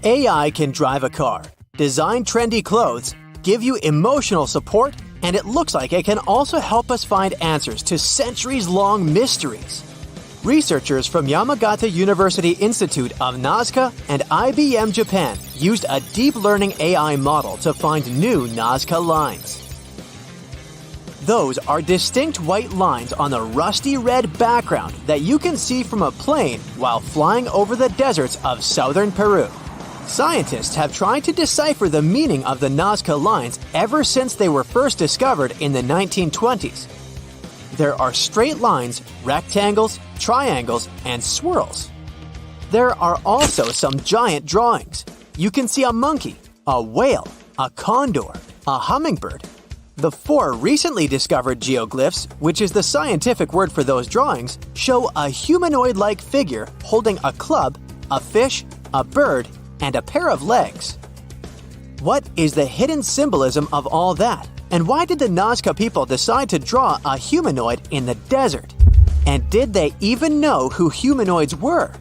AI can drive a car, design trendy clothes, give you emotional support, and it looks like it can also help us find answers to centuries-long mysteries. Researchers from Yamagata University Institute of Nazca and IBM Japan used a deep learning AI model to find new Nazca lines. Those are distinct white lines on a rusty red background that you can see from a plane while flying over the deserts of southern Peru. Scientists have tried to decipher the meaning of the Nazca lines ever since they were first discovered in the 1920s. There are straight lines, rectangles, triangles, and swirls. There are also some giant drawings. You can see a monkey, a whale, a condor, a hummingbird. The 4 recently discovered geoglyphs, which is the scientific word for those drawings, show a humanoid-like figure holding a club, a fish, a bird, and a pair of legs. What is the hidden symbolism of all that? And why did the Nazca people decide to draw a humanoid in the desert? And did they even know who humanoids were?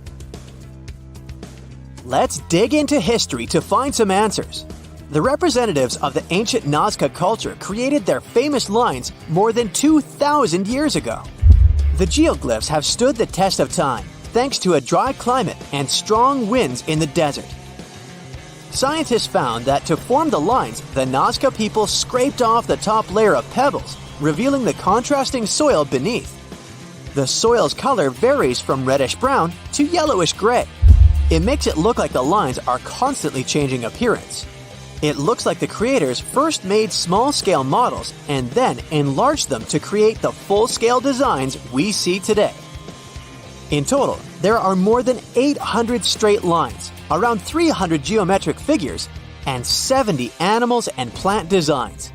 Let's dig into history to find some answers. The representatives of the ancient Nazca culture created their famous lines more than 2,000 years ago. The geoglyphs have stood the test of time thanks to a dry climate and strong winds in the desert. Scientists found that to form the lines, the Nazca people scraped off the top layer of pebbles, revealing the contrasting soil beneath. The soil's color varies from reddish-brown to yellowish-gray. It makes it look like the lines are constantly changing appearance. It looks like the creators first made small-scale models and then enlarged them to create the full-scale designs we see today. In total, there are more than 800 straight lines, around 300 geometric figures, and 70 animals and plant designs.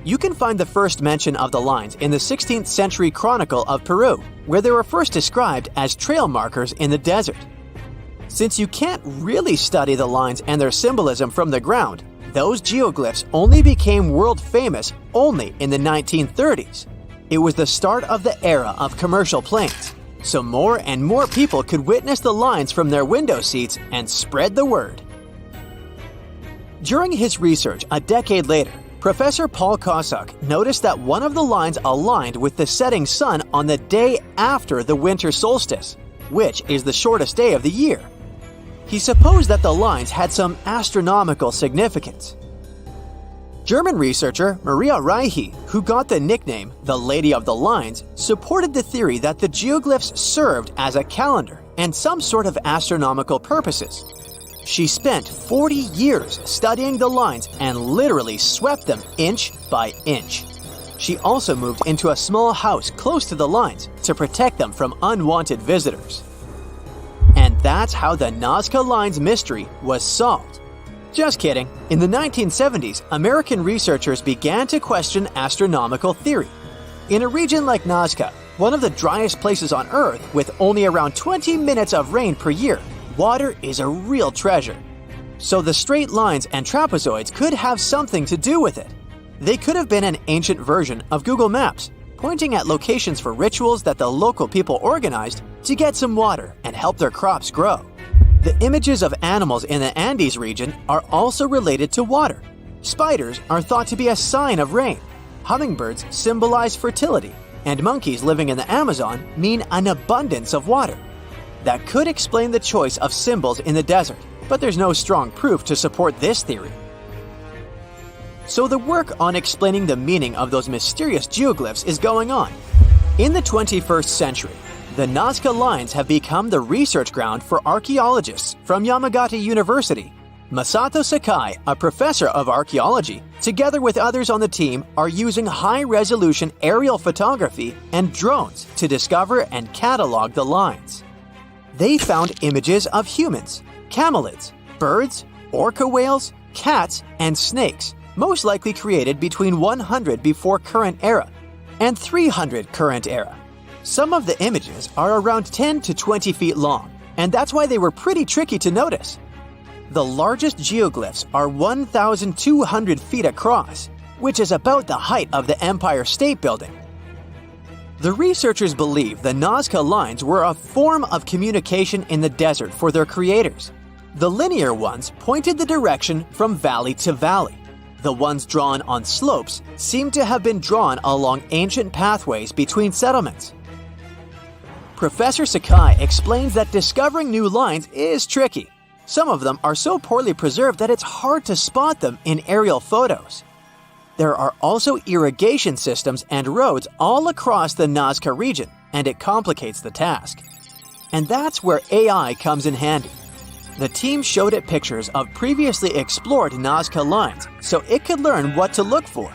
You can find the first mention of the lines in the 16th century Chronicle of Peru, where they were first described as trail markers in the desert. Since you can't really study the lines and their symbolism from the ground, those geoglyphs only became world famous only in the 1930s. It was the start of the era of commercial planes, so more and more people could witness the lines from their window seats and spread the word. During his research a decade later, Professor Paul Kosuk noticed that one of the lines aligned with the setting sun on the day after the winter solstice, which is the shortest day of the year. He supposed that the lines had some astronomical significance. German researcher Maria Reiche, who got the nickname the Lady of the Lines, supported the theory that the geoglyphs served as a calendar and some sort of astronomical purposes. She spent 40 years studying the lines and literally swept them inch by inch. She also moved into a small house close to the lines to protect them from unwanted visitors. And that's how the Nazca Lines mystery was solved. Just kidding. In the 1970s, American researchers began to question astronomical theory. In a region like Nazca, one of the driest places on Earth with only around 20 minutes of rain per year, water is a real treasure. So the straight lines and trapezoids could have something to do with it. They could have been an ancient version of Google Maps, pointing at locations for rituals that the local people organized to get some water and help their crops grow. The images of animals in the Andes region are also related to water. Spiders are thought to be a sign of rain. Hummingbirds symbolize fertility, and monkeys living in the Amazon mean an abundance of water. That could explain the choice of symbols in the desert, but there's no strong proof to support this theory. So the work on explaining the meaning of those mysterious geoglyphs is going on. In the 21st century, the Nazca Lines have become the research ground for archaeologists from Yamagata University. Masato Sakai, a professor of archaeology, together with others on the team, are using high-resolution aerial photography and drones to discover and catalog the lines. They found images of humans, camelids, birds, orca whales, cats, and snakes, most likely created between 100 before current era and 300 current era. Some of the images are around 10 to 20 feet long, and that's why they were pretty tricky to notice. The largest geoglyphs are 1,200 feet across, which is about the height of the Empire State Building. The researchers believe the Nazca Lines were a form of communication in the desert for their creators. The linear ones pointed the direction from valley to valley. The ones drawn on slopes seem to have been drawn along ancient pathways between settlements. Professor Sakai explains that discovering new lines is tricky. Some of them are so poorly preserved that it's hard to spot them in aerial photos. There are also irrigation systems and roads all across the Nazca region, and it complicates the task. And that's where AI comes in handy. The team showed it pictures of previously explored Nazca lines so it could learn what to look for.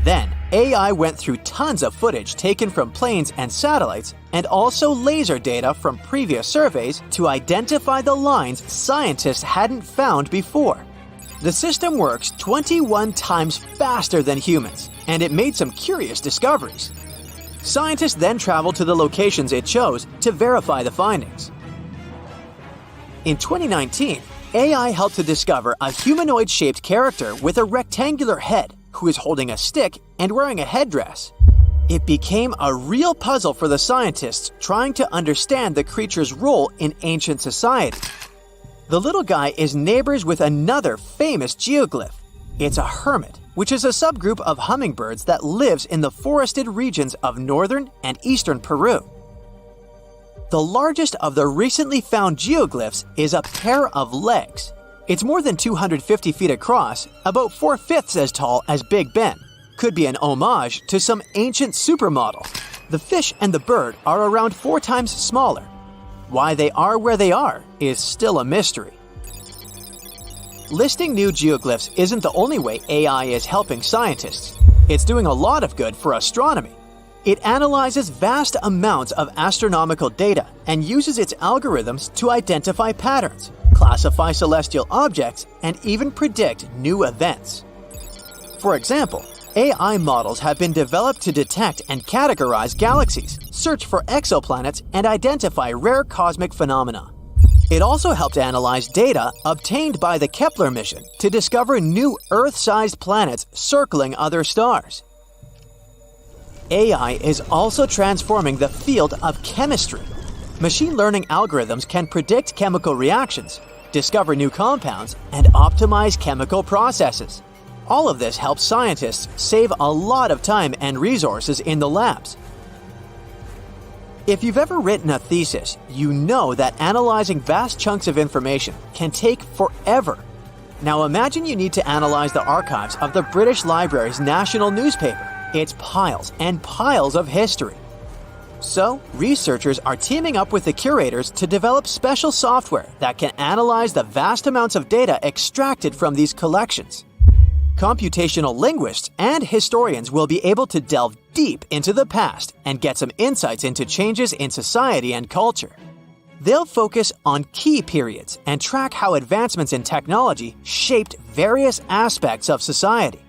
Then, AI went through tons of footage taken from planes and satellites and also laser data from previous surveys to identify the lines scientists hadn't found before. The system works 21 times faster than humans, and it made some curious discoveries. Scientists then traveled to the locations it chose to verify the findings. In 2019, AI helped to discover a humanoid-shaped character with a rectangular head who is holding a stick and wearing a headdress. It became a real puzzle for the scientists trying to understand the creature's role in ancient society. The little guy is neighbors with another famous geoglyph. It's a hermit, which is a subgroup of hummingbirds that lives in the forested regions of northern and eastern Peru. The largest of the recently found geoglyphs is a pair of legs. It's more than 250 feet across, about 4/5 as tall as Big Ben. Could be an homage to some ancient supermodel. The fish and the bird are around 4 times smaller. Why they are where they are is still a mystery. Listing new geoglyphs isn't the only way AI is helping scientists. It's doing a lot of good for astronomy. It analyzes vast amounts of astronomical data and uses its algorithms to identify patterns, classify celestial objects, and even predict new events. For example, AI models have been developed to detect and categorize galaxies, search for exoplanets, and identify rare cosmic phenomena. It also helped analyze data obtained by the Kepler mission to discover new Earth-sized planets circling other stars. AI is also transforming the field of chemistry. Machine learning algorithms can predict chemical reactions, discover new compounds, and optimize chemical processes. All of this helps scientists save a lot of time and resources in the labs. If you've ever written a thesis, you know that analyzing vast chunks of information can take forever. Now imagine you need to analyze the archives of the British Library's national newspaper. It's piles and piles of history. So, researchers are teaming up with the curators to develop special software that can analyze the vast amounts of data extracted from these collections. Computational linguists and historians will be able to delve deep into the past and get some insights into changes in society and culture. They'll focus on key periods and track how advancements in technology shaped various aspects of society.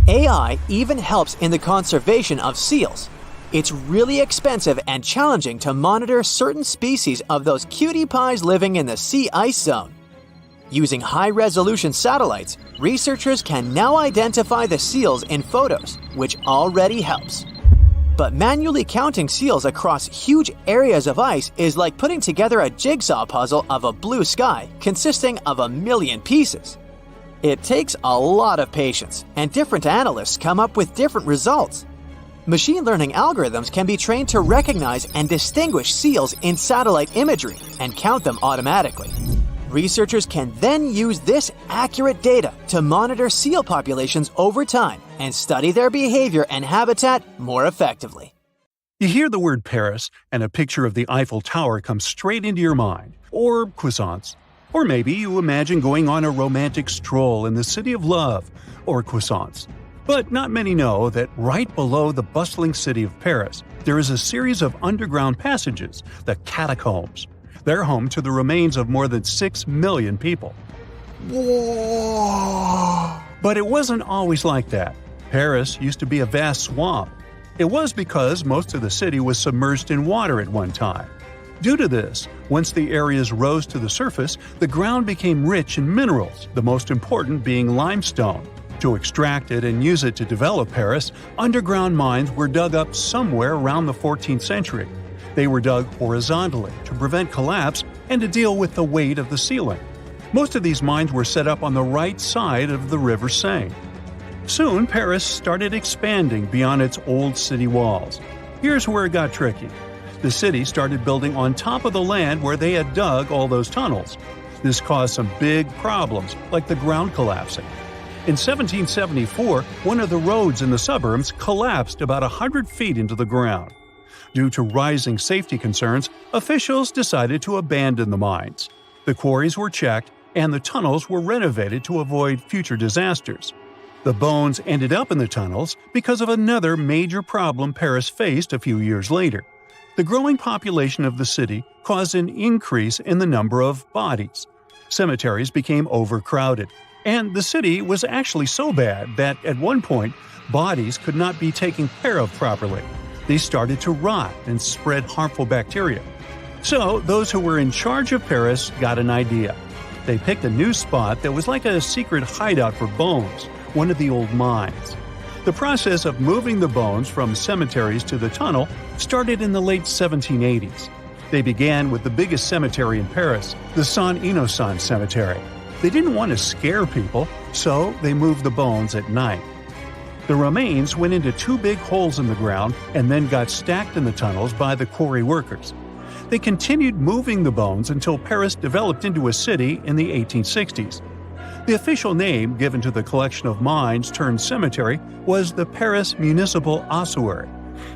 AI even helps in the conservation of seals. It's really expensive and challenging to monitor certain species of those cutie pies living in the sea ice zone. Using high-resolution satellites, researchers can now identify the seals in photos, which already helps. But manually counting seals across huge areas of ice is like putting together a jigsaw puzzle of a blue sky consisting of 1 million pieces. It takes a lot of patience, and different analysts come up with different results. Machine learning algorithms can be trained to recognize and distinguish seals in satellite imagery and count them automatically. Researchers can then use this accurate data to monitor seal populations over time and study their behavior and habitat more effectively. You hear the word Paris, and a picture of the Eiffel Tower comes straight into your mind, or croissants. Or maybe you imagine going on a romantic stroll in the city of love, or croissants. But not many know that right below the bustling city of Paris, there is a series of underground passages, the catacombs. They're home to the remains of more than 6 million people. Whoa! But it wasn't always like that. Paris used to be a vast swamp. It was because most of the city was submerged in water at one time. Due to this, once the areas rose to the surface, the ground became rich in minerals, the most important being limestone. To extract it and use it to develop Paris, underground mines were dug up somewhere around the 14th century. They were dug horizontally to prevent collapse and to deal with the weight of the ceiling. Most of these mines were set up on the right side of the River Seine. Soon, Paris started expanding beyond its old city walls. Here's where it got tricky. The city started building on top of the land where they had dug all those tunnels. This caused some big problems, like the ground collapsing. In 1774, one of the roads in the suburbs collapsed about 100 feet into the ground. Due to rising safety concerns, officials decided to abandon the mines. The quarries were checked, and the tunnels were renovated to avoid future disasters. The bones ended up in the tunnels because of another major problem Paris faced a few years later. The growing population of the city caused an increase in the number of bodies. Cemeteries became overcrowded, and the city was actually so bad that at one point, bodies could not be taken care of properly. They started to rot and spread harmful bacteria. So, those who were in charge of Paris got an idea. They picked a new spot that was like a secret hideout for bones, one of the old mines. The process of moving the bones from cemeteries to the tunnel started in the late 1780s. They began with the biggest cemetery in Paris, the Saint-Innocent Cemetery. They didn't want to scare people, so they moved the bones at night. The remains went into two big holes in the ground and then got stacked in the tunnels by the quarry workers. They continued moving the bones until Paris developed into a city in the 1860s. The official name given to the collection of mines turned cemetery was the Paris Municipal Ossuary.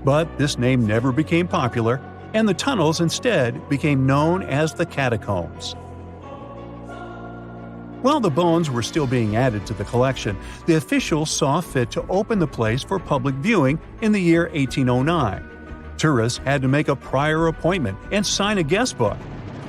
But this name never became popular, and the tunnels instead became known as the catacombs. While the bones were still being added to the collection, the officials saw fit to open the place for public viewing in the year 1809. Tourists had to make a prior appointment and sign a guest book.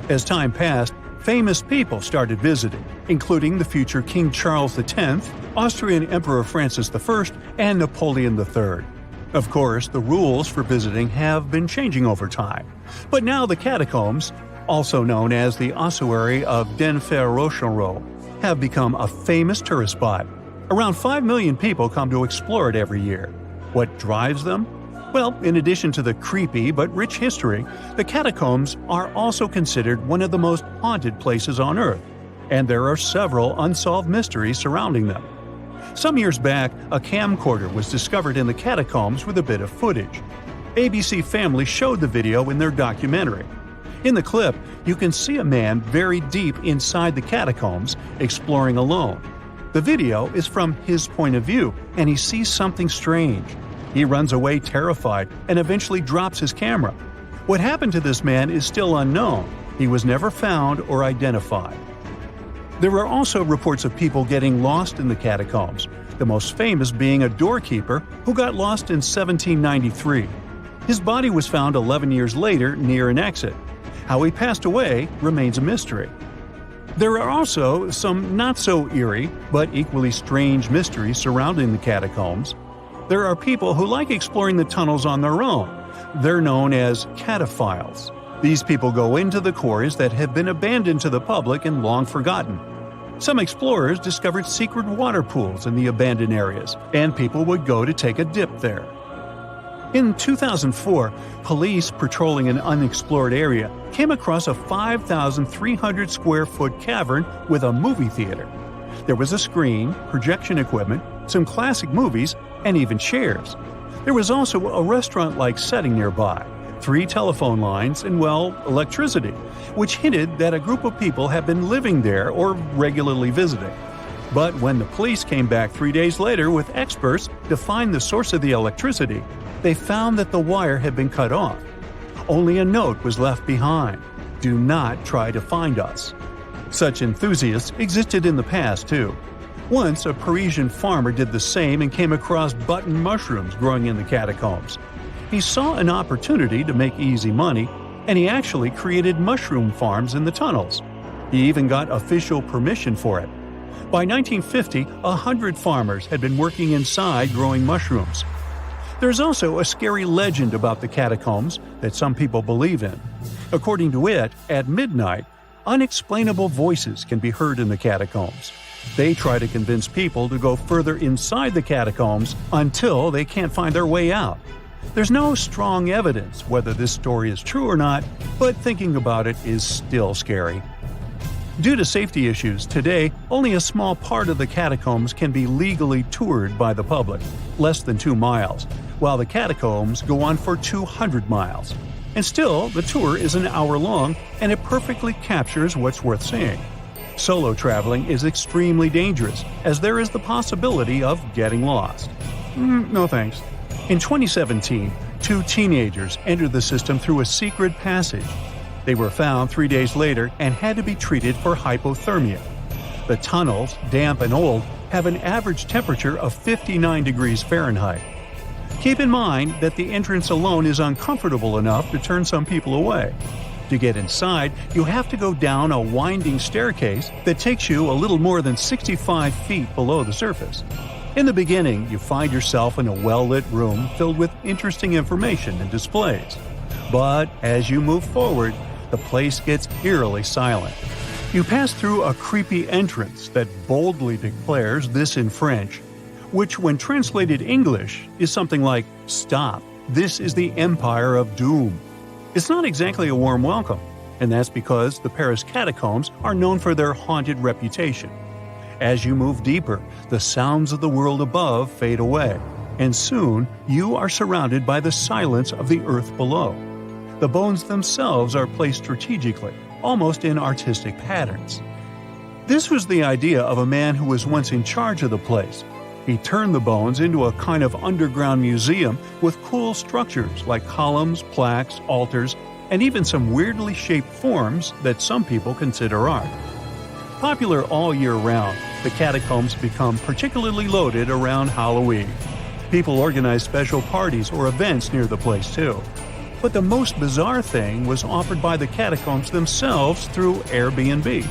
As time passed, famous people started visiting, including the future King Charles X, Austrian Emperor Francis I, and Napoleon III. Of course, the rules for visiting have been changing over time, but now the catacombs, also known as the Ossuary of Denfert-Rochereau, have become a famous tourist spot. Around 5 million people come to explore it every year. What drives them? Well, in addition to the creepy but rich history, the catacombs are also considered one of the most haunted places on Earth, and there are several unsolved mysteries surrounding them. Some years back, a camcorder was discovered in the catacombs with a bit of footage. ABC Family showed the video in their documentary. In the clip, you can see a man very deep inside the catacombs, exploring alone. The video is from his point of view, and he sees something strange. He runs away terrified and eventually drops his camera. What happened to this man is still unknown. He was never found or identified. There are also reports of people getting lost in the catacombs, the most famous being a doorkeeper who got lost in 1793. His body was found 11 years later near an exit. How he passed away remains a mystery. There are also some not-so-eerie but equally strange mysteries surrounding the catacombs. There are people who like exploring the tunnels on their own. They're known as cataphiles. These people go into the quarries that have been abandoned to the public and long forgotten. Some explorers discovered secret water pools in the abandoned areas, and people would go to take a dip there. In 2004, police patrolling an unexplored area came across a 5,300 square foot cavern with a movie theater. There was a screen, projection equipment, some classic movies, and even chairs. There was also a restaurant-like setting nearby, 3 telephone lines, and, well, electricity, which hinted that a group of people had been living there or regularly visiting. But when the police came back 3 days later with experts to find the source of the electricity, they found that the wire had been cut off. Only a note was left behind: "Do not try to find us." Such enthusiasts existed in the past, too. Once, a Parisian farmer did the same and came across button mushrooms growing in the catacombs. He saw an opportunity to make easy money, and he actually created mushroom farms in the tunnels. He even got official permission for it. By 1950, 100 farmers had been working inside growing mushrooms. There's also a scary legend about the catacombs that some people believe in. According to it, at midnight, unexplainable voices can be heard in the catacombs. They try to convince people to go further inside the catacombs until they can't find their way out. There's no strong evidence whether this story is true or not, but thinking about it is still scary. Due to safety issues, today only a small part of the catacombs can be legally toured by the public, less than 2 miles, while the catacombs go on for 200 miles. And still, the tour is an hour long, and it perfectly captures what's worth seeing. Solo traveling is extremely dangerous, as there is the possibility of getting lost. No thanks. In 2017, 2 teenagers entered the system through a secret passage. They were found 3 days later and had to be treated for hypothermia. The tunnels, damp and old, have an average temperature of 59 degrees Fahrenheit. Keep in mind that the entrance alone is uncomfortable enough to turn some people away. To get inside, you have to go down a winding staircase that takes you a little more than 65 feet below the surface. In the beginning, you find yourself in a well-lit room filled with interesting information and displays. But as you move forward, the place gets eerily silent. You pass through a creepy entrance that boldly declares this in French, which when translated English is something like, "Stop, this is the Empire of Doom." It's not exactly a warm welcome, and that's because the Paris catacombs are known for their haunted reputation. As you move deeper, the sounds of the world above fade away, and soon you are surrounded by the silence of the earth below. The bones themselves are placed strategically, almost in artistic patterns. This was the idea of a man who was once in charge of the place. He turned the bones into a kind of underground museum with cool structures like columns, plaques, altars, and even some weirdly shaped forms that some people consider art. Popular all year round, the catacombs become particularly loaded around Halloween. People organize special parties or events near the place too. But the most bizarre thing was offered by the catacombs themselves through Airbnb.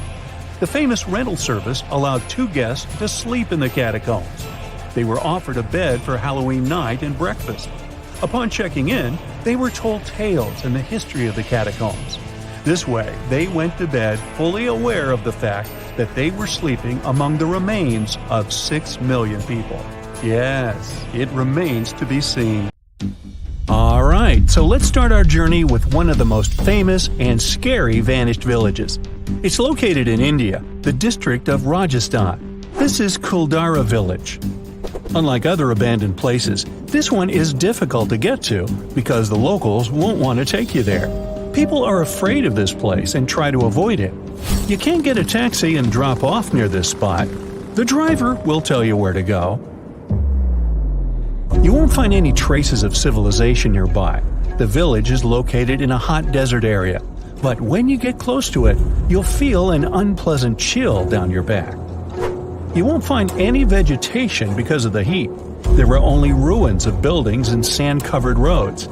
The famous rental service allowed 2 guests to sleep in the catacombs. They were offered a bed for Halloween night and breakfast. Upon checking in, they were told tales and the history of the catacombs. This way, they went to bed fully aware of the fact that they were sleeping among the remains of 6 million people. Yes, it remains to be seen. Alright, so let's start our journey with one of the most famous and scary vanished villages. It's located in India, the district of Rajasthan. This is Kuldara village. Unlike other abandoned places, this one is difficult to get to because the locals won't want to take you there. People are afraid of this place and try to avoid it. You can't get a taxi and drop off near this spot. The driver will tell you where to go. You won't find any traces of civilization nearby. The village is located in a hot desert area, but when you get close to it, you'll feel an unpleasant chill down your back. You won't find any vegetation because of the heat. There are only ruins of buildings and sand-covered roads.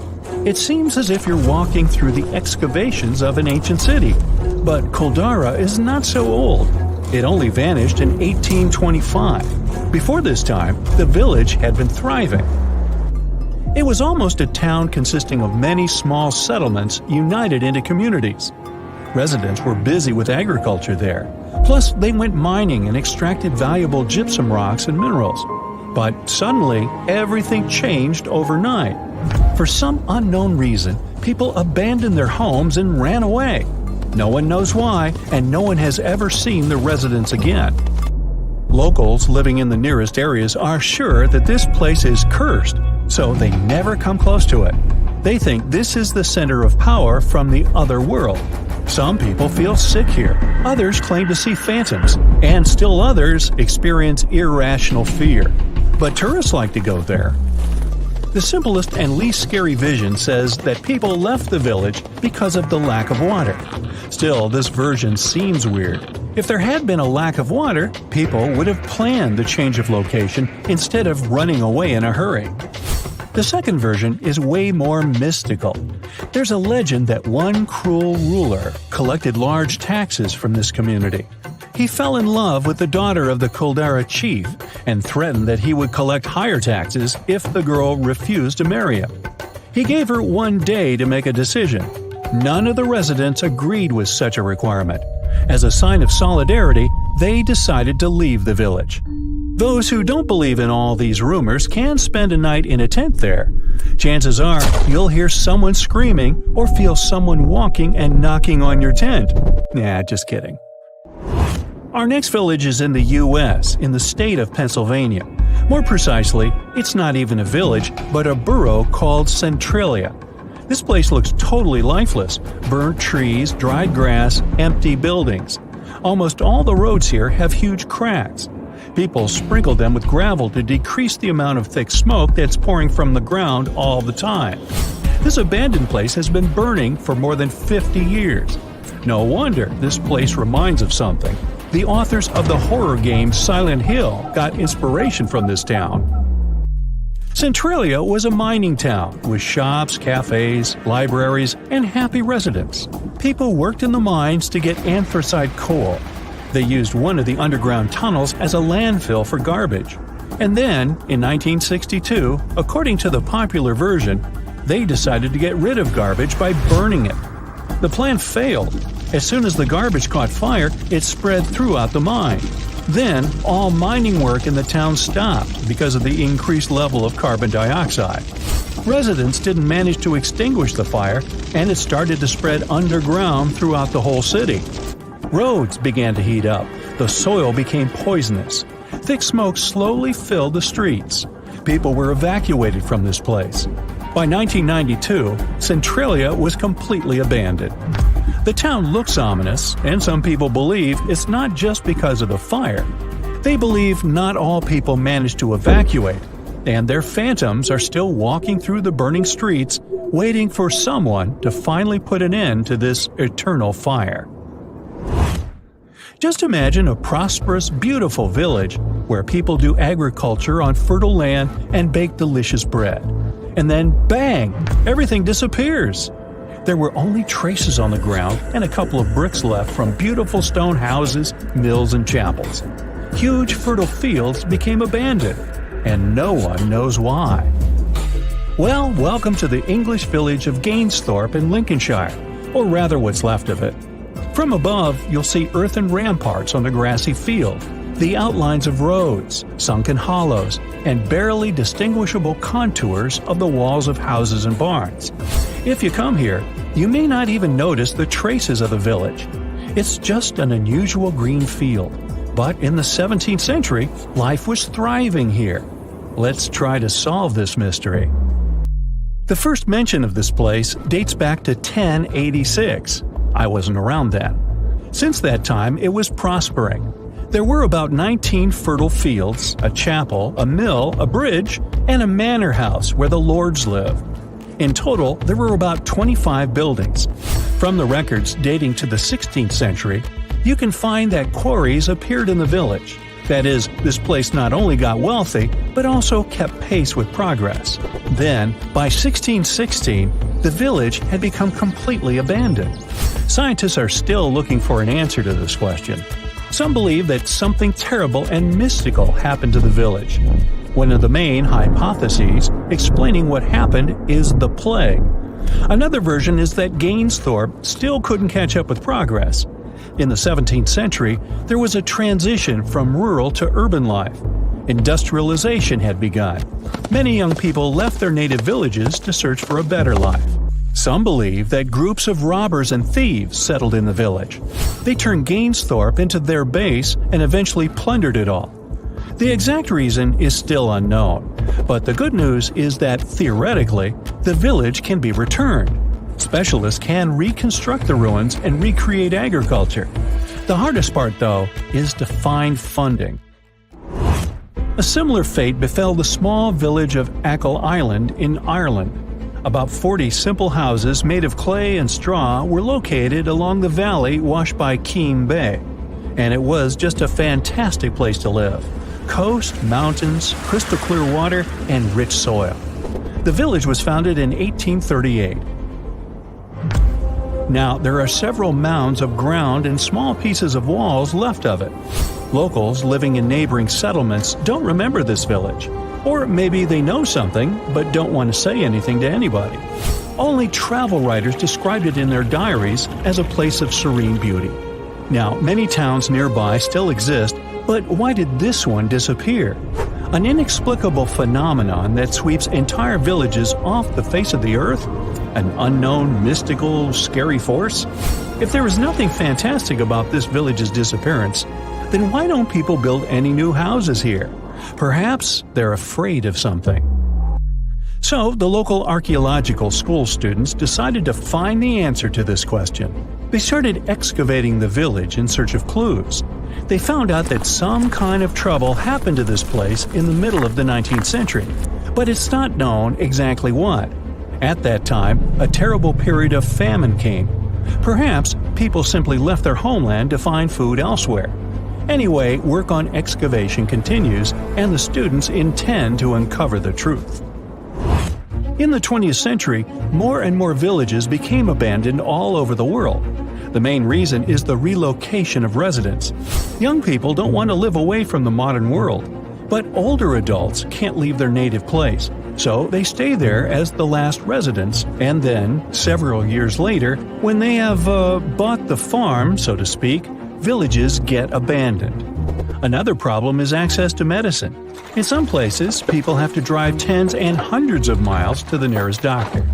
It seems as if you're walking through the excavations of an ancient city. But Kuldara is not so old. It only vanished in 1825. Before this time, the village had been thriving. It was almost a town consisting of many small settlements united into communities. Residents were busy with agriculture there. Plus, they went mining and extracted valuable gypsum rocks and minerals. But suddenly, everything changed overnight. For some unknown reason, people abandoned their homes and ran away. No one knows why, and no one has ever seen the residents again. Locals living in the nearest areas are sure that this place is cursed, so they never come close to it. They think this is the center of power from the other world. Some people feel sick here, others claim to see phantoms, and still others experience irrational fear. But tourists like to go there. The simplest and least scary vision says that people left the village because of the lack of water. Still, this version seems weird. If there had been a lack of water, people would have planned the change of location instead of running away in a hurry. The second version is way more mystical. There's a legend that one cruel ruler collected large taxes from this community. He fell in love with the daughter of the Kuldara chief and threatened that he would collect higher taxes if the girl refused to marry him. He gave her 1 day to make a decision. None of the residents agreed with such a requirement. As a sign of solidarity, they decided to leave the village. Those who don't believe in all these rumors can spend a night in a tent there, Chances are you'll hear someone screaming or feel someone walking and knocking on your tent. Nah, just kidding. Our next village is in the U.S., in the state of Pennsylvania. More precisely, it's not even a village, but a borough called Centralia. This place looks totally lifeless. Burnt trees, dried grass, empty buildings. Almost all the roads here have huge cracks. People sprinkle them with gravel to decrease the amount of thick smoke that's pouring from the ground all the time. This abandoned place has been burning for more than 50 years. No wonder this place reminds of something. The authors of the horror game Silent Hill got inspiration from this town. Centralia was a mining town with shops, cafes, libraries, and happy residents. People worked in the mines to get anthracite coal. They used one of the underground tunnels as a landfill for garbage. And then, in 1962, according to the popular version, they decided to get rid of garbage by burning it. The plan failed. As soon as the garbage caught fire, it spread throughout the mine. Then, all mining work in the town stopped because of the increased level of carbon dioxide. Residents didn't manage to extinguish the fire, and it started to spread underground throughout the whole city. Roads began to heat up. The soil became poisonous. Thick smoke slowly filled the streets. People were evacuated from this place. By 1992, Centralia was completely abandoned. The town looks ominous, and some people believe it's not just because of the fire. They believe not all people managed to evacuate, and their phantoms are still walking through the burning streets, waiting for someone to finally put an end to this eternal fire. Just imagine a prosperous, beautiful village where people do agriculture on fertile land and bake delicious bread. And then, bang! Everything disappears. There were only traces on the ground and a couple of bricks left from beautiful stone houses, mills, and chapels. Huge fertile fields became abandoned, and no one knows why. Well, welcome to the English village of Gainsthorpe in Lincolnshire, or rather what's left of it. From above, you'll see earthen ramparts on the grassy field, the outlines of roads, sunken hollows, and barely distinguishable contours of the walls of houses and barns. If you come here, you may not even notice the traces of the village. It's just an unusual green field. But in the 17th century, life was thriving here. Let's try to solve this mystery. The first mention of this place dates back to 1086. I wasn't around then. Since that time, it was prospering. There were about 19 fertile fields, a chapel, a mill, a bridge, and a manor house where the lords lived. In total, there were about 25 buildings. From the records dating to the 16th century, you can find that quarries appeared in the village. That is, this place not only got wealthy, but also kept pace with progress. Then, by 1616, the village had become completely abandoned. Scientists are still looking for an answer to this question. Some believe that something terrible and mystical happened to the village. One of the main hypotheses explaining what happened is the plague. Another version is that Gainsthorpe still couldn't catch up with progress. In the 17th century, there was a transition from rural to urban life. Industrialization had begun. Many young people left their native villages to search for a better life. Some believe that groups of robbers and thieves settled in the village. They turned Gainsthorpe into their base and eventually plundered it all. The exact reason is still unknown, but the good news is that, theoretically, the village can be returned. Specialists can reconstruct the ruins and recreate agriculture. The hardest part, though, is to find funding. A similar fate befell the small village of Achill Island in Ireland. About 40 simple houses made of clay and straw were located along the valley washed by Keem Bay. And it was just a fantastic place to live. Coast, mountains, crystal clear water, and rich soil. The village was founded in 1838. Now, there are several mounds of ground and small pieces of walls left of it. Locals living in neighboring settlements don't remember this village. Or maybe they know something, but don't want to say anything to anybody. Only travel writers described it in their diaries as a place of serene beauty. Now, many towns nearby still exist, but why did this one disappear? An inexplicable phenomenon that sweeps entire villages off the face of the earth? An unknown, mystical, scary force? If there is nothing fantastic about this village's disappearance, then why don't people build any new houses here? Perhaps they're afraid of something. So, the local archaeological school students decided to find the answer to this question. They started excavating the village in search of clues. They found out that some kind of trouble happened to this place in the middle of the 19th century, but it's not known exactly what. At that time, a terrible period of famine came. Perhaps people simply left their homeland to find food elsewhere. Anyway, work on excavation continues, and the students intend to uncover the truth. In the 20th century, more and more villages became abandoned all over the world. The main reason is the relocation of residents. Young people don't want to live away from the modern world, but older adults can't leave their native place, so they stay there as the last residents, and then, several years later, when they have bought the farm, so to speak, villages get abandoned. Another problem is access to medicine. In some places, people have to drive tens and hundreds of miles to the nearest doctor.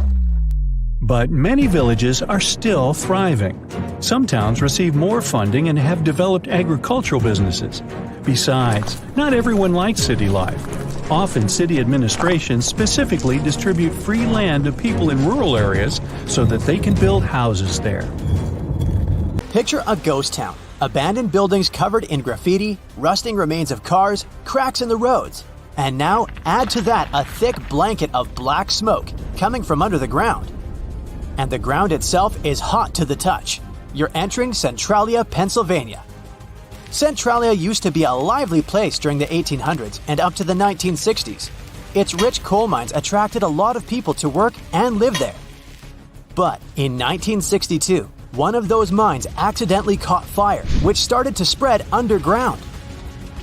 But many villages are still thriving. Some towns receive more funding and have developed agricultural businesses. Besides, not everyone likes city life. Often city administrations specifically distribute free land to people in rural areas so that they can build houses there. Picture a ghost town. Abandoned buildings covered in graffiti, rusting remains of cars, cracks in the roads. And now add to that a thick blanket of black smoke coming from under the ground. And the ground itself is hot to the touch. You're entering Centralia, Pennsylvania. Centralia used to be a lively place during the 1800s and up to the 1960s. Its rich coal mines attracted a lot of people to work and live there. But in 1962, one of those mines accidentally caught fire, which started to spread underground.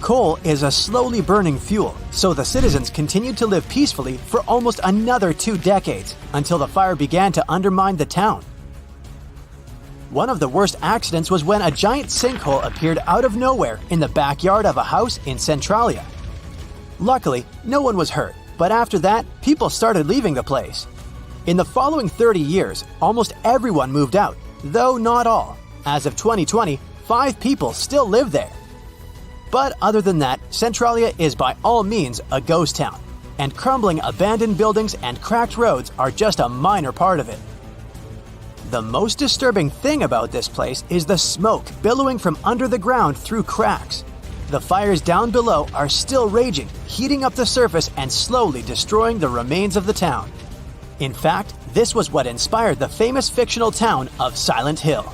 Coal is a slowly burning fuel, so the citizens continued to live peacefully for almost another 2 decades, until the fire began to undermine the town. One of the worst accidents was when a giant sinkhole appeared out of nowhere in the backyard of a house in Centralia. Luckily, no one was hurt, but after that, people started leaving the place. In the following 30 years, almost everyone moved out, though not all. As of 2020, 5 people still live there. But other than that, Centralia is by all means a ghost town, and crumbling abandoned buildings and cracked roads are just a minor part of it. The most disturbing thing about this place is the smoke billowing from under the ground through cracks. The fires down below are still raging, heating up the surface and slowly destroying the remains of the town. In fact, this was what inspired the famous fictional town of Silent Hill.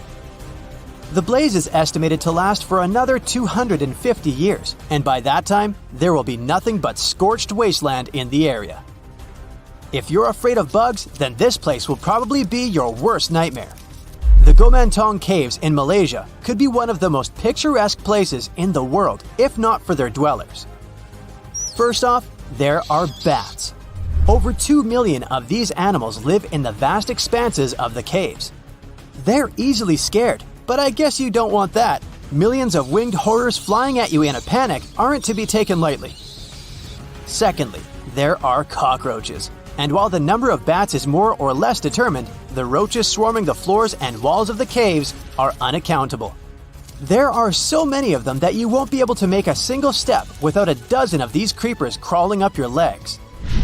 The blaze is estimated to last for another 250 years, and by that time, there will be nothing but scorched wasteland in the area. If you're afraid of bugs, then this place will probably be your worst nightmare. The Gomantong Caves in Malaysia could be one of the most picturesque places in the world, if not for their dwellers. First off, there are bats. Over 2 million of these animals live in the vast expanses of the caves. They're easily scared, but I guess you don't want that. Millions of winged horrors flying at you in a panic aren't to be taken lightly. Secondly, there are cockroaches. And while the number of bats is more or less determined, the roaches swarming the floors and walls of the caves are unaccountable. There are so many of them that you won't be able to make a single step without a dozen of these creepers crawling up your legs.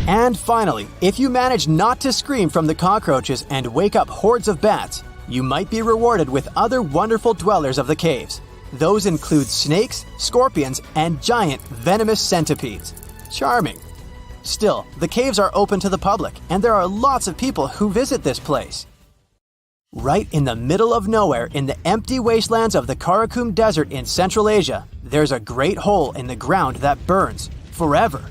And finally, if you manage not to scream from the cockroaches and wake up hordes of bats, you might be rewarded with other wonderful dwellers of the caves. Those include snakes, scorpions, and giant venomous centipedes. Charming. Still, the caves are open to the public, and there are lots of people who visit this place. Right in the middle of nowhere in the empty wastelands of the Karakum Desert in Central Asia, there's a great hole in the ground that burns forever.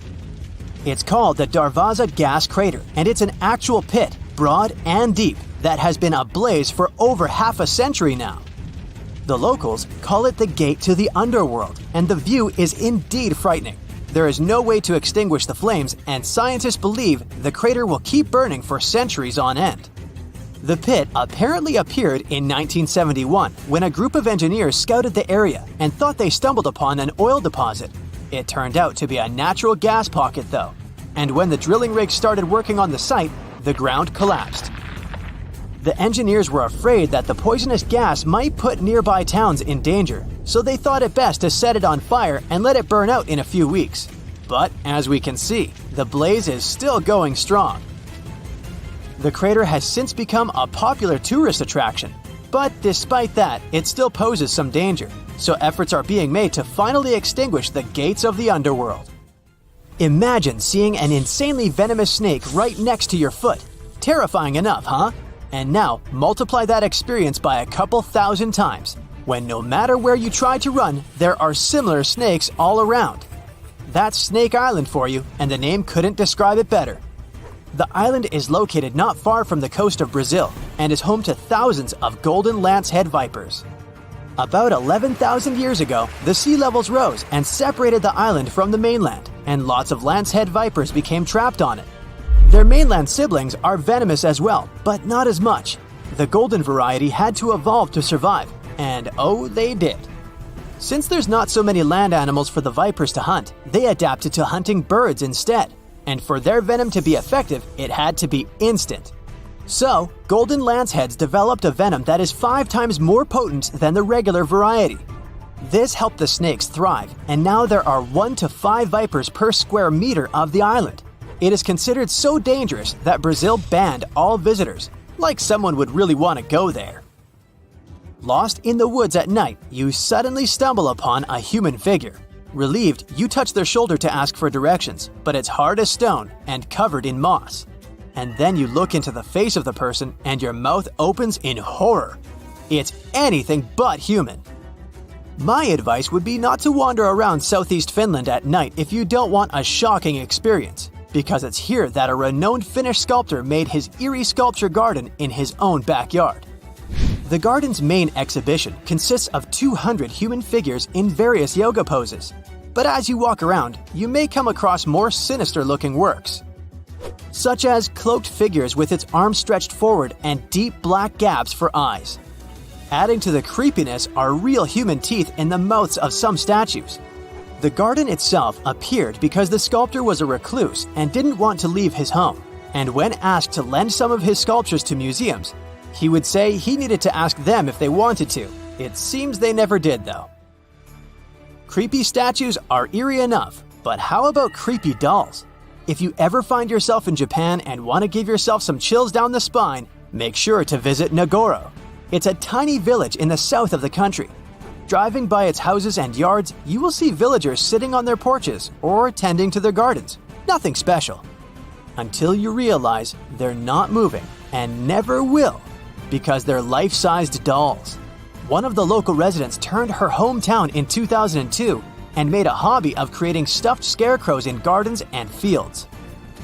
It's called the Darvaza Gas Crater, and it's an actual pit, broad and deep, that has been ablaze for over half a century now. The locals call it the gate to the underworld, and the view is indeed frightening. There is no way to extinguish the flames, and scientists believe the crater will keep burning for centuries on end. The pit apparently appeared in 1971 when a group of engineers scouted the area and thought they stumbled upon an oil deposit. It turned out to be a natural gas pocket though, and when the drilling rig started working on the site, the ground collapsed. The engineers were afraid that the poisonous gas might put nearby towns in danger, so they thought it best to set it on fire and let it burn out in a few weeks. But as we can see, the blaze is still going strong. The crater has since become a popular tourist attraction, but despite that, it still poses some danger, so efforts are being made to finally extinguish the gates of the underworld. Imagine seeing an insanely venomous snake right next to your foot. Terrifying enough, huh? And now, multiply that experience by a couple thousand times, when no matter where you try to run, there are similar snakes all around. That's Snake Island for you, and the name couldn't describe it better. The island is located not far from the coast of Brazil and is home to thousands of golden lancehead vipers. About 11,000 years ago, the sea levels rose and separated the island from the mainland, and lots of lancehead vipers became trapped on it. Their mainland siblings are venomous as well, but not as much. The golden variety had to evolve to survive, and oh, they did. Since there's not so many land animals for the vipers to hunt, they adapted to hunting birds instead. And for their venom to be effective, it had to be instant. So, golden lanceheads developed a venom that is 5 times more potent than the regular variety. This helped the snakes thrive, and now there are 1 to 5 vipers per square meter of the island. It is considered so dangerous that Brazil banned all visitors, like someone would really want to go there. Lost in the woods at night, you suddenly stumble upon a human figure. Relieved, you touch their shoulder to ask for directions, but it's hard as stone and covered in moss. And then you look into the face of the person and your mouth opens in horror. It's anything but human. My advice would be not to wander around southeast Finland at night if you don't want a shocking experience, because it's here that a renowned Finnish sculptor made his eerie sculpture garden in his own backyard. The garden's main exhibition consists of 200 human figures in various yoga poses. But as you walk around, you may come across more sinister-looking works, such as cloaked figures with its arms stretched forward and deep black gaps for eyes. Adding to the creepiness are real human teeth in the mouths of some statues. The garden itself appeared because the sculptor was a recluse and didn't want to leave his home, and when asked to lend some of his sculptures to museums, he would say he needed to ask them if they wanted to. It seems they never did, though. Creepy statues are eerie enough, but how about creepy dolls? If you ever find yourself in Japan and want to give yourself some chills down the spine, make sure to visit Nagoro. It's a tiny village in the south of the country. Driving by its houses and yards, you will see villagers sitting on their porches or tending to their gardens. Nothing special. Until you realize they're not moving and never will, because they're life-sized dolls. One of the local residents turned her hometown in 2002 and made a hobby of creating stuffed scarecrows in gardens and fields.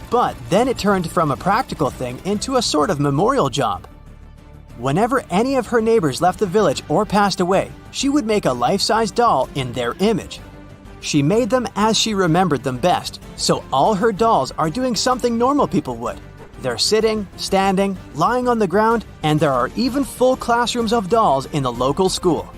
But then it turned from a practical thing into a sort of memorial job. Whenever any of her neighbors left the village or passed away, she would make a life-size doll in their image. She made them as she remembered them best, so all her dolls are doing something normal people would. They're sitting, standing, lying on the ground, and there are even full classrooms of dolls in the local school.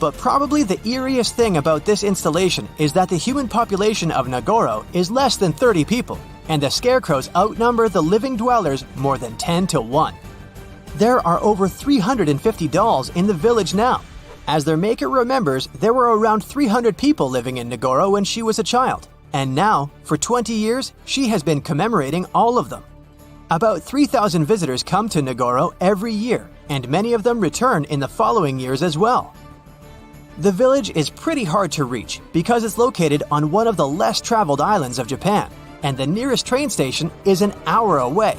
But probably the eeriest thing about this installation is that the human population of Nagoro is less than 30 people, and the scarecrows outnumber the living dwellers more than 10 to 1. There are over 350 dolls in the village now. As their maker remembers, there were around 300 people living in Nagoro when she was a child, and now, for 20 years, she has been commemorating all of them. About 3,000 visitors come to Nagoro every year, and many of them return in the following years as well. The village is pretty hard to reach because it's located on one of the less traveled islands of Japan, and the nearest train station is an hour away.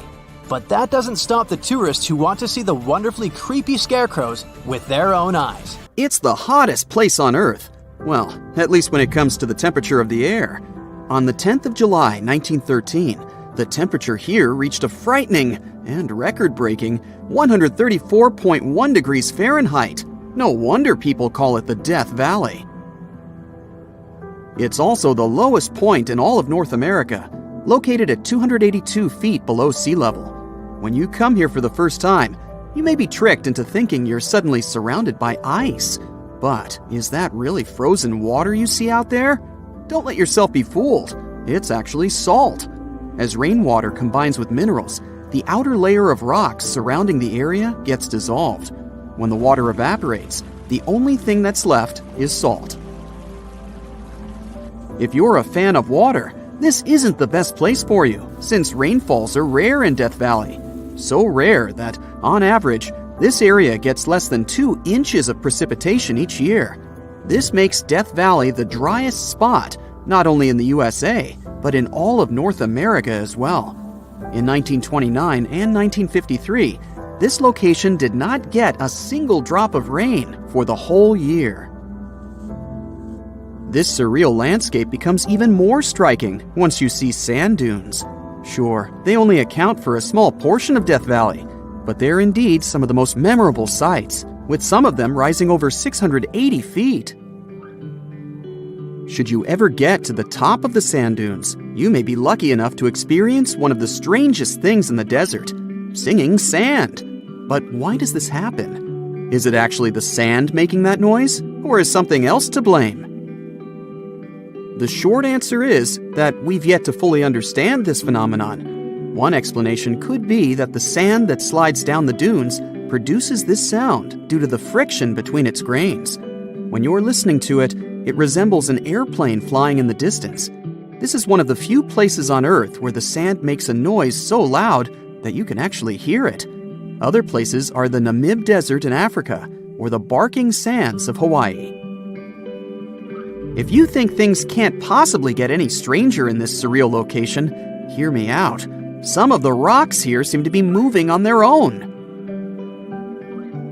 But that doesn't stop the tourists who want to see the wonderfully creepy scarecrows with their own eyes. It's the hottest place on Earth. Well, at least when it comes to the temperature of the air. On the 10th of July, 1913, the temperature here reached a frightening and record-breaking 134.1 degrees Fahrenheit. No wonder people call it the Death Valley. It's also the lowest point in all of North America, located at 282 feet below sea level. When you come here for the first time, you may be tricked into thinking you're suddenly surrounded by ice. But is that really frozen water you see out there? don't let yourself be fooled. It's actually salt. As rainwater combines with minerals, the outer layer of rocks surrounding the area gets dissolved. When the water evaporates, the only thing that's left is salt. If you're a fan of water, this isn't the best place for you, since rainfalls are rare in Death Valley. So rare that, on average, this area gets less than 2 inches of precipitation each year. This makes Death Valley the driest spot, not only in the USA, but in all of North America as well. In 1929 and 1953, this location did not get a single drop of rain for the whole year. This surreal landscape becomes even more striking once you see sand dunes. Sure, they only account for a small portion of Death Valley, but they're indeed some of the most memorable sights, with some of them rising over 680 feet. Should you ever get to the top of the sand dunes, you may be lucky enough to experience one of the strangest things in the desert: singing sand. But why does this happen? Is it actually the sand making that noise, or is something else to blame? The short answer is that we've yet to fully understand this phenomenon. One explanation could be that the sand that slides down the dunes produces this sound due to the friction between its grains. When you're listening to it, it resembles an airplane flying in the distance. This is one of the few places on Earth where the sand makes a noise so loud that you can actually hear it. Other places are the Namib Desert in Africa or the barking sands of Hawaii. If you think things can't possibly get any stranger in this surreal location, hear me out. Some of the rocks here seem to be moving on their own.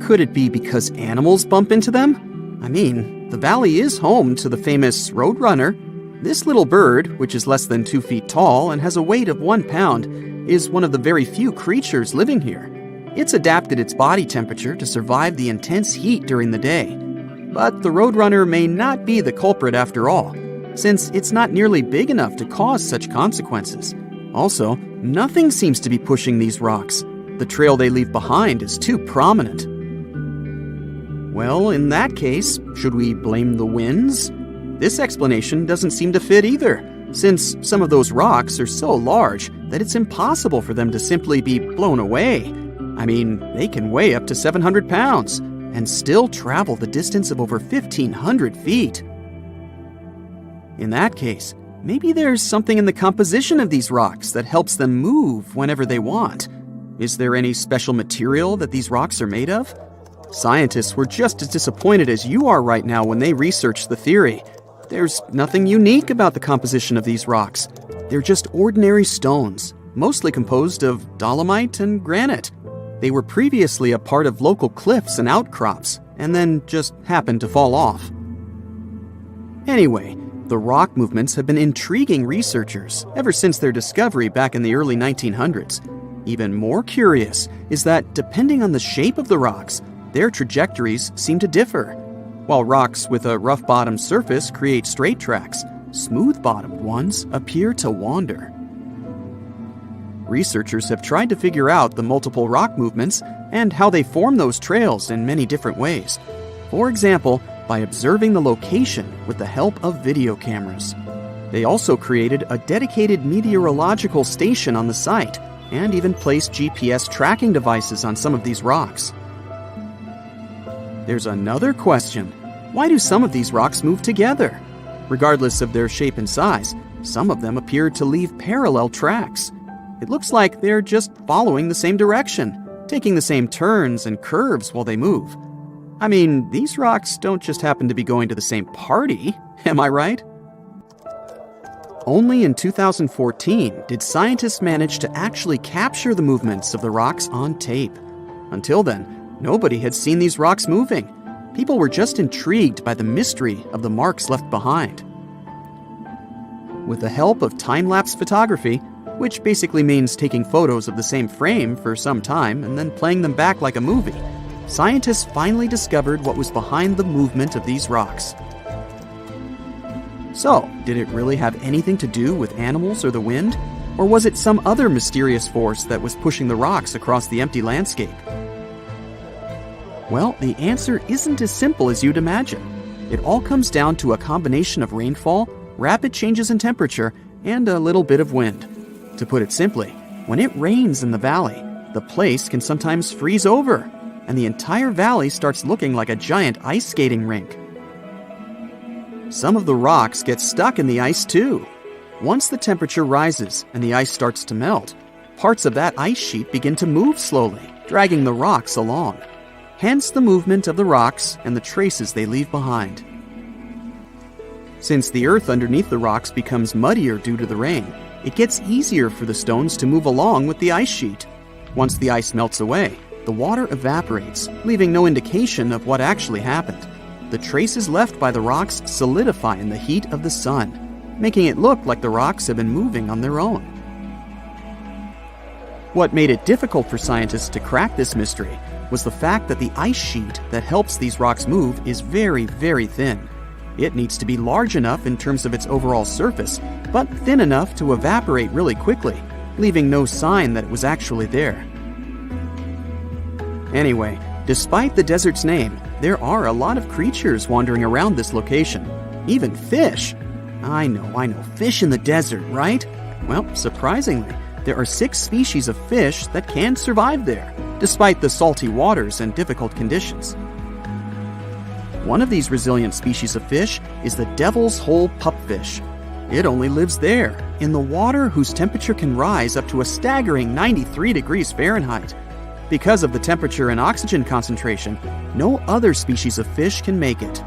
Could it be because animals bump into them? I mean, the valley is home to the famous roadrunner. This little bird, which is less than 2 feet tall and has a weight of 1 pound, is one of the very few creatures living here. It's adapted its body temperature to survive the intense heat during the day. But the roadrunner may not be the culprit after all, since it's not nearly big enough to cause such consequences. Also, nothing seems to be pushing these rocks. The trail they leave behind is too prominent. Well, in that case, should we blame the winds? This explanation doesn't seem to fit either, since some of those rocks are so large that it's impossible for them to simply be blown away. I mean, they can weigh up to 700 pounds and still travel the distance of over 1,500 feet. In that case, maybe there's something in the composition of these rocks that helps them move whenever they want. Is there any special material that these rocks are made of? Scientists were just as disappointed as you are right now when they researched the theory. There's nothing unique about the composition of these rocks. They're just ordinary stones, mostly composed of dolomite and granite. They were previously a part of local cliffs and outcrops, and then just happened to fall off. Anyway, the rock movements have been intriguing researchers ever since their discovery back in the early 1900s. Even more curious is that, depending on the shape of the rocks, their trajectories seem to differ. While rocks with a rough-bottomed surface create straight tracks, smooth-bottomed ones appear to wander. Researchers have tried to figure out the multiple rock movements and how they form those trails in many different ways. For example, by observing the location with the help of video cameras. They also created a dedicated meteorological station on the site and even placed GPS tracking devices on some of these rocks. There's another question. Why do some of these rocks move together? Regardless of their shape and size, some of them appear to leave parallel tracks. It looks like they're just following the same direction, taking the same turns and curves while they move. I mean, these rocks don't just happen to be going to the same party, am I right? Only in 2014 did scientists manage to actually capture the movements of the rocks on tape. Until then, nobody had seen these rocks moving. People were just intrigued by the mystery of the marks left behind. With the help of time-lapse photography, which basically means taking photos of the same frame for some time and then playing them back like a movie, scientists finally discovered what was behind the movement of these rocks. So, did it really have anything to do with animals or the wind? Or was it some other mysterious force that was pushing the rocks across the empty landscape? Well, the answer isn't as simple as you'd imagine. It all comes down to a combination of rainfall, rapid changes in temperature, and a little bit of wind. To put it simply, when it rains in the valley, the place can sometimes freeze over, and the entire valley starts looking like a giant ice skating rink. Some of the rocks get stuck in the ice too. Once the temperature rises and the ice starts to melt, parts of that ice sheet begin to move slowly, dragging the rocks along. Hence the movement of the rocks and the traces they leave behind. Since the earth underneath the rocks becomes muddier due to the rain, it gets easier for the stones to move along with the ice sheet. Once the ice melts away, the water evaporates, leaving no indication of what actually happened. The traces left by the rocks solidify in the heat of the sun, making it look like the rocks have been moving on their own. What made it difficult for scientists to crack this mystery was the fact that the ice sheet that helps these rocks move is very, very thin. It needs to be large enough in terms of its overall surface, but thin enough to evaporate really quickly, leaving no sign that it was actually there. Anyway, despite the desert's name, there are a lot of creatures wandering around this location. Even fish. I know, fish in the desert, right? Well, surprisingly, there are 6 species of fish that can survive there, despite the salty waters and difficult conditions. One of these resilient species of fish is the devil's hole pupfish. It only lives there, in the water whose temperature can rise up to a staggering 93 degrees Fahrenheit. Because of the temperature and oxygen concentration, no other species of fish can make it.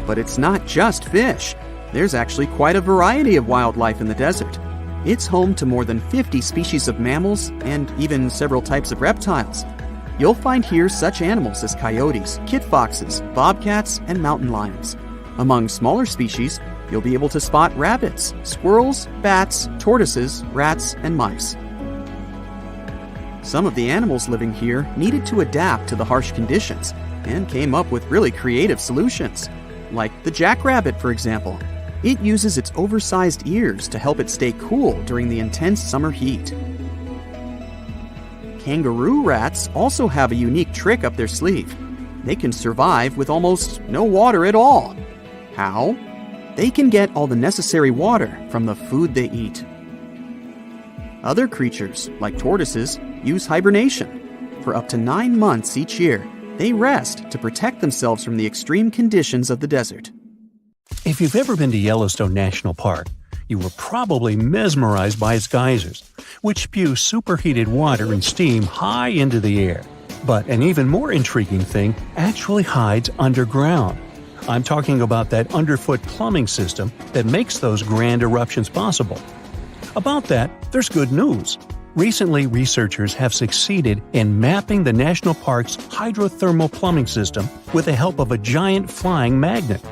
But it's not just fish. There's actually quite a variety of wildlife in the desert. It's home to more than 50 species of mammals and even several types of reptiles. You'll find here such animals as coyotes, kit foxes, bobcats, and mountain lions. Among smaller species, you'll be able to spot rabbits, squirrels, bats, tortoises, rats, and mice. Some of the animals living here needed to adapt to the harsh conditions and came up with really creative solutions. Like the jackrabbit, for example. It uses its oversized ears to help it stay cool during the intense summer heat. Kangaroo rats also have a unique trick up their sleeve. They can survive with almost no water at all. How? They can get all the necessary water from the food they eat. Other creatures, like tortoises, use hibernation. For up to 9 months each year, they rest to protect themselves from the extreme conditions of the desert. If you've ever been to Yellowstone National Park, you were probably mesmerized by its geysers, which spew superheated water and steam high into the air. But an even more intriguing thing actually hides underground. I'm talking about that underfoot plumbing system that makes those grand eruptions possible. About that, there's good news. Recently, researchers have succeeded in mapping the national park's hydrothermal plumbing system with the help of a giant flying magnet.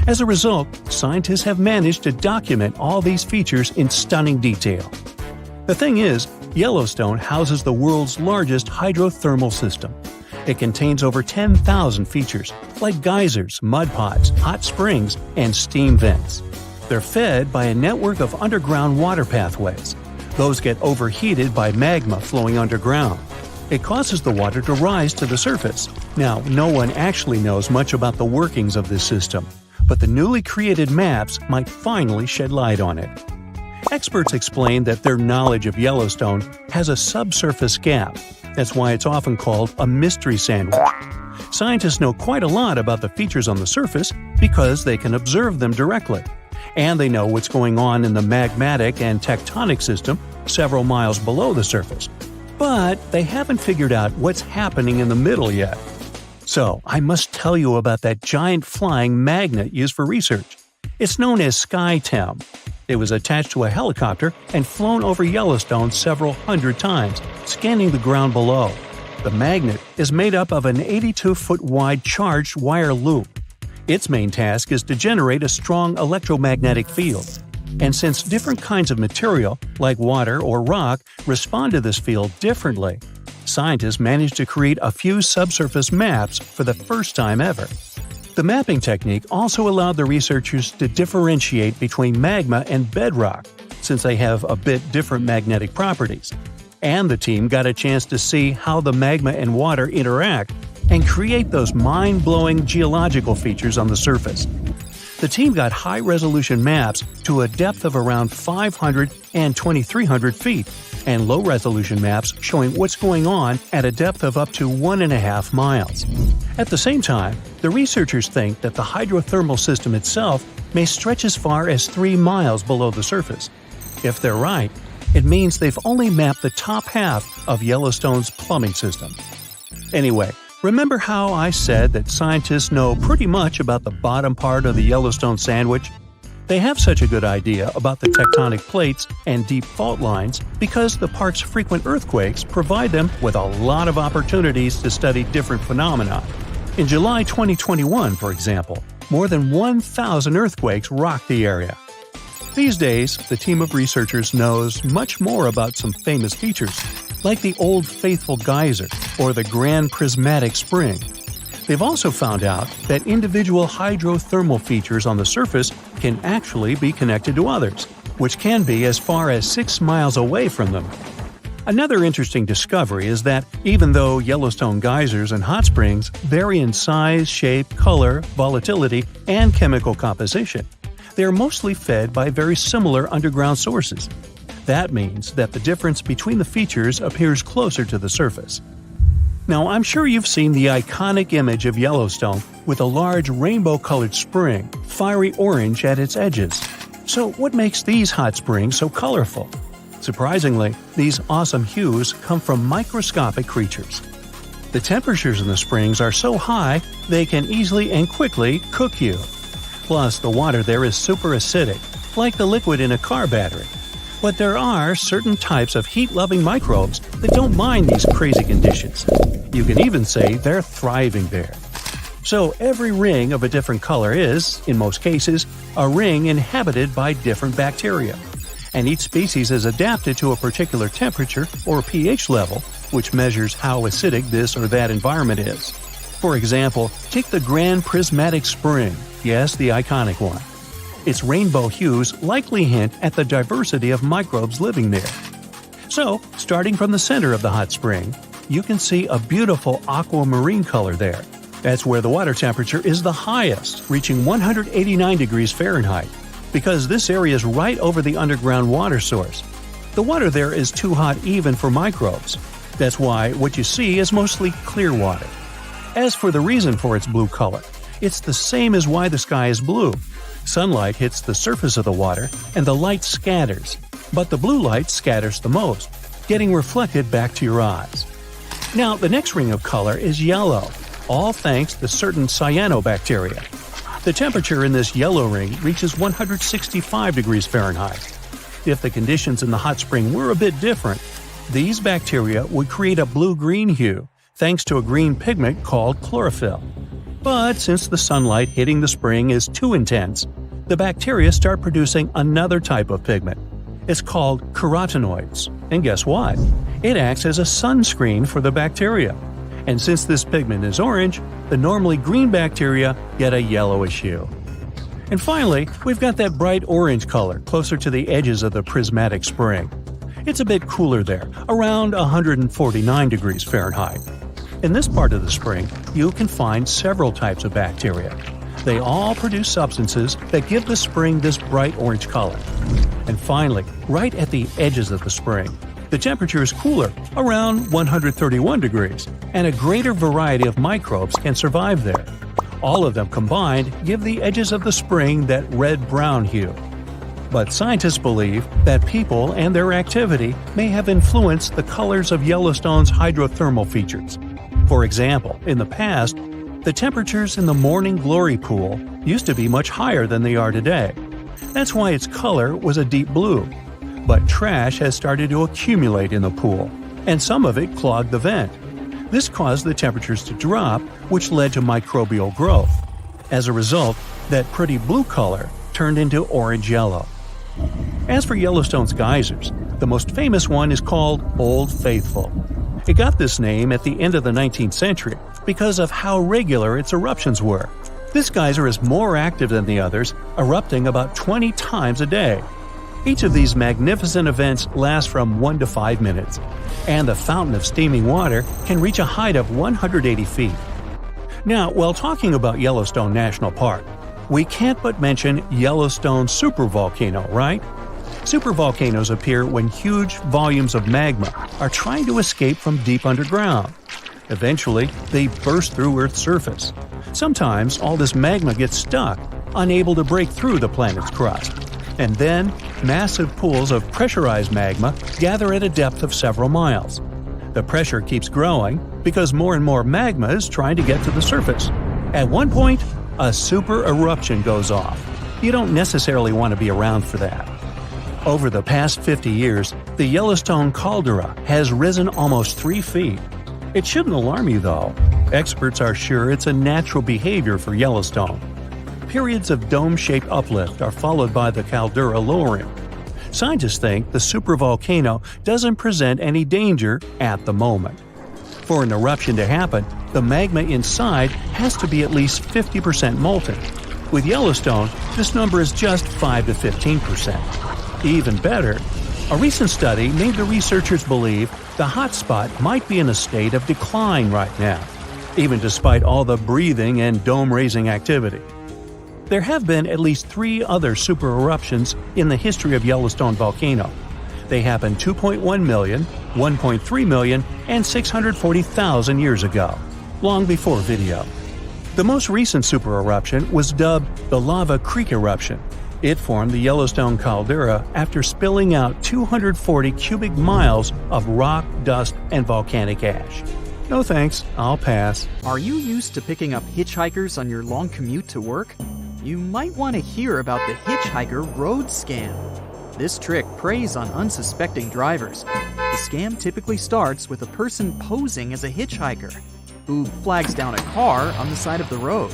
As a result, scientists have managed to document all these features in stunning detail. The thing is, Yellowstone houses the world's largest hydrothermal system. It contains over 10,000 features, like geysers, mud pots, hot springs, and steam vents. They're fed by a network of underground water pathways. Those get overheated by magma flowing underground. It causes the water to rise to the surface. Now, no one actually knows much about the workings of this system, but the newly created maps might finally shed light on it. Experts explain that their knowledge of Yellowstone has a subsurface gap. That's why it's often called a mystery sandwich. Scientists know quite a lot about the features on the surface because they can observe them directly. And they know what's going on in the magmatic and tectonic system several miles below the surface. But they haven't figured out what's happening in the middle yet. So, I must tell you about that giant flying magnet used for research. It's known as SkyTem. It was attached to a helicopter and flown over Yellowstone several hundred times, scanning the ground below. The magnet is made up of an 82-foot wide charged wire loop. Its main task is to generate a strong electromagnetic field. And since different kinds of material, like water or rock, respond to this field differently, scientists managed to create a few subsurface maps for the first time ever. The mapping technique also allowed the researchers to differentiate between magma and bedrock, since they have a bit different magnetic properties. And the team got a chance to see how the magma and water interact and create those mind-blowing geological features on the surface. The team got high-resolution maps to a depth of around 500 and 2,300 feet, and low-resolution maps showing what's going on at a depth of up to 1.5 miles. At the same time, the researchers think that the hydrothermal system itself may stretch as far as 3 miles below the surface. If they're right, it means they've only mapped the top half of Yellowstone's plumbing system. Anyway, remember how I said that scientists know pretty much about the bottom part of the Yellowstone sandwich? They have such a good idea about the tectonic plates and deep fault lines because the park's frequent earthquakes provide them with a lot of opportunities to study different phenomena. In July 2021, for example, more than 1,000 earthquakes rocked the area. These days, the team of researchers knows much more about some famous features, like the Old Faithful Geyser or the Grand Prismatic Spring. They've also found out that individual hydrothermal features on the surface can actually be connected to others, which can be as far as 6 miles away from them. Another interesting discovery is that even though Yellowstone geysers and hot springs vary in size, shape, color, volatility, and chemical composition, they are mostly fed by very similar underground sources. That means that the difference between the features appears closer to the surface. Now, I'm sure you've seen the iconic image of Yellowstone with a large rainbow-colored spring, fiery orange at its edges. So what makes these hot springs so colorful? Surprisingly, these awesome hues come from microscopic creatures. The temperatures in the springs are so high they can easily and quickly cook you. Plus, the water there is super acidic, like the liquid in a car battery. But there are certain types of heat-loving microbes that don't mind these crazy conditions. You can even say they're thriving there. So every ring of a different color is, in most cases, a ring inhabited by different bacteria. And each species is adapted to a particular temperature or pH level, which measures how acidic this or that environment is. For example, take the Grand Prismatic Spring, yes, the iconic one. Its rainbow hues likely hint at the diversity of microbes living there. So, starting from the center of the hot spring, you can see a beautiful aquamarine color there. That's where the water temperature is the highest, reaching 189 degrees Fahrenheit, because this area is right over the underground water source. The water there is too hot even for microbes. That's why what you see is mostly clear water. As for the reason for its blue color, it's the same as why the sky is blue. Sunlight hits the surface of the water and the light scatters, but the blue light scatters the most, getting reflected back to your eyes. Now, the next ring of color is yellow, all thanks to certain cyanobacteria. The temperature in this yellow ring reaches 165 degrees Fahrenheit. If the conditions in the hot spring were a bit different, these bacteria would create a blue-green hue, thanks to a green pigment called chlorophyll. But since the sunlight hitting the spring is too intense, the bacteria start producing another type of pigment. It's called carotenoids. And guess what? It acts as a sunscreen for the bacteria. And since this pigment is orange, the normally green bacteria get a yellowish hue. And finally, we've got that bright orange color closer to the edges of the prismatic spring. It's a bit cooler there, around 149 degrees Fahrenheit. In this part of the spring, you can find several types of bacteria. They all produce substances that give the spring this bright orange color. And finally, right at the edges of the spring, the temperature is cooler, around 131 degrees, and a greater variety of microbes can survive there. All of them combined give the edges of the spring that red-brown hue. But scientists believe that people and their activity may have influenced the colors of Yellowstone's hydrothermal features. For example, in the past, the temperatures in the Morning Glory Pool used to be much higher than they are today. That's why its color was a deep blue. But trash has started to accumulate in the pool, and some of it clogged the vent. This caused the temperatures to drop, which led to microbial growth. As a result, that pretty blue color turned into orange-yellow. As for Yellowstone's geysers, the most famous one is called Old Faithful. It got this name at the end of the 19th century because of how regular its eruptions were. This geyser is more active than the others, erupting about 20 times a day. Each of these magnificent events lasts from 1 to 5 minutes, and the fountain of steaming water can reach a height of 180 feet. Now, while talking about Yellowstone National Park, We can't but mention Yellowstone supervolcano, right? Supervolcanoes appear when huge volumes of magma are trying to escape from deep underground. Eventually, they burst through Earth's surface. Sometimes all this magma gets stuck, unable to break through the planet's crust. And then, massive pools of pressurized magma gather at a depth of several miles. The pressure keeps growing because more and more magma is trying to get to the surface. At one point, a super eruption goes off. You don't necessarily want to be around for that. Over the past 50 years, the Yellowstone caldera has risen almost 3 feet. It shouldn't alarm you, though. Experts are sure it's a natural behavior for Yellowstone. Periods of dome-shaped uplift are followed by the caldera lowering. Scientists think the supervolcano doesn't present any danger at the moment. For an eruption to happen, the magma inside has to be at least 50% molten. With Yellowstone, this number is just 5 to 15%. Even better, a recent study made the researchers believe the hotspot might be in a state of decline right now, even despite all the breathing and dome-raising activity. There have been at least 3 other super eruptions in the history of Yellowstone volcano. They happened 2.1 million, 1.3 million, and 640,000 years ago, long before video. The most recent super eruption was dubbed the Lava Creek eruption. It formed the Yellowstone caldera after spilling out 240 cubic miles of rock, dust, and volcanic ash. No thanks, I'll pass. Are you used to picking up hitchhikers on your long commute to work? You might want to hear about the hitchhiker road scam. This trick preys on unsuspecting drivers. The scam typically starts with a person posing as a hitchhiker who flags down a car on the side of the road.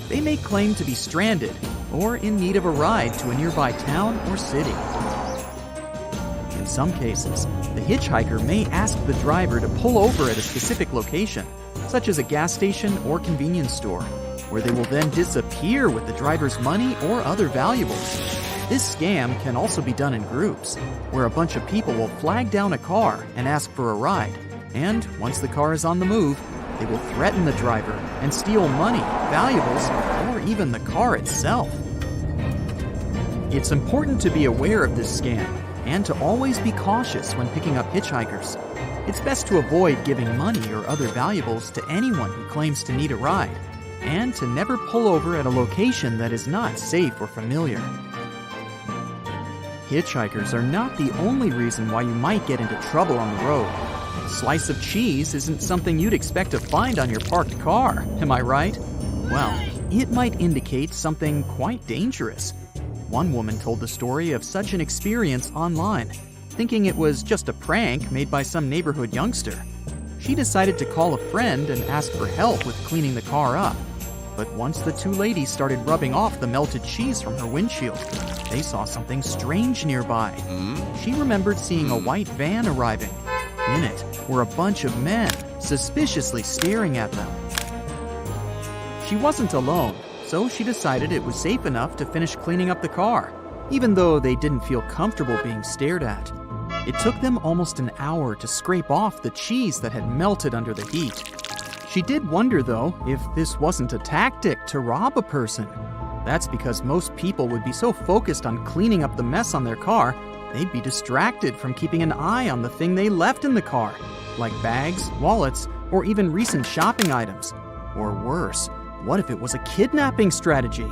They may claim to be stranded or in need of a ride to a nearby town or city. In some cases, the hitchhiker may ask the driver to pull over at a specific location, such as a gas station or convenience store, where they will then disappear with the driver's money or other valuables. This scam can also be done in groups, where a bunch of people will flag down a car and ask for a ride, and once the car is on the move, they will threaten the driver and steal money, valuables, or even the car itself. It's important to be aware of this scam and to always be cautious when picking up hitchhikers. It's best to avoid giving money or other valuables to anyone who claims to need a ride, and to never pull over at a location that is not safe or familiar. Hitchhikers are not the only reason why you might get into trouble on the road. A slice of cheese isn't something you'd expect to find on your parked car, am I right? Well, it might indicate something quite dangerous. One woman told the story of such an experience online, thinking it was just a prank made by some neighborhood youngster. She decided to call a friend and ask for help with cleaning the car up. But once the 2 ladies started rubbing off the melted cheese from her windshield, they saw something strange nearby. She remembered seeing a white van arriving. In it were a bunch of men, suspiciously staring at them. She wasn't alone, so she decided it was safe enough to finish cleaning up the car, even though they didn't feel comfortable being stared at. It took them almost an hour to scrape off the cheese that had melted under the heat. She did wonder, though, if this wasn't a tactic to rob a person. That's because most people would be so focused on cleaning up the mess on their car, they'd be distracted from keeping an eye on the thing they left in the car, like bags, wallets, or even recent shopping items. Or worse, what if it was a kidnapping strategy?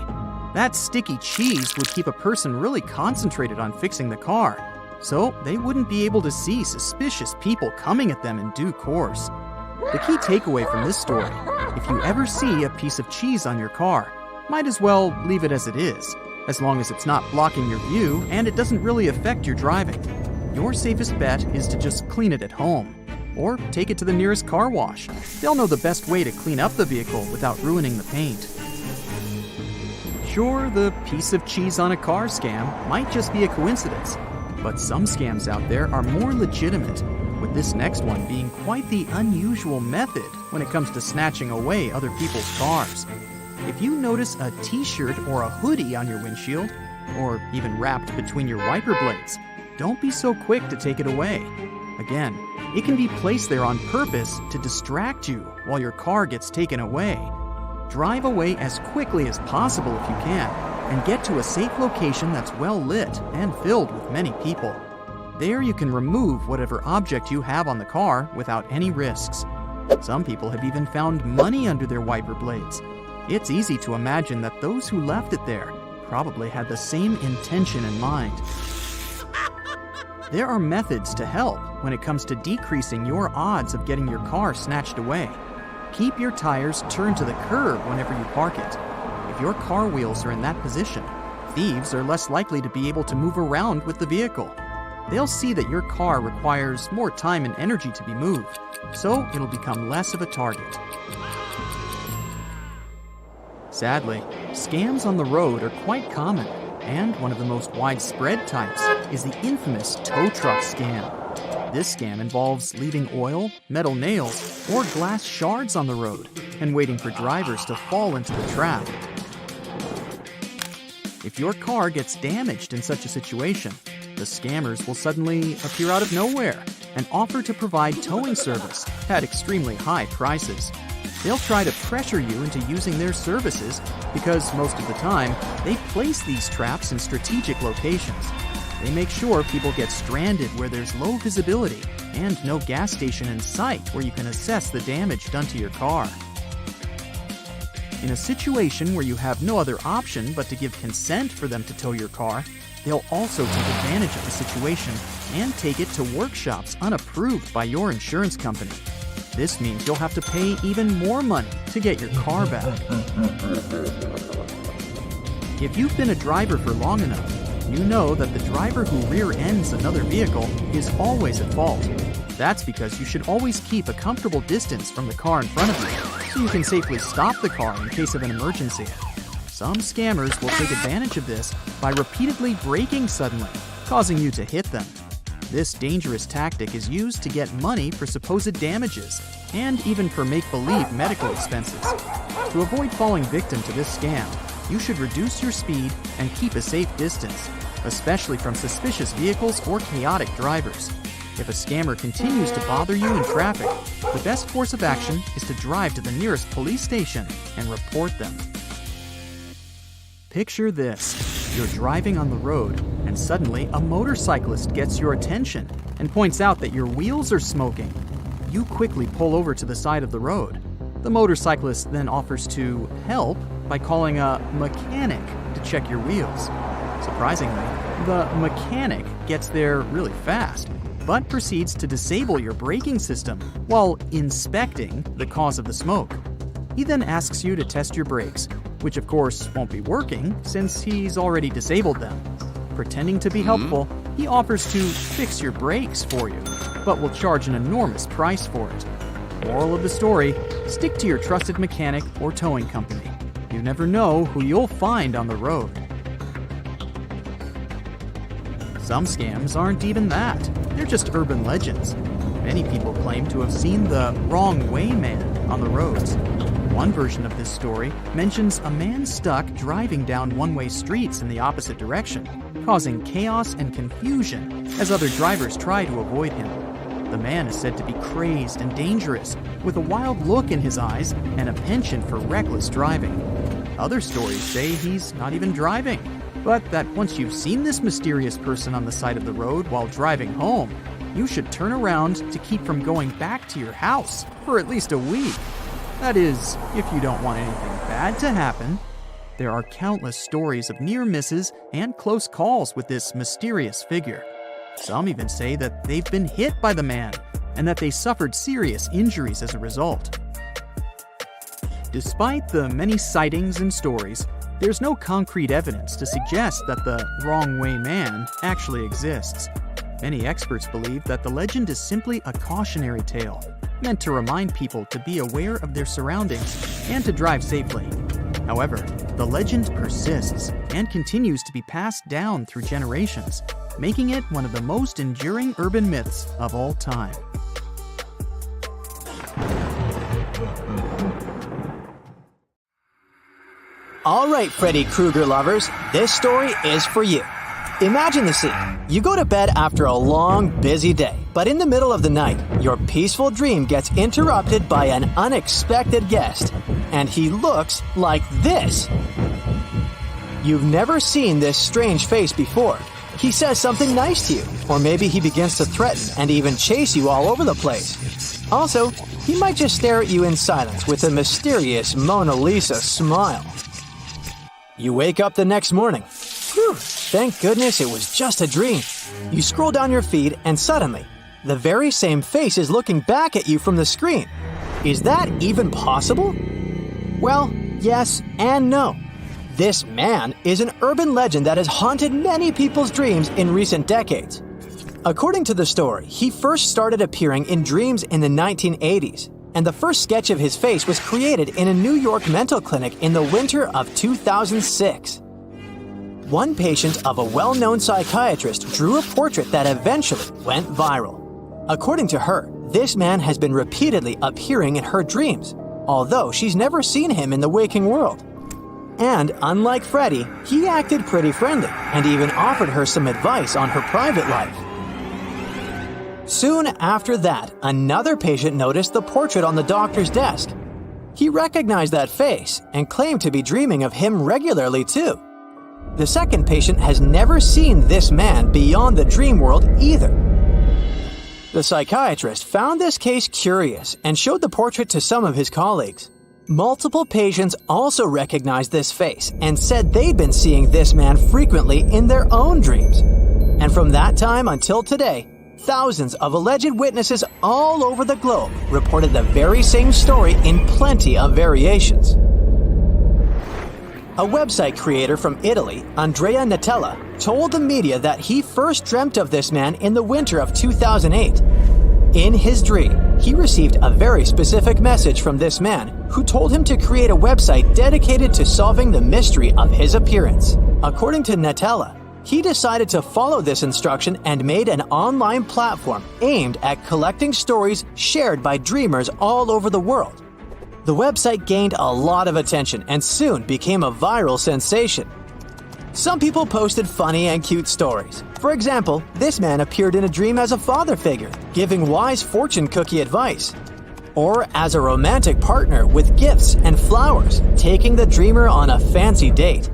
That sticky cheese would keep a person really concentrated on fixing the car, so they wouldn't be able to see suspicious people coming at them in due course. The key takeaway from this story: if you ever see a piece of cheese on your car, might as well leave it as it is, as long as it's not blocking your view and it doesn't really affect your driving. Your safest bet is to just clean it at home, or take it to the nearest car wash. They'll know the best way to clean up the vehicle without ruining the paint. Sure, the piece of cheese on a car scam might just be a coincidence, but some scams out there are more legitimate, with this next one being quite the unusual method when it comes to snatching away other people's cars. If you notice a t-shirt or a hoodie on your windshield, or even wrapped between your wiper blades, don't be so quick to take it away. Again, it can be placed there on purpose to distract you while your car gets taken away. Drive away as quickly as possible if you can, and get to a safe location that's well lit and filled with many people. There you can remove whatever object you have on the car without any risks. Some people have even found money under their wiper blades. It's easy to imagine that those who left it there probably had the same intention in mind. There are methods to help when it comes to decreasing your odds of getting your car snatched away. Keep your tires turned to the curb whenever you park it. If your car wheels are in that position, thieves are less likely to be able to move around with the vehicle. They'll see that your car requires more time and energy to be moved, so it'll become less of a target. Sadly, scams on the road are quite common, and one of the most widespread types is the infamous tow truck scam. This scam involves leaving oil, metal nails, or glass shards on the road and waiting for drivers to fall into the trap. If your car gets damaged in such a situation, the scammers will suddenly appear out of nowhere and offer to provide towing service at extremely high prices. They'll try to pressure you into using their services because most of the time, they place these traps in strategic locations. They make sure people get stranded where there's low visibility and no gas station in sight where you can assess the damage done to your car. In a situation where you have no other option but to give consent for them to tow your car, they'll also take advantage of the situation and take it to workshops unapproved by your insurance company. This means you'll have to pay even more money to get your car back. If you've been a driver for long enough, you know that the driver who rear-ends another vehicle is always at fault. That's because you should always keep a comfortable distance from the car in front of you, so you can safely stop the car in case of an emergency. Some scammers will take advantage of this by repeatedly braking suddenly, causing you to hit them. This dangerous tactic is used to get money for supposed damages, and even for make-believe medical expenses. To avoid falling victim to this scam, you should reduce your speed and keep a safe distance, especially from suspicious vehicles or chaotic drivers. If a scammer continues to bother you in traffic, the best course of action is to drive to the nearest police station and report them. Picture this. You're driving on the road, and suddenly a motorcyclist gets your attention and points out that your wheels are smoking. You quickly pull over to the side of the road. The motorcyclist then offers to help by calling a mechanic to check your wheels. Surprisingly, the mechanic gets there really fast, but proceeds to disable your braking system while inspecting the cause of the smoke. He then asks you to test your brakes, which of course won't be working since he's already disabled them. Pretending to be helpful, he offers to fix your brakes for you, but will charge an enormous price for it. Moral of the story, stick to your trusted mechanic or towing company. You never know who you'll find on the road. Some scams aren't even that. They're just urban legends. Many people claim to have seen the wrong way man on the roads. One version of this story mentions a man stuck driving down one-way streets in the opposite direction, causing chaos and confusion as other drivers try to avoid him. The man is said to be crazed and dangerous, with a wild look in his eyes and a penchant for reckless driving. Other stories say he's not even driving, but that once you've seen this mysterious person on the side of the road while driving home, you should turn around to keep from going back to your house for at least a week. That is, if you don't want anything bad to happen. There are countless stories of near misses and close calls with this mysterious figure. Some even say that they've been hit by the man and that they suffered serious injuries as a result. Despite the many sightings and stories, there's no concrete evidence to suggest that the wrong way man actually exists. Many experts believe that the legend is simply a cautionary tale, meant to remind people to be aware of their surroundings and to drive safely. However, the legend persists and continues to be passed down through generations, making it one of the most enduring urban myths of all time. All right, Freddy Krueger lovers, this story is for you. Imagine the scene. You go to bed after a long, busy day, but in the middle of the night, your peaceful dream gets interrupted by an unexpected guest, and he looks like this. You've never seen this strange face before. He says something nice to you, or maybe he begins to threaten and even chase you all over the place. Also, he might just stare at you in silence with a mysterious Mona Lisa smile. You wake up the next morning. Phew, thank goodness it was just a dream. You scroll down your feed and suddenly, the very same face is looking back at you from the screen. Is that even possible? Well, yes and no. This man is an urban legend that has haunted many people's dreams in recent decades. According to the story, he first started appearing in dreams in the 1980s, and the first sketch of his face was created in a New York mental clinic in the winter of 2006. One patient of a well-known psychiatrist drew a portrait that eventually went viral. According to her, this man has been repeatedly appearing in her dreams, although she's never seen him in the waking world. And unlike Freddy, he acted pretty friendly and even offered her some advice on her private life. Soon after that, another patient noticed the portrait on the doctor's desk. He recognized that face and claimed to be dreaming of him regularly too. The second patient has never seen this man beyond the dream world either. The psychiatrist found this case curious and showed the portrait to some of his colleagues. Multiple patients also recognized this face and said they'd been seeing this man frequently in their own dreams. And from that time until today, thousands of alleged witnesses all over the globe reported the very same story in plenty of variations. A website creator from Italy, Andrea Natella, told the media that he first dreamt of this man in the winter of 2008. In his dream, he received a very specific message from this man who told him to create a website dedicated to solving the mystery of his appearance. According to Natella, he decided to follow this instruction and made an online platform aimed at collecting stories shared by dreamers all over the world. The website gained a lot of attention and soon became a viral sensation. Some people posted funny and cute stories. For example, this man appeared in a dream as a father figure, giving wise fortune cookie advice. Or as a romantic partner with gifts and flowers, taking the dreamer on a fancy date.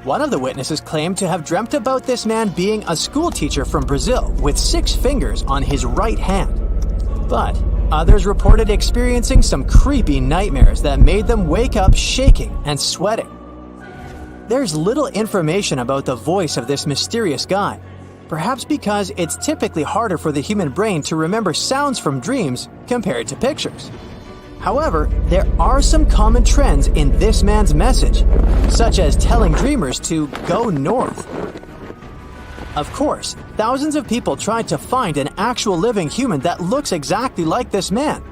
One of the witnesses claimed to have dreamt about this man being a school teacher from Brazil with 6 fingers on his right hand. But others reported experiencing some creepy nightmares that made them wake up shaking and sweating. There's little information about the voice of this mysterious guy, perhaps because it's typically harder for the human brain to remember sounds from dreams compared to pictures. However, there are some common trends in this man's message, such as telling dreamers to go north. Of course, thousands of people tried to find an actual living human that looks exactly like this man.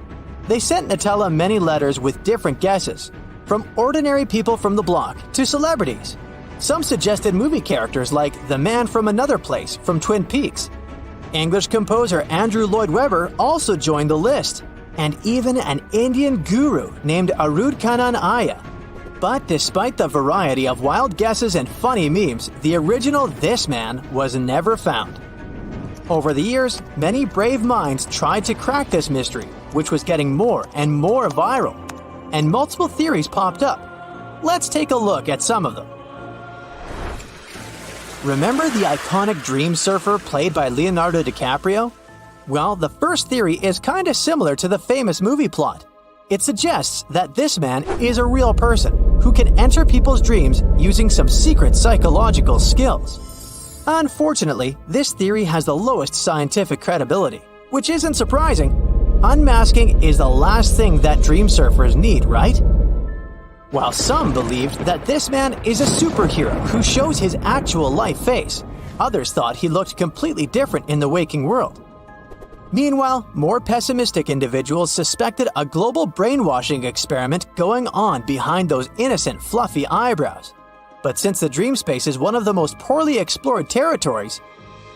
They sent Natella many letters with different guesses, from ordinary people from the block to celebrities. Some suggested movie characters like the man from Another Place from Twin Peaks. English composer Andrew Lloyd Webber also joined the list, and even an Indian guru named Arudkanan Aya. But despite the variety of wild guesses and funny memes, the original This Man was never found. Over the years, many brave minds tried to crack this mystery, which was getting more and more viral, and multiple theories popped up. Let's take a look at some of them. Remember the iconic dream surfer played by Leonardo DiCaprio? Well, the first theory is kinda similar to the famous movie plot. It suggests that this man is a real person who can enter people's dreams using some secret psychological skills. Unfortunately, this theory has the lowest scientific credibility, which isn't surprising. Unmasking is the last thing that dream surfers need, right? While some believed that this man is a superhero who shows his actual life face, others thought he looked completely different in the waking world. Meanwhile, more pessimistic individuals suspected a global brainwashing experiment going on behind those innocent, fluffy eyebrows. But since the dream space is one of the most poorly explored territories,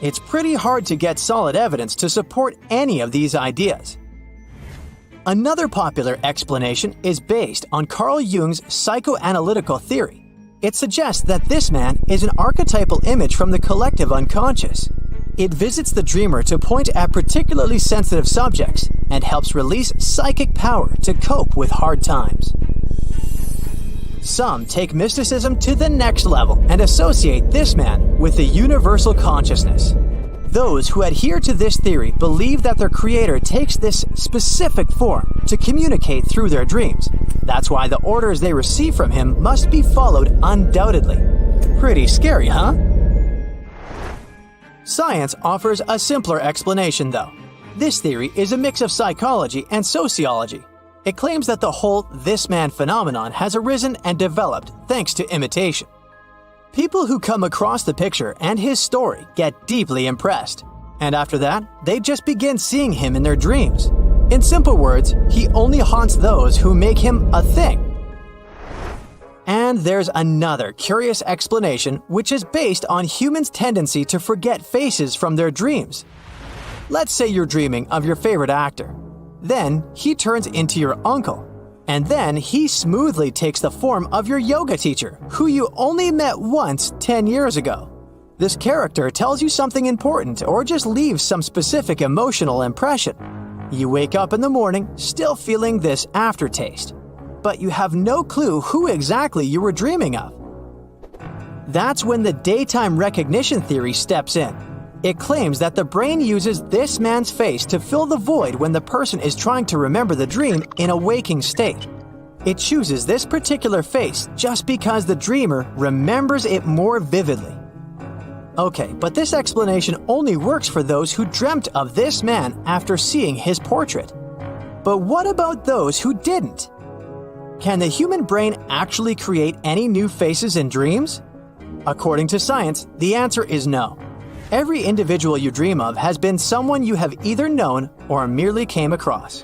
it's pretty hard to get solid evidence to support any of these ideas. Another popular explanation is based on Carl Jung's psychoanalytical theory. It suggests that this man is an archetypal image from the collective unconscious. It visits the dreamer to point at particularly sensitive subjects and helps release psychic power to cope with hard times. Some take mysticism to the next level and associate this man with the universal consciousness. Those who adhere to this theory believe that their creator takes this specific form to communicate through their dreams. That's why the orders they receive from him must be followed undoubtedly. Pretty scary, huh? Science offers a simpler explanation, though. This theory is a mix of psychology and sociology. It claims that the whole "this man" phenomenon has arisen and developed thanks to imitation. People who come across the picture and his story get deeply impressed, and after that, they just begin seeing him in their dreams. In simple words, he only haunts those who make him a thing. And there's another curious explanation which is based on humans' tendency to forget faces from their dreams. Let's say you're dreaming of your favorite actor. Then he turns into your uncle. And then he smoothly takes the form of your yoga teacher, who you only met once 10 years ago. This character tells you something important or just leaves some specific emotional impression. You wake up in the morning still feeling this aftertaste, but you have no clue who exactly you were dreaming of. That's when the daytime recognition theory steps in. It claims that the brain uses this man's face to fill the void when the person is trying to remember the dream in a waking state. It chooses this particular face just because the dreamer remembers it more vividly. Okay, but this explanation only works for those who dreamt of this man after seeing his portrait. But what about those who didn't? Can the human brain actually create any new faces in dreams? According to science, the answer is no. Every individual you dream of has been someone you have either known or merely came across.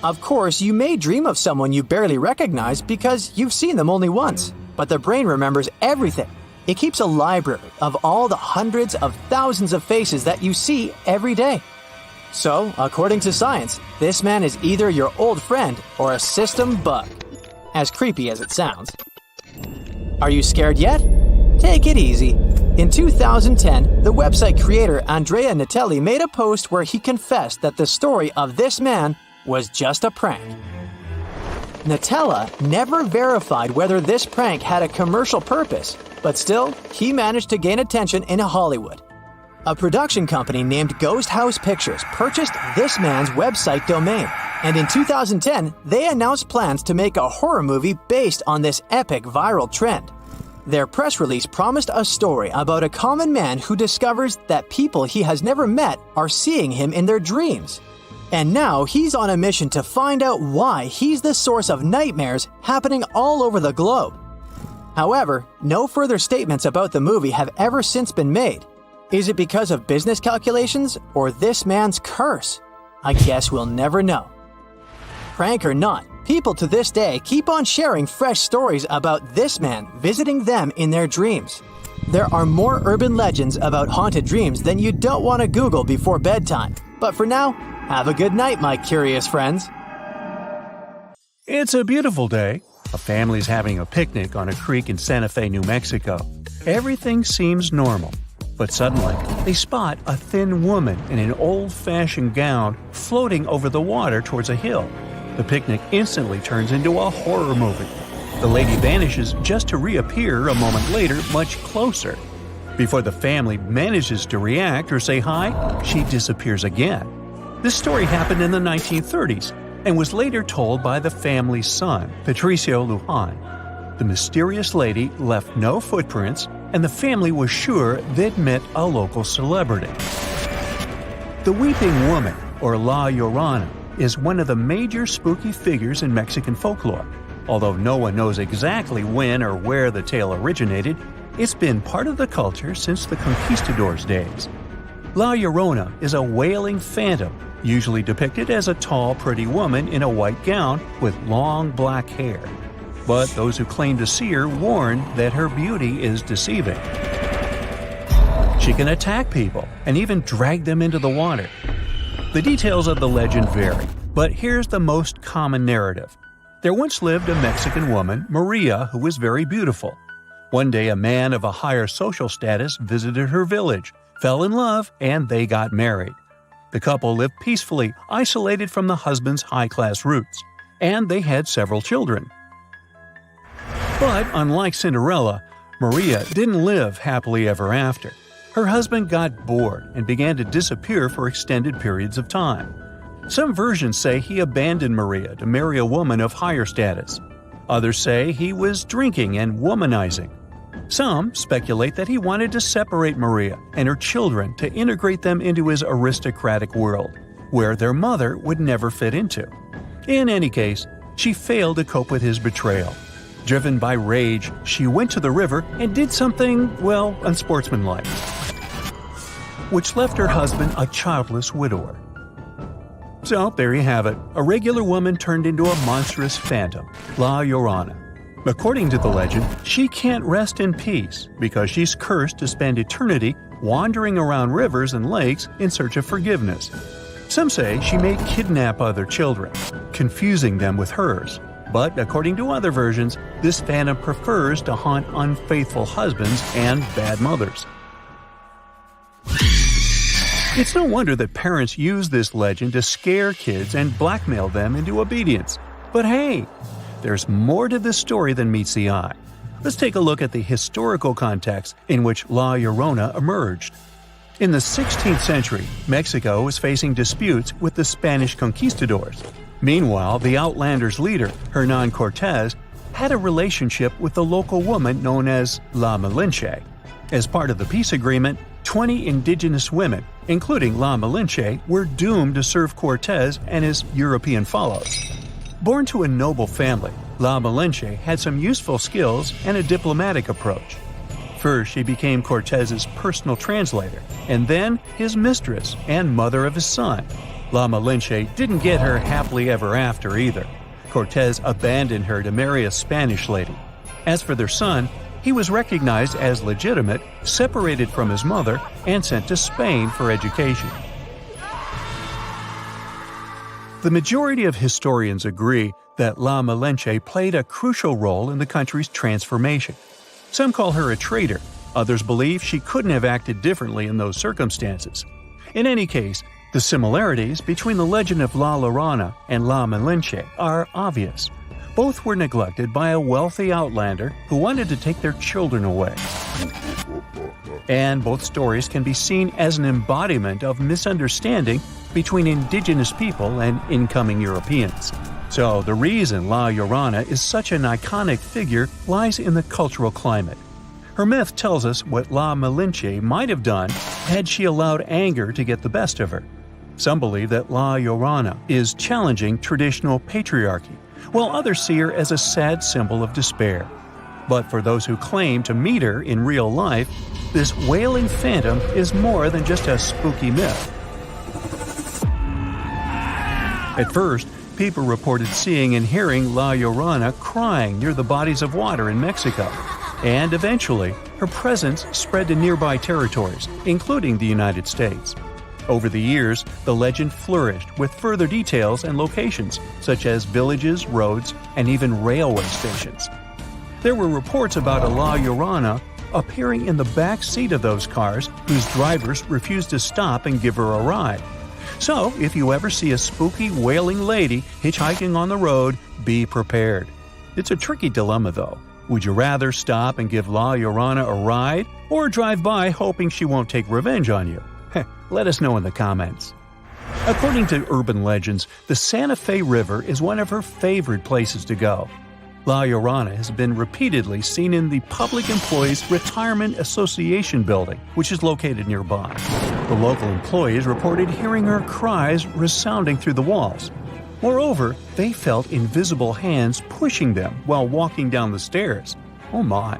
Of course, you may dream of someone you barely recognize because you've seen them only once, but the brain remembers everything. It keeps a library of all the hundreds of thousands of faces that you see every day. So, according to science, this man is either your old friend or a system bug. As creepy as it sounds. Are you scared yet? Take it easy. In 2010, the website creator Andrea Natelli made a post where he confessed that the story of this man was just a prank. Nutella never verified whether this prank had a commercial purpose, but still, he managed to gain attention in Hollywood. A production company named Ghost House Pictures purchased this man's website domain, and in 2010, they announced plans to make a horror movie based on this epic viral trend. Their press release promised a story about a common man who discovers that people he has never met are seeing him in their dreams. And now he's on a mission to find out why he's the source of nightmares happening all over the globe. However, no further statements about the movie have ever since been made. Is it because of business calculations or this man's curse? I guess we'll never know. Prank or not, people to this day keep on sharing fresh stories about this man visiting them in their dreams. There are more urban legends about haunted dreams than you don't want to Google before bedtime. But for now, have a good night, my curious friends. It's a beautiful day. A family's having a picnic on a creek in Santa Fe, New Mexico. Everything seems normal. But suddenly, they spot a thin woman in an old-fashioned gown floating over the water towards a hill. The picnic instantly turns into a horror movie. The lady vanishes just to reappear a moment later much closer. Before the family manages to react or say hi, she disappears again. This story happened in the 1930s and was later told by the family's son, Patricio Lujan. The mysterious lady left no footprints, and the family was sure they'd met a local celebrity. The Weeping Woman, or La Llorona, is one of the major spooky figures in Mexican folklore. Although no one knows exactly when or where the tale originated, it's been part of the culture since the conquistadors' days. La Llorona is a wailing phantom, usually depicted as a tall, pretty woman in a white gown with long black hair. But those who claim to see her warn that her beauty is deceiving. She can attack people and even drag them into the water. The details of the legend vary, but here's the most common narrative. There once lived a Mexican woman, Maria, who was very beautiful. One day a man of a higher social status visited her village, fell in love, and they got married. The couple lived peacefully, isolated from the husband's high-class roots, and they had several children. But unlike Cinderella, Maria didn't live happily ever after. Her husband got bored and began to disappear for extended periods of time. Some versions say he abandoned Maria to marry a woman of higher status. Others say he was drinking and womanizing. Some speculate that he wanted to separate Maria and her children to integrate them into his aristocratic world, where their mother would never fit into. In any case, she failed to cope with his betrayal. Driven by rage, she went to the river and did something, well, unsportsmanlike, which left her husband a childless widower. So, there you have it. A regular woman turned into a monstrous phantom, La Llorona. According to the legend, she can't rest in peace because she's cursed to spend eternity wandering around rivers and lakes in search of forgiveness. Some say she may kidnap other children, confusing them with hers. But according to other versions, this phantom prefers to haunt unfaithful husbands and bad mothers. It's no wonder that parents use this legend to scare kids and blackmail them into obedience. But hey, there's more to this story than meets the eye. Let's take a look at the historical context in which La Llorona emerged. In the 16th century, Mexico was facing disputes with the Spanish conquistadors. Meanwhile, the outlanders' leader, Hernán Cortés, had a relationship with the local woman known as La Malinche. As part of the peace agreement, 20 indigenous women, including La Malinche, were doomed to serve Cortés and his European fellows. Born to a noble family, La Malinche had some useful skills and a diplomatic approach. First, she became Cortés's personal translator, and then his mistress and mother of his son. La Malinche didn't get her happily ever after either. Cortés abandoned her to marry a Spanish lady. As for their son, he was recognized as legitimate, separated from his mother, and sent to Spain for education. The majority of historians agree that La Malinche played a crucial role in the country's transformation. Some call her a traitor, others believe she couldn't have acted differently in those circumstances. In any case, the similarities between the legend of La Llorona and La Malinche are obvious. Both were neglected by a wealthy outlander who wanted to take their children away. And both stories can be seen as an embodiment of misunderstanding between indigenous people and incoming Europeans. So the reason La Llorona is such an iconic figure lies in the cultural climate. Her myth tells us what La Malinche might have done had she allowed anger to get the best of her. Some believe that La Llorona is challenging traditional patriarchy, while others see her as a sad symbol of despair. But for those who claim to meet her in real life, this wailing phantom is more than just a spooky myth. At first, people reported seeing and hearing La Llorona crying near the bodies of water in Mexico, and eventually, her presence spread to nearby territories, including the United States. Over the years, the legend flourished with further details and locations, such as villages, roads, and even railway stations. There were reports about a La Llorona appearing in the back seat of those cars whose drivers refused to stop and give her a ride. So, if you ever see a spooky, wailing lady hitchhiking on the road, be prepared. It's a tricky dilemma, though. Would you rather stop and give La Llorona a ride, or drive by hoping she won't take revenge on you? Let us know in the comments. According to urban legends, the Santa Fe River is one of her favorite places to go. La Llorona has been repeatedly seen in the Public Employees Retirement Association building, which is located nearby. The local employees reported hearing her cries resounding through the walls. Moreover, they felt invisible hands pushing them while walking down the stairs. Oh my.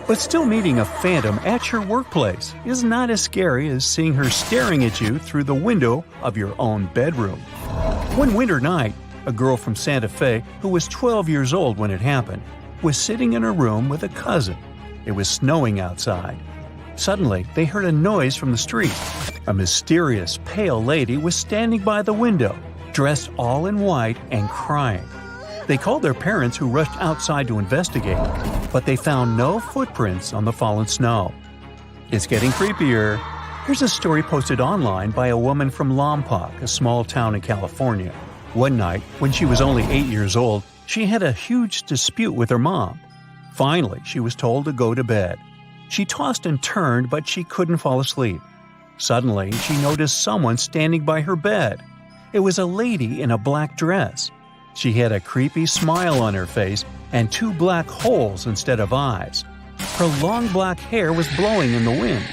But still meeting a phantom at your workplace is not as scary as seeing her staring at you through the window of your own bedroom. One winter night, a girl from Santa Fe, who was 12 years old when it happened, was sitting in her room with a cousin. It was snowing outside. Suddenly, they heard a noise from the street. A mysterious, pale lady was standing by the window. dressed all in white and crying. They called their parents, who rushed outside to investigate, but they found no footprints on the fallen snow. It's getting creepier. Here's a story posted online by a woman from Lompoc, a small town in California. One night, when she was only 8 years old, she had a huge dispute with her mom. Finally, she was told to go to bed. She tossed and turned, but she couldn't fall asleep. Suddenly, she noticed someone standing by her bed. It was a lady in a black dress. She had a creepy smile on her face and 2 black holes instead of eyes. Her long black hair was blowing in the wind.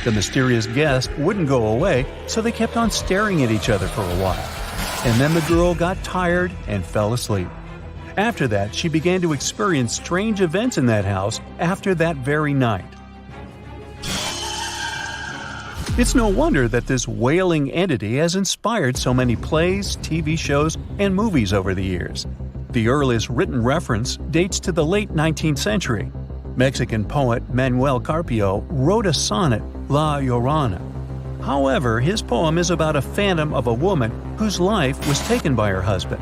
The mysterious guest wouldn't go away, so they kept on staring at each other for a while. And then the girl got tired and fell asleep. After that, she began to experience strange events in that house after that very night. It's no wonder that this wailing entity has inspired so many plays, TV shows, and movies over the years. The earliest written reference dates to the late 19th century. Mexican poet Manuel Carpio wrote a sonnet, La Llorona. However, his poem is about a phantom of a woman whose life was taken by her husband.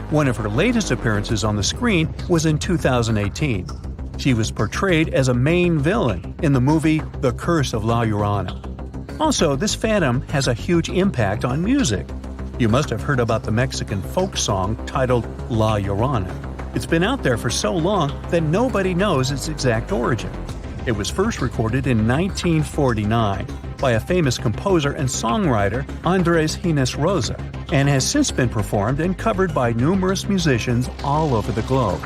One of her latest appearances on the screen was in 2018. She was portrayed as a main villain in the movie The Curse of La Llorona. Also, this phantom has a huge impact on music. You must have heard about the Mexican folk song titled La Llorona. It's been out there for so long that nobody knows its exact origin. It was first recorded in 1949 by a famous composer and songwriter, Andres Gines Rosa, and has since been performed and covered by numerous musicians all over the globe.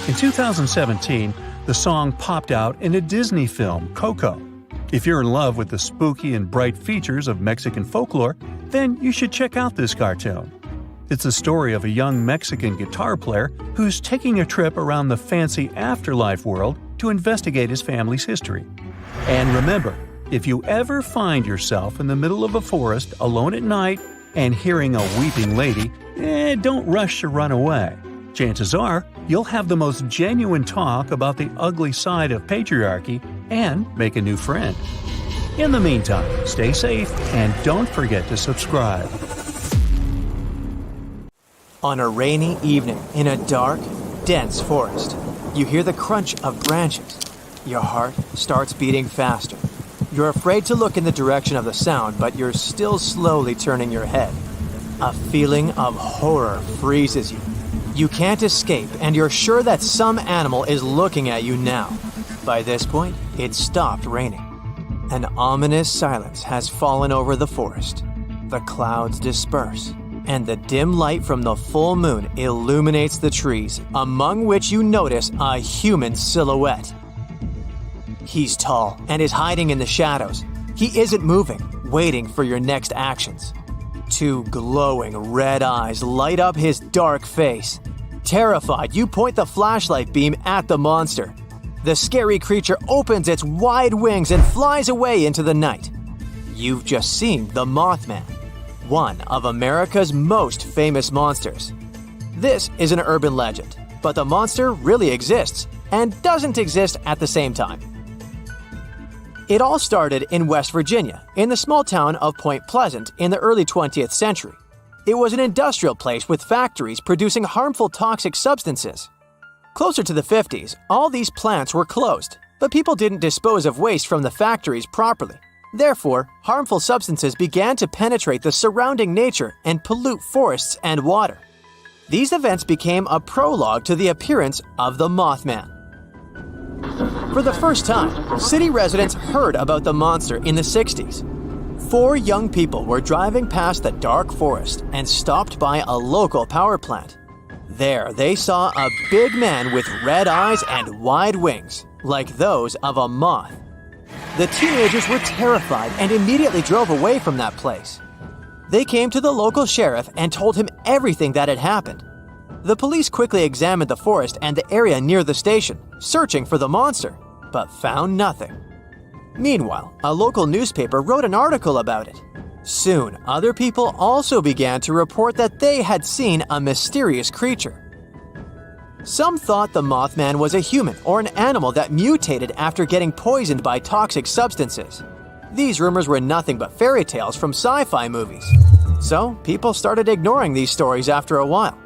In 2017, the song popped out in a Disney film, Coco. If you're in love with the spooky and bright features of Mexican folklore, then you should check out this cartoon. It's the story of a young Mexican guitar player who's taking a trip around the fancy afterlife world to investigate his family's history. And remember, if you ever find yourself in the middle of a forest alone at night and hearing a weeping lady, don't rush to run away. Chances are, you'll have the most genuine talk about the ugly side of patriarchy and make a new friend. In the meantime, stay safe and don't forget to subscribe. On a rainy evening in a dark, dense forest, you hear the crunch of branches. Your heart starts beating faster. You're afraid to look in the direction of the sound, but you're still slowly turning your head. A feeling of horror freezes you. You can't escape, and you're sure that some animal is looking at you now. By this point, it stopped raining. An ominous silence has fallen over the forest. The clouds disperse, and the dim light from the full moon illuminates the trees, among which you notice a human silhouette. He's tall and is hiding in the shadows. He isn't moving, waiting for your next actions. 2 glowing red eyes light up his dark face. Terrified, you point the flashlight beam at the monster. The scary creature opens its wide wings and flies away into the night. You've just seen the Mothman, one of America's most famous monsters. This is an urban legend, but the monster really exists and doesn't exist at the same time. It all started in West Virginia, in the small town of Point Pleasant in the early 20th century. It was an industrial place with factories producing harmful toxic substances. Closer to the 50s, all these plants were closed, but people didn't dispose of waste from the factories properly. Therefore, harmful substances began to penetrate the surrounding nature and pollute forests and water. These events became a prologue to the appearance of the Mothman. For the first time, city residents heard about the monster in the 60s. 4 young people were driving past the dark forest and stopped by a local power plant. There, they saw a big man with red eyes and wide wings, like those of a moth. The teenagers were terrified and immediately drove away from that place. They came to the local sheriff and told him everything that had happened. The police quickly examined the forest and the area near the station, searching for the monster, but found nothing. Meanwhile, a local newspaper wrote an article about it. Soon, other people also began to report that they had seen a mysterious creature. Some thought the Mothman was a human or an animal that mutated after getting poisoned by toxic substances. These rumors were nothing but fairy tales from sci-fi movies. So, people started ignoring these stories after a while.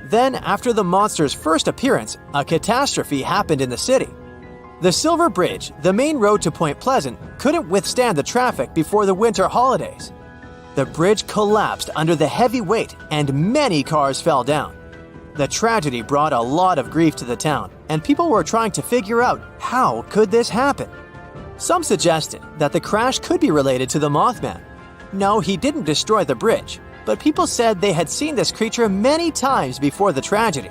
Then, after the monster's first appearance, a catastrophe happened in the city. The Silver Bridge, the main road to Point Pleasant, couldn't withstand the traffic before the winter holidays. The bridge collapsed under the heavy weight and many cars fell down. The tragedy brought a lot of grief to the town, and people were trying to figure out how could this happen. Some suggested that the crash could be related to the Mothman. No, he didn't destroy the bridge, but people said they had seen this creature many times before the tragedy.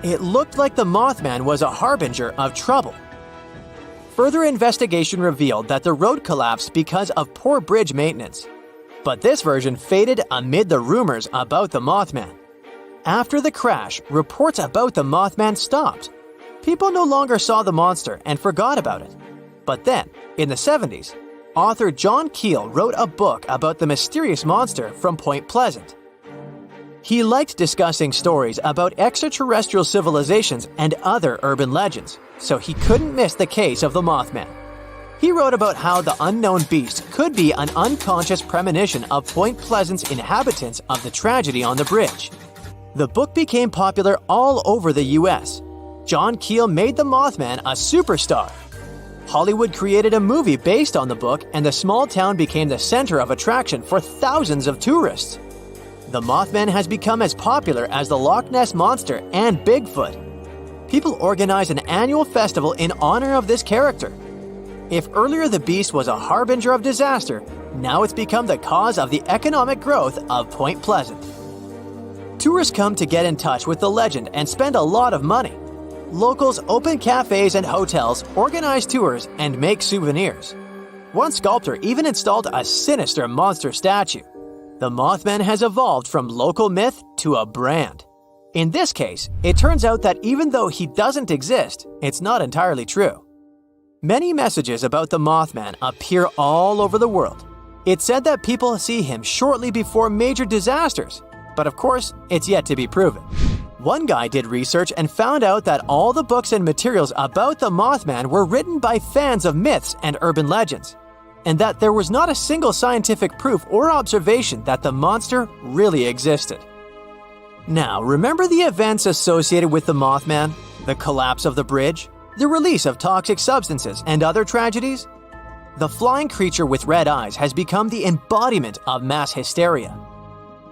It looked like the Mothman was a harbinger of trouble. Further investigation revealed that the road collapsed because of poor bridge maintenance. But this version faded amid the rumors about the Mothman. After the crash, reports about the Mothman stopped. People no longer saw the monster and forgot about it. But then, in the 70s, author John Keel wrote a book about the mysterious monster from Point Pleasant. He liked discussing stories about extraterrestrial civilizations and other urban legends, so he couldn't miss the case of the Mothman. He wrote about how the unknown beast could be an unconscious premonition of Point Pleasant's inhabitants of the tragedy on the bridge. The book became popular all over the US. John Keel made the Mothman a superstar. Hollywood created a movie based on the book, and the small town became the center of attraction for thousands of tourists. The Mothman has become as popular as the Loch Ness Monster and Bigfoot. People organize an annual festival in honor of this character. If earlier the beast was a harbinger of disaster, now it's become the cause of the economic growth of Point Pleasant. Tourists come to get in touch with the legend and spend a lot of money. Locals open cafes and hotels, organize tours, and make souvenirs. One sculptor even installed a sinister monster statue. The Mothman has evolved from local myth to a brand. In this case, it turns out that even though he doesn't exist, it's not entirely true. Many messages about the Mothman appear all over the world. It's said that people see him shortly before major disasters, but of course, it's yet to be proven. One guy did research and found out that all the books and materials about the Mothman were written by fans of myths and urban legends, and that there was not a single scientific proof or observation that the monster really existed. Now, remember the events associated with the Mothman? The collapse of the bridge? The release of toxic substances and other tragedies? The flying creature with red eyes has become the embodiment of mass hysteria.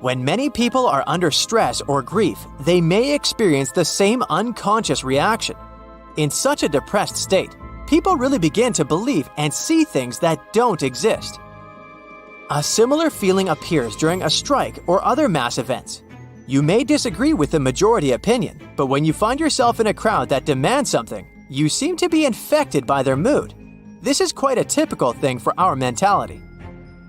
When many people are under stress or grief, they may experience the same unconscious reaction. In such a depressed state, people really begin to believe and see things that don't exist. A similar feeling appears during a strike or other mass events. You may disagree with the majority opinion, but when you find yourself in a crowd that demands something, you seem to be infected by their mood. This is quite a typical thing for our mentality.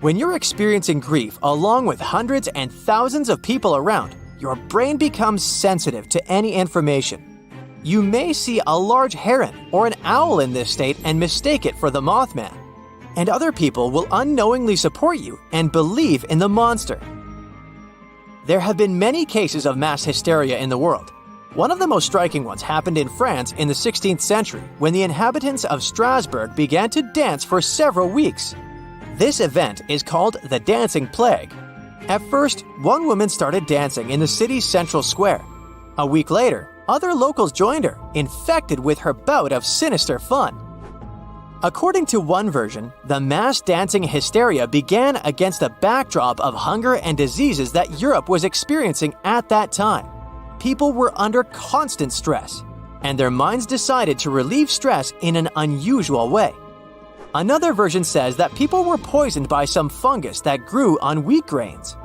When you're experiencing grief along with hundreds and thousands of people around, your brain becomes sensitive to any information. You may see a large heron or an owl in this state and mistake it for the Mothman. And other people will unknowingly support you and believe in the monster. There have been many cases of mass hysteria in the world. One of the most striking ones happened in France in the 16th century when the inhabitants of Strasbourg began to dance for several weeks. This event is called the Dancing Plague. At first, one woman started dancing in the city's central square. A week later, other locals joined her, infected with her bout of sinister fun. According to one version, the mass dancing hysteria began against a backdrop of hunger and diseases that Europe was experiencing at that time. People were under constant stress, and their minds decided to relieve stress in an unusual way. Another version says that people were poisoned by some fungus that grew on wheat grains.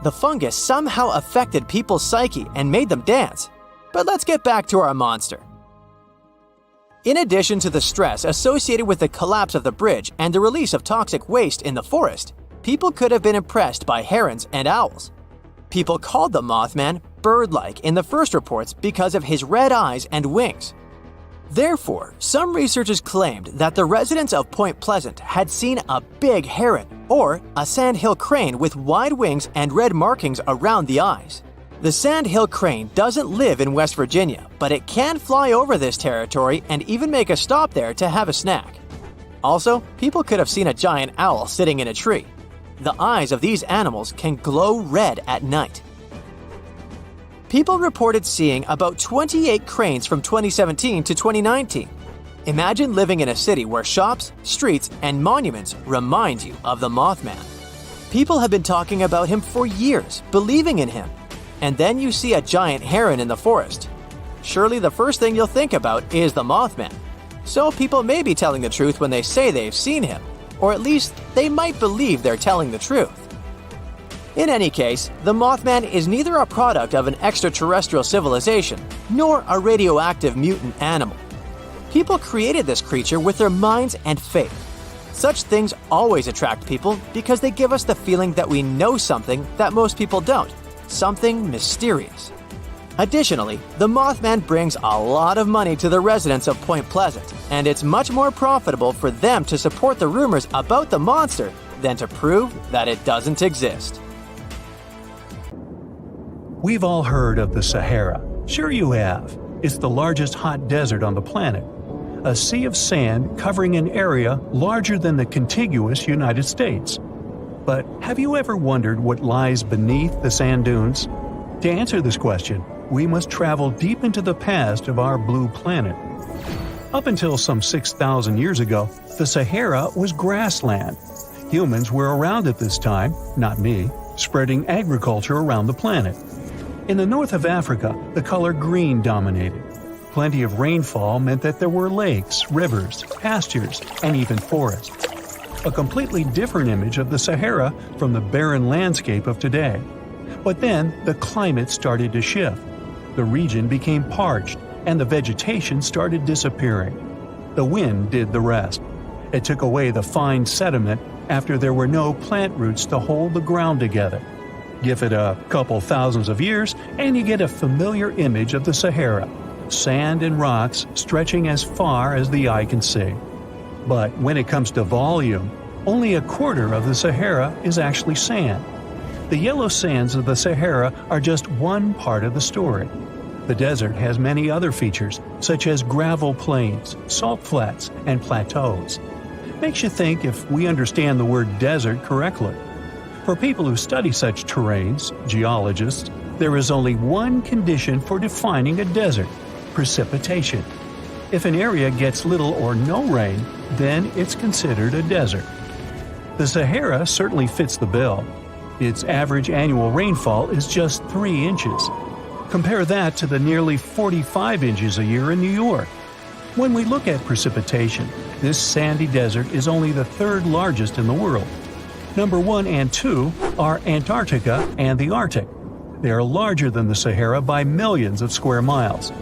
The fungus somehow affected people's psyche and made them dance. But let's get back to our monster. In addition to the stress associated with the collapse of the bridge and the release of toxic waste in the forest, people could have been impressed by herons and owls. People called the Mothman bird-like in the first reports because of his red eyes and wings. Therefore, some researchers claimed that the residents of Point Pleasant had seen a big heron or a sandhill crane with wide wings and red markings around the eyes. The sandhill crane doesn't live in West Virginia, but it can fly over this territory and even make a stop there to have a snack. Also, people could have seen a giant owl sitting in a tree. The eyes of these animals can glow red at night. People reported seeing about 28 cranes from 2017 to 2019. Imagine living in a city where shops, streets, and monuments remind you of the Mothman. People have been talking about him for years, believing in him. And then you see a giant heron in the forest. Surely the first thing you'll think about is the Mothman. So people may be telling the truth when they say they've seen him, or at least they might believe they're telling the truth. In any case, the Mothman is neither a product of an extraterrestrial civilization, nor a radioactive mutant animal. People created this creature with their minds and faith. Such things always attract people because they give us the feeling that we know something that most people don't, something mysterious. Additionally, the Mothman brings a lot of money to the residents of Point Pleasant, and it's much more profitable for them to support the rumors about the monster than to prove that it doesn't exist. We've all heard of the Sahara. Sure you have. It's the largest hot desert on the planet. A sea of sand covering an area larger than the contiguous United States. But have you ever wondered what lies beneath the sand dunes? To answer this question, we must travel deep into the past of our blue planet. Up until some 6,000 years ago, the Sahara was grassland. Humans were around at this time, not me, spreading agriculture around the planet. In the north of Africa, the color green dominated. Plenty of rainfall meant that there were lakes, rivers, pastures, and even forests. A completely different image of the Sahara from the barren landscape of today. But then the climate started to shift. The region became parched, and the vegetation started disappearing. The wind did the rest. It took away the fine sediment after there were no plant roots to hold the ground together. Give it a couple thousands of years, and you get a familiar image of the Sahara. Sand and rocks stretching as far as the eye can see. But when it comes to volume, only a quarter of the Sahara is actually sand. The yellow sands of the Sahara are just one part of the story. The desert has many other features, such as gravel plains, salt flats, and plateaus. Makes you think if we understand the word desert correctly. For people who study such terrains, geologists, there is only one condition for defining a desert: precipitation. If an area gets little or no rain, then it's considered a desert. The Sahara certainly fits the bill. Its average annual rainfall is just 3 inches. Compare that to the nearly 45 inches a year in New York. When we look at precipitation, this sandy desert is only the third largest in the world. Number 1 and 2 are Antarctica and the Arctic. They are larger than the Sahara by millions of square miles.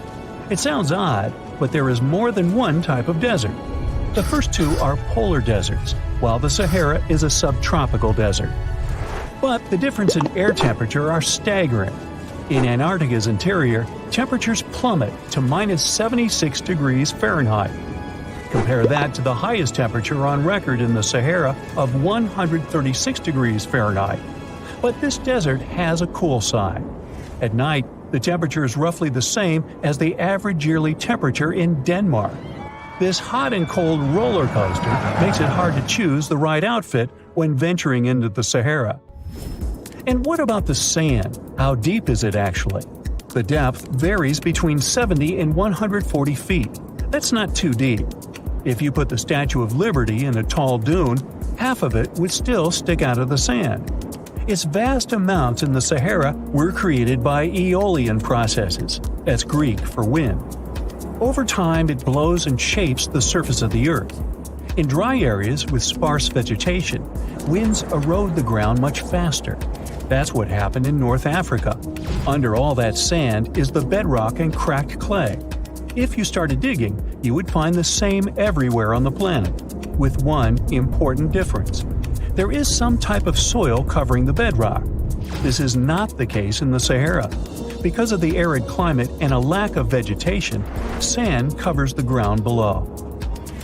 It sounds odd, but there is more than one type of desert. The first two are polar deserts, while the Sahara is a subtropical desert. But the difference in air temperature are staggering. In Antarctica's interior, temperatures plummet to minus 76 degrees Fahrenheit. Compare that to the highest temperature on record in the Sahara of 136 degrees Fahrenheit. But this desert has a cool side. At night, the temperature is roughly the same as the average yearly temperature in Denmark. This hot and cold roller coaster makes it hard to choose the right outfit when venturing into the Sahara. And what about the sand? How deep is it actually? The depth varies between 70 and 140 feet. That's not too deep. If you put the Statue of Liberty in a tall dune, half of it would still stick out of the sand. Its vast amounts in the Sahara were created by aeolian processes. That's Greek for wind. Over time, it blows and shapes the surface of the earth. In dry areas with sparse vegetation, winds erode the ground much faster. That's what happened in North Africa. Under all that sand is the bedrock and cracked clay. If you started digging, you would find the same everywhere on the planet, with one important difference. There is some type of soil covering the bedrock. This is not the case in the Sahara. Because of the arid climate and a lack of vegetation, sand covers the ground below.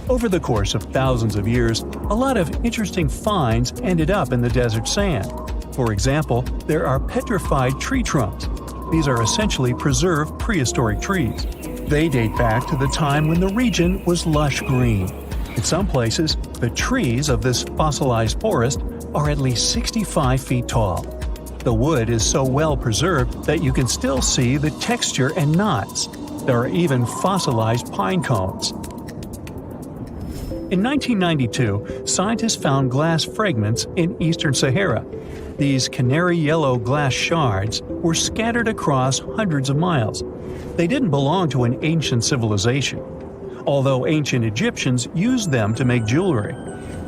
Over the course of thousands of years, a lot of interesting finds ended up in the desert sand. For example, there are petrified tree trunks. These are essentially preserved prehistoric trees. They date back to the time when the region was lush green. In some places, the trees of this fossilized forest are at least 65 feet tall. The wood is so well preserved that you can still see the texture and knots. There are even fossilized pine cones. In 1992, scientists found glass fragments in eastern Sahara. These canary yellow glass shards were scattered across hundreds of miles. They didn't belong to an ancient civilization, although ancient Egyptians used them to make jewelry.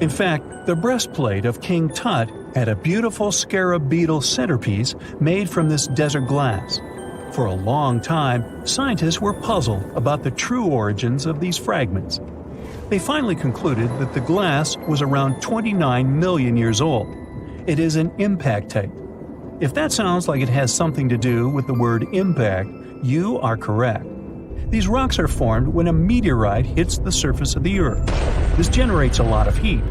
In fact, the breastplate of King Tut had a beautiful scarab beetle centerpiece made from this desert glass. For a long time, scientists were puzzled about the true origins of these fragments. They finally concluded that the glass was around 29 million years old. It is an impact tape. If that sounds like it has something to do with the word impact, you are correct. These rocks are formed when a meteorite hits the surface of the Earth. This generates a lot of heat.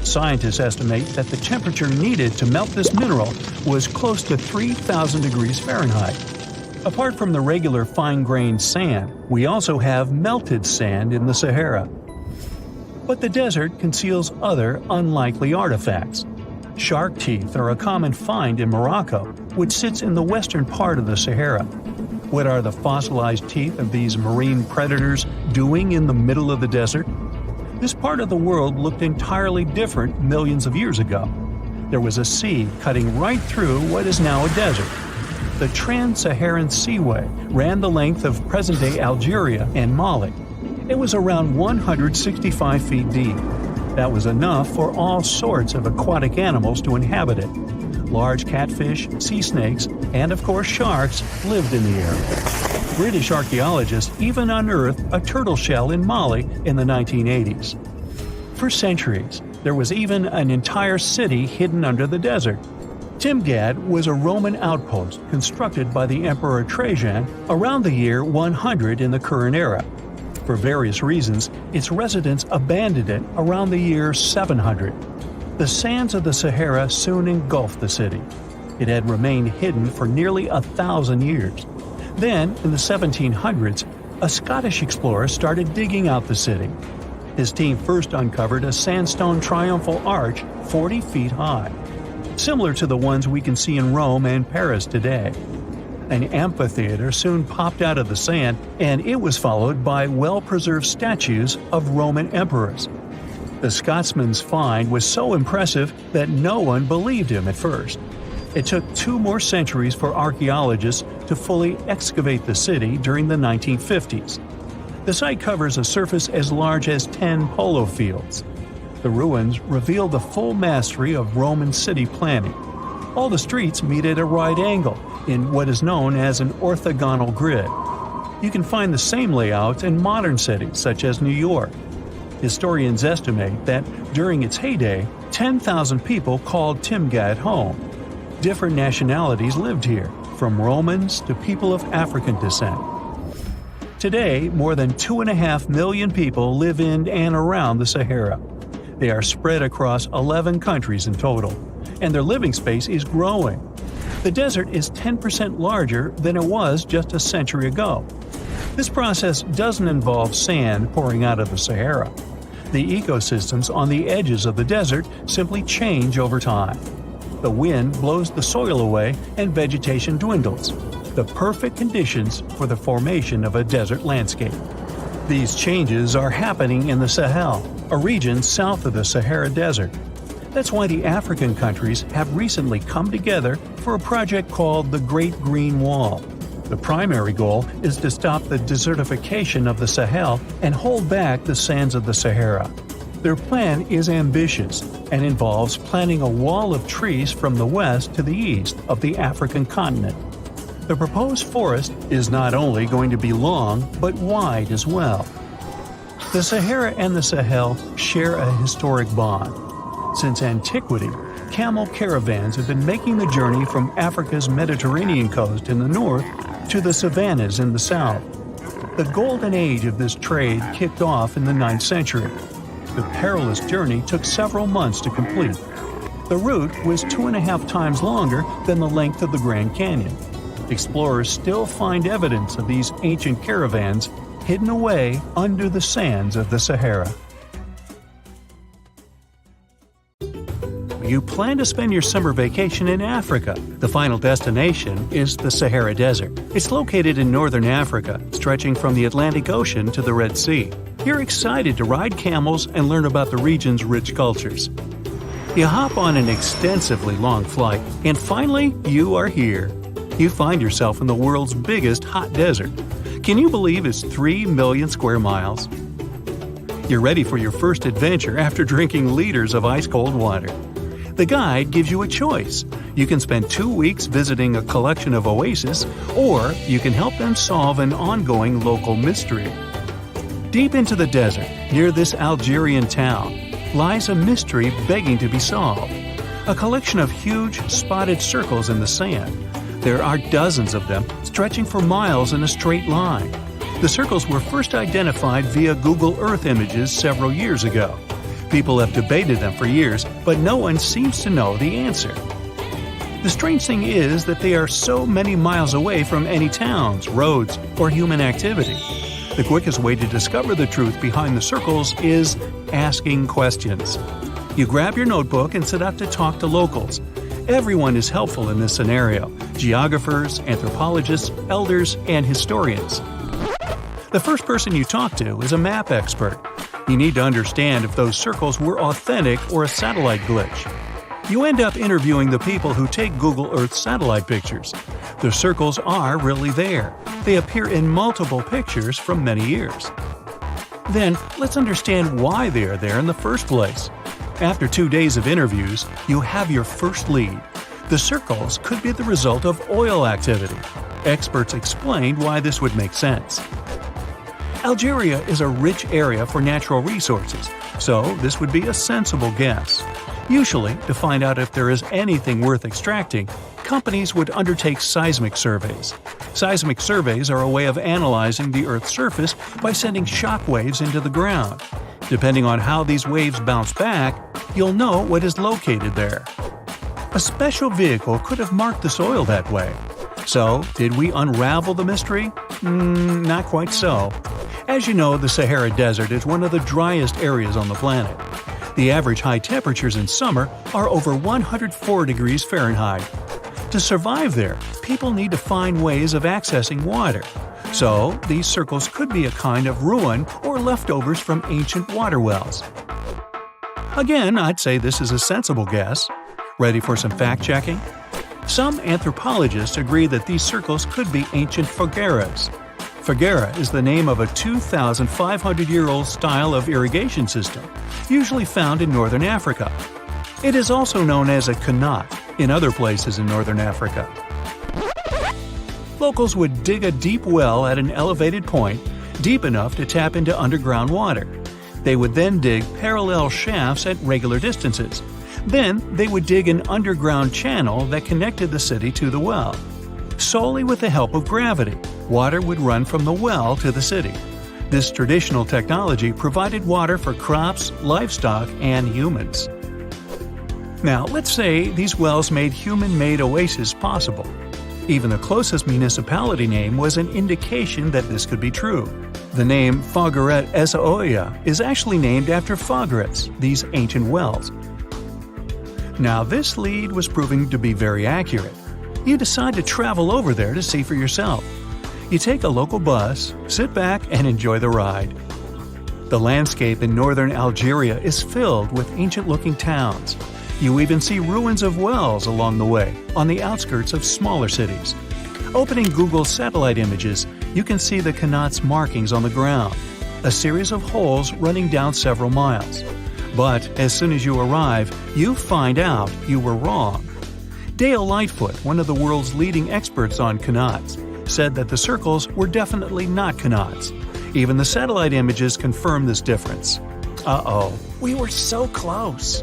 Scientists estimate that the temperature needed to melt this mineral was close to 3,000 degrees Fahrenheit. Apart from the regular fine-grained sand, we also have melted sand in the Sahara. But the desert conceals other unlikely artifacts. Shark teeth are a common find in Morocco, which sits in the western part of the Sahara. What are the fossilized teeth of these marine predators doing in the middle of the desert? This part of the world looked entirely different millions of years ago. There was a sea cutting right through what is now a desert. The Trans-Saharan Seaway ran the length of present-day Algeria and Mali. It was around 165 feet deep. That was enough for all sorts of aquatic animals to inhabit it. Large catfish, sea snakes, and of course sharks lived in the area. British archaeologists even unearthed a turtle shell in Mali in the 1980s. For centuries, there was even an entire city hidden under the desert. Timgad was a Roman outpost constructed by the Emperor Trajan around the year 100 in the current era. For various reasons, its residents abandoned it around the year 700. The sands of the Sahara soon engulfed the city. It had remained hidden for nearly 1,000 years. Then, in the 1700s, a Scottish explorer started digging out the city. His team first uncovered a sandstone triumphal arch 40 feet high, similar to the ones we can see in Rome and Paris today. An amphitheater soon popped out of the sand, and it was followed by well-preserved statues of Roman emperors. The Scotsman's find was so impressive that no one believed him at first. It took 2 more centuries for archaeologists to fully excavate the city during the 1950s. The site covers a surface as large as 10 polo fields. The ruins reveal the full mastery of Roman city planning. All the streets meet at a right angle in what is known as an orthogonal grid. You can find the same layout in modern cities such as New York. Historians estimate that during its heyday, 10,000 people called Timgad home. Different nationalities lived here, from Romans to people of African descent. Today, more than 2.5 million people live in and around the Sahara. They are spread across 11 countries in total, and their living space is growing. The desert is 10% larger than it was just a century ago. This process doesn't involve sand pouring out of the Sahara. The ecosystems on the edges of the desert simply change over time. The wind blows the soil away and vegetation dwindles. The perfect conditions for the formation of a desert landscape. These changes are happening in the Sahel, a region south of the Sahara Desert. That's why the African countries have recently come together for a project called the Great Green Wall. The primary goal is to stop the desertification of the Sahel and hold back the sands of the Sahara. Their plan is ambitious and involves planting a wall of trees from the west to the east of the African continent. The proposed forest is not only going to be long, but wide as well. The Sahara and the Sahel share a historic bond. Since antiquity, camel caravans have been making the journey from Africa's Mediterranean coast in the north to the savannas in the south. The golden age of this trade kicked off in the 9th century. The perilous journey took several months to complete. The route was 2.5 times longer than the length of the Grand Canyon. Explorers still find evidence of these ancient caravans hidden away under the sands of the Sahara. you plan to spend your summer vacation in Africa. The final destination is the Sahara Desert. It's located in northern Africa, stretching from the Atlantic Ocean to the Red Sea. You're excited to ride camels and learn about the region's rich cultures. You hop on an extensively long flight, and finally, you are here. You find yourself in the world's biggest hot desert. Can you believe it's 3 million square miles? You're ready for your first adventure after drinking liters of ice-cold water. The guide gives you a choice. You can spend 2 weeks visiting a collection of oases, or you can help them solve an ongoing local mystery. Deep into the desert, near this Algerian town, lies a mystery begging to be solved. A collection of huge, spotted circles in the sand. There are dozens of them, stretching for miles in a straight line. The circles were first identified via Google Earth images several years ago. People have debated them for years, but no one seems to know the answer. The strange thing is that they are so many miles away from any towns, roads, or human activity. The quickest way to discover the truth behind the circles is asking questions. You grab your notebook and set out to talk to locals. Everyone is helpful in this scenario: geographers, anthropologists, elders, and historians. The first person you talk to is a map expert. You need to understand if those circles were authentic or a satellite glitch. You end up interviewing the people who take Google Earth satellite pictures. The circles are really there. They appear in multiple pictures from many years. Then, let's understand why they are there in the first place. After 2 days of interviews, you have your first lead. The circles could be the result of oil activity. Experts explained why this would make sense. Algeria is a rich area for natural resources, so this would be a sensible guess. Usually, to find out if there is anything worth extracting, companies would undertake seismic surveys. Seismic surveys are a way of analyzing the Earth's surface by sending shock waves into the ground. Depending on how these waves bounce back, you'll know what is located there. A special vehicle could have marked the soil that way. So, did we unravel the mystery? Not quite so. As you know, the Sahara Desert is one of the driest areas on the planet. The average high temperatures in summer are over 104 degrees Fahrenheit. To survive there, people need to find ways of accessing water. So, these circles could be a kind of ruin or leftovers from ancient water wells. Again, I'd say this is a sensible guess. Ready for some fact-checking? Some anthropologists agree that these circles could be ancient fogueras. Foguera is the name of a 2,500-year-old style of irrigation system, usually found in northern Africa. It is also known as a qanat in other places in northern Africa. Locals would dig a deep well at an elevated point, deep enough to tap into underground water. They would then dig parallel shafts at regular distances. Then they would dig an underground channel that connected the city to the well. Solely with the help of gravity, water would run from the well to the city. This traditional technology provided water for crops, livestock, and humans. Now, let's say these wells made human-made oases possible. Even the closest municipality name was an indication that this could be true. The name Fogueret Essaouira is actually named after Foguerets, these ancient wells. Now, this lead was proving to be very accurate. You decide to travel over there to see for yourself. You take a local bus, sit back, and enjoy the ride. The landscape in northern Algeria is filled with ancient-looking towns. You even see ruins of wells along the way, on the outskirts of smaller cities. Opening Google's satellite images, you can see the qanat's markings on the ground, a series of holes running down several miles. But as soon as you arrive, you find out you were wrong. Dale Lightfoot, one of the world's leading experts on qanats, said that the circles were definitely not qanats. Even the satellite images confirm this difference. Uh-oh, we were so close.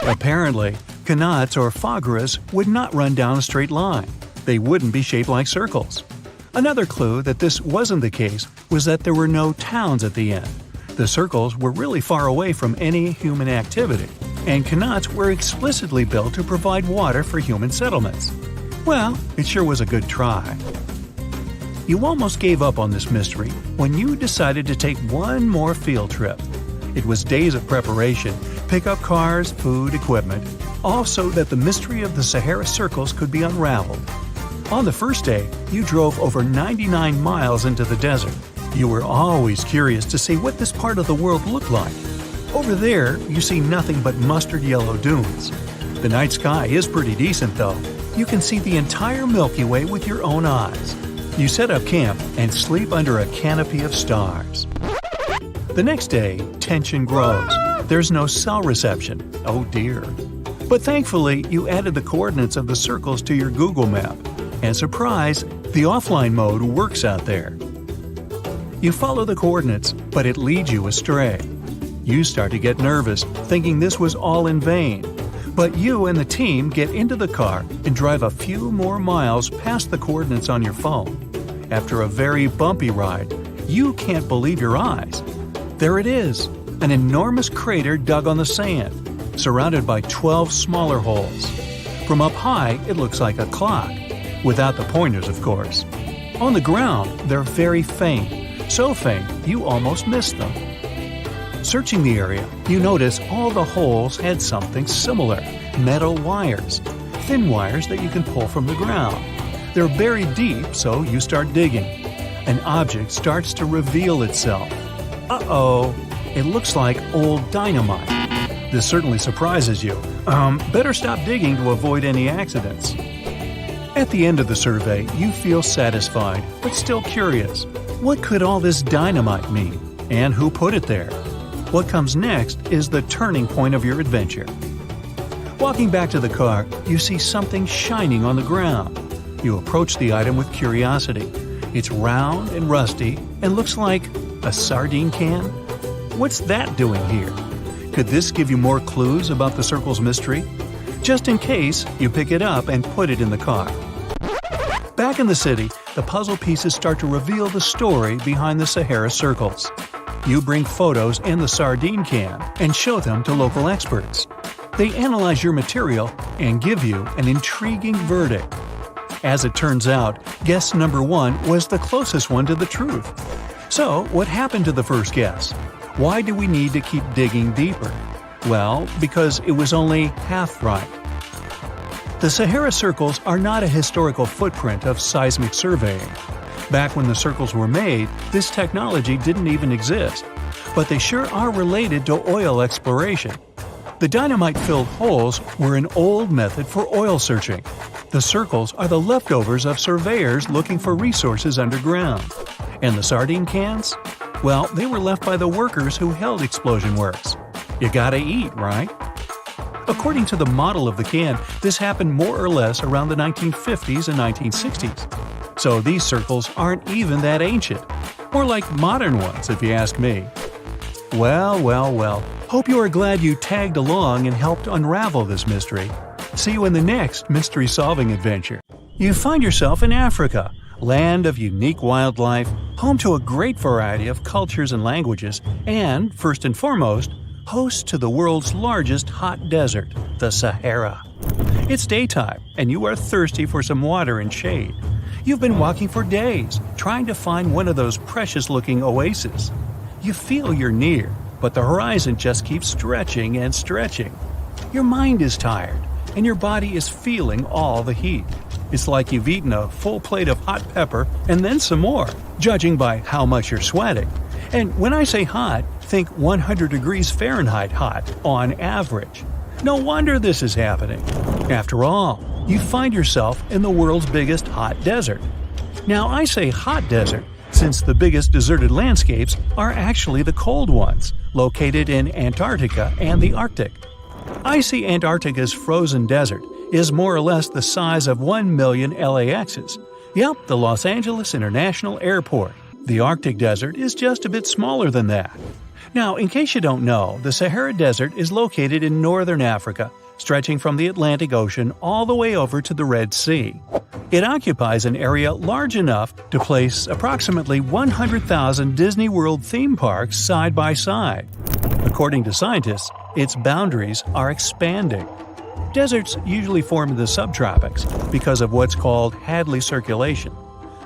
Apparently, qanats or fogueras would not run down a straight line. They wouldn't be shaped like circles. Another clue that this wasn't the case was that there were no towns at the end. The circles were really far away from any human activity, and qanats were explicitly built to provide water for human settlements. Well, it sure was a good try. You almost gave up on this mystery when you decided to take one more field trip. It was days of preparation, Pick up cars, food, equipment, all so that the mystery of the Sahara Circles could be unraveled. On the first day, you drove over 99 miles into the desert. You were always curious to see what this part of the world looked like. Over there, you see nothing but mustard yellow dunes. The night sky is pretty decent though. You can see the entire Milky Way with your own eyes. You set up camp and sleep under a canopy of stars. The next day, tension grows. There's no cell reception. Oh dear. But thankfully, you added the coordinates of the circles to your Google map. And surprise, the offline mode works out there. You follow the coordinates, but it leads you astray. You start to get nervous, thinking this was all in vain. But you and the team get into the car and drive a few more miles past the coordinates on your phone. After a very bumpy ride, you can't believe your eyes. There it is, an enormous crater dug on the sand, surrounded by 12 smaller holes. From up high, it looks like a clock, without the pointers, of course. On the ground, they're very faint, so faint you almost miss them. Searching the area, you notice all the holes had something similar: metal wires, thin wires that you can pull from the ground. They're buried deep, so you start digging. An object starts to reveal itself. Uh-oh, it looks like old dynamite. This certainly surprises you. Better stop digging to avoid any accidents. At the end of the survey, you feel satisfied, but still curious. What could all this dynamite mean? And who put it there? What comes next is the turning point of your adventure. Walking back to the car, you see something shining on the ground. You approach the item with curiosity. It's round and rusty and looks like a sardine can. What's that doing here? Could this give you more clues about the circle's mystery? Just in case, you pick it up and put it in the car. Back in the city, the puzzle pieces start to reveal the story behind the Sahara Circles. You bring photos and the sardine can and show them to local experts. They analyze your material and give you an intriguing verdict. As it turns out, guess number 1 was the closest one to the truth. So, what happened to the first guess? Why do we need to keep digging deeper? Well, because it was only half right. The Sahara Circles are not a historical footprint of seismic surveying. Back when the circles were made, this technology didn't even exist. But they sure are related to oil exploration. The dynamite-filled holes were an old method for oil searching. The circles are the leftovers of surveyors looking for resources underground. And the sardine cans? Well, they were left by the workers who held explosion works. You gotta eat, right? According to the model of the can, this happened more or less around the 1950s and 1960s. So these circles aren't even that ancient. More like modern ones, if you ask me. Well. Hope you are glad you tagged along and helped unravel this mystery. See you in the next mystery-solving adventure. You find yourself in Africa, land of unique wildlife, home to a great variety of cultures and languages, and, first and foremost, host to the world's largest hot desert, the Sahara. It's daytime, and you are thirsty for some water and shade. You've been walking for days, trying to find one of those precious-looking oases. You feel you're near, but the horizon just keeps stretching and stretching. Your mind is tired, and your body is feeling all the heat. It's like you've eaten a full plate of hot pepper and then some more, judging by how much you're sweating. And when I say hot, think 100 degrees Fahrenheit hot, on average. No wonder this is happening. After all, you find yourself in the world's biggest hot desert. Now, I say hot desert since the biggest deserted landscapes are actually the cold ones, located in Antarctica and the Arctic. I see Antarctica's frozen desert is more or less the size of 1 million LAXs. Yep, the Los Angeles International Airport. The Arctic desert is just a bit smaller than that. Now, in case you don't know, the Sahara Desert is located in northern Africa, stretching from the Atlantic Ocean all the way over to the Red Sea. It occupies an area large enough to place approximately 100,000 Disney World theme parks side by side. According to scientists, its boundaries are expanding. Deserts usually form in the subtropics because of what's called Hadley circulation.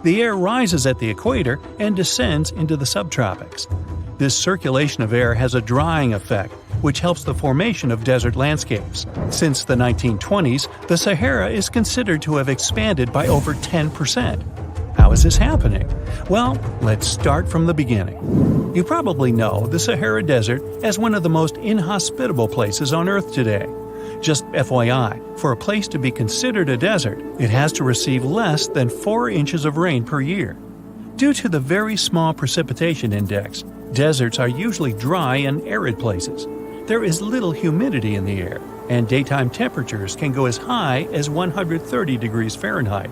The air rises at the equator and descends into the subtropics. This circulation of air has a drying effect, which helps the formation of desert landscapes. Since the 1920s, the Sahara is considered to have expanded by over 10%. How is this happening? Well, let's start from the beginning. You probably know the Sahara Desert as one of the most inhospitable places on Earth today. Just FYI, for a place to be considered a desert, it has to receive less than 4 inches of rain per year. Due to the very small precipitation index, deserts are usually dry and arid places. There is little humidity in the air, and daytime temperatures can go as high as 130 degrees Fahrenheit.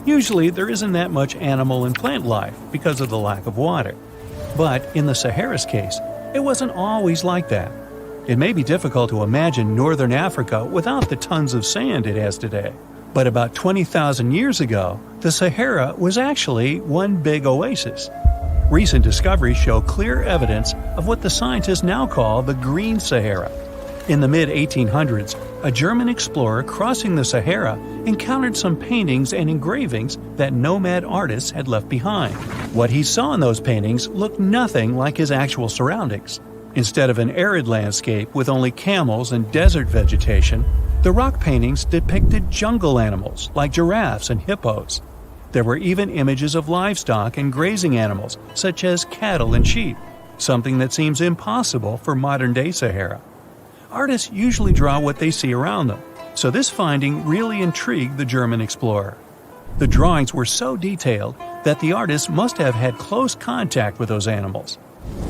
Usually, there isn't that much animal and plant life because of the lack of water. But in the Sahara's case, it wasn't always like that. It may be difficult to imagine northern Africa without the tons of sand it has today. But about 20,000 years ago, the Sahara was actually one big oasis. Recent discoveries show clear evidence of what the scientists now call the Green Sahara. In the mid-1800s, a German explorer crossing the Sahara encountered some paintings and engravings that nomad artists had left behind. What he saw in those paintings looked nothing like his actual surroundings. Instead of an arid landscape with only camels and desert vegetation, the rock paintings depicted jungle animals like giraffes and hippos. There were even images of livestock and grazing animals such as cattle and sheep, something that seems impossible for modern-day Sahara. Artists usually draw what they see around them, so this finding really intrigued the German explorer. The drawings were so detailed that the artists must have had close contact with those animals.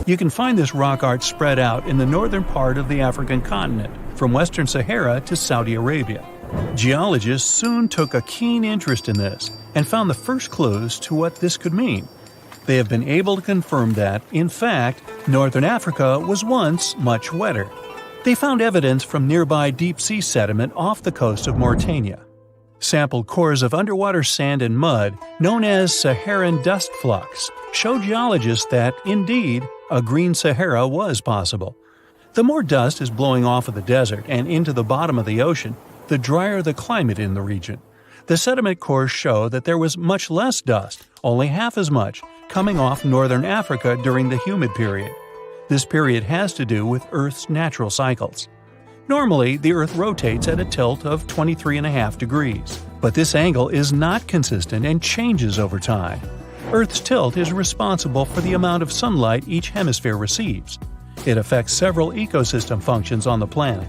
You can find this rock art spread out in the northern part of the African continent, from western Sahara to Saudi Arabia. Geologists soon took a keen interest in this and found the first clues to what this could mean. They have been able to confirm that, in fact, northern Africa was once much wetter. They found evidence from nearby deep-sea sediment off the coast of Mauritania. Sampled cores of underwater sand and mud, known as Saharan dust flux, show geologists that, indeed, a green Sahara was possible. The more dust is blowing off of the desert and into the bottom of the ocean, the drier the climate in the region. The sediment cores show that there was much less dust, only half as much, coming off northern Africa during the humid period. This period has to do with Earth's natural cycles. Normally, the Earth rotates at a tilt of 23.5 degrees, but this angle is not consistent and changes over time. Earth's tilt is responsible for the amount of sunlight each hemisphere receives. It affects several ecosystem functions on the planet.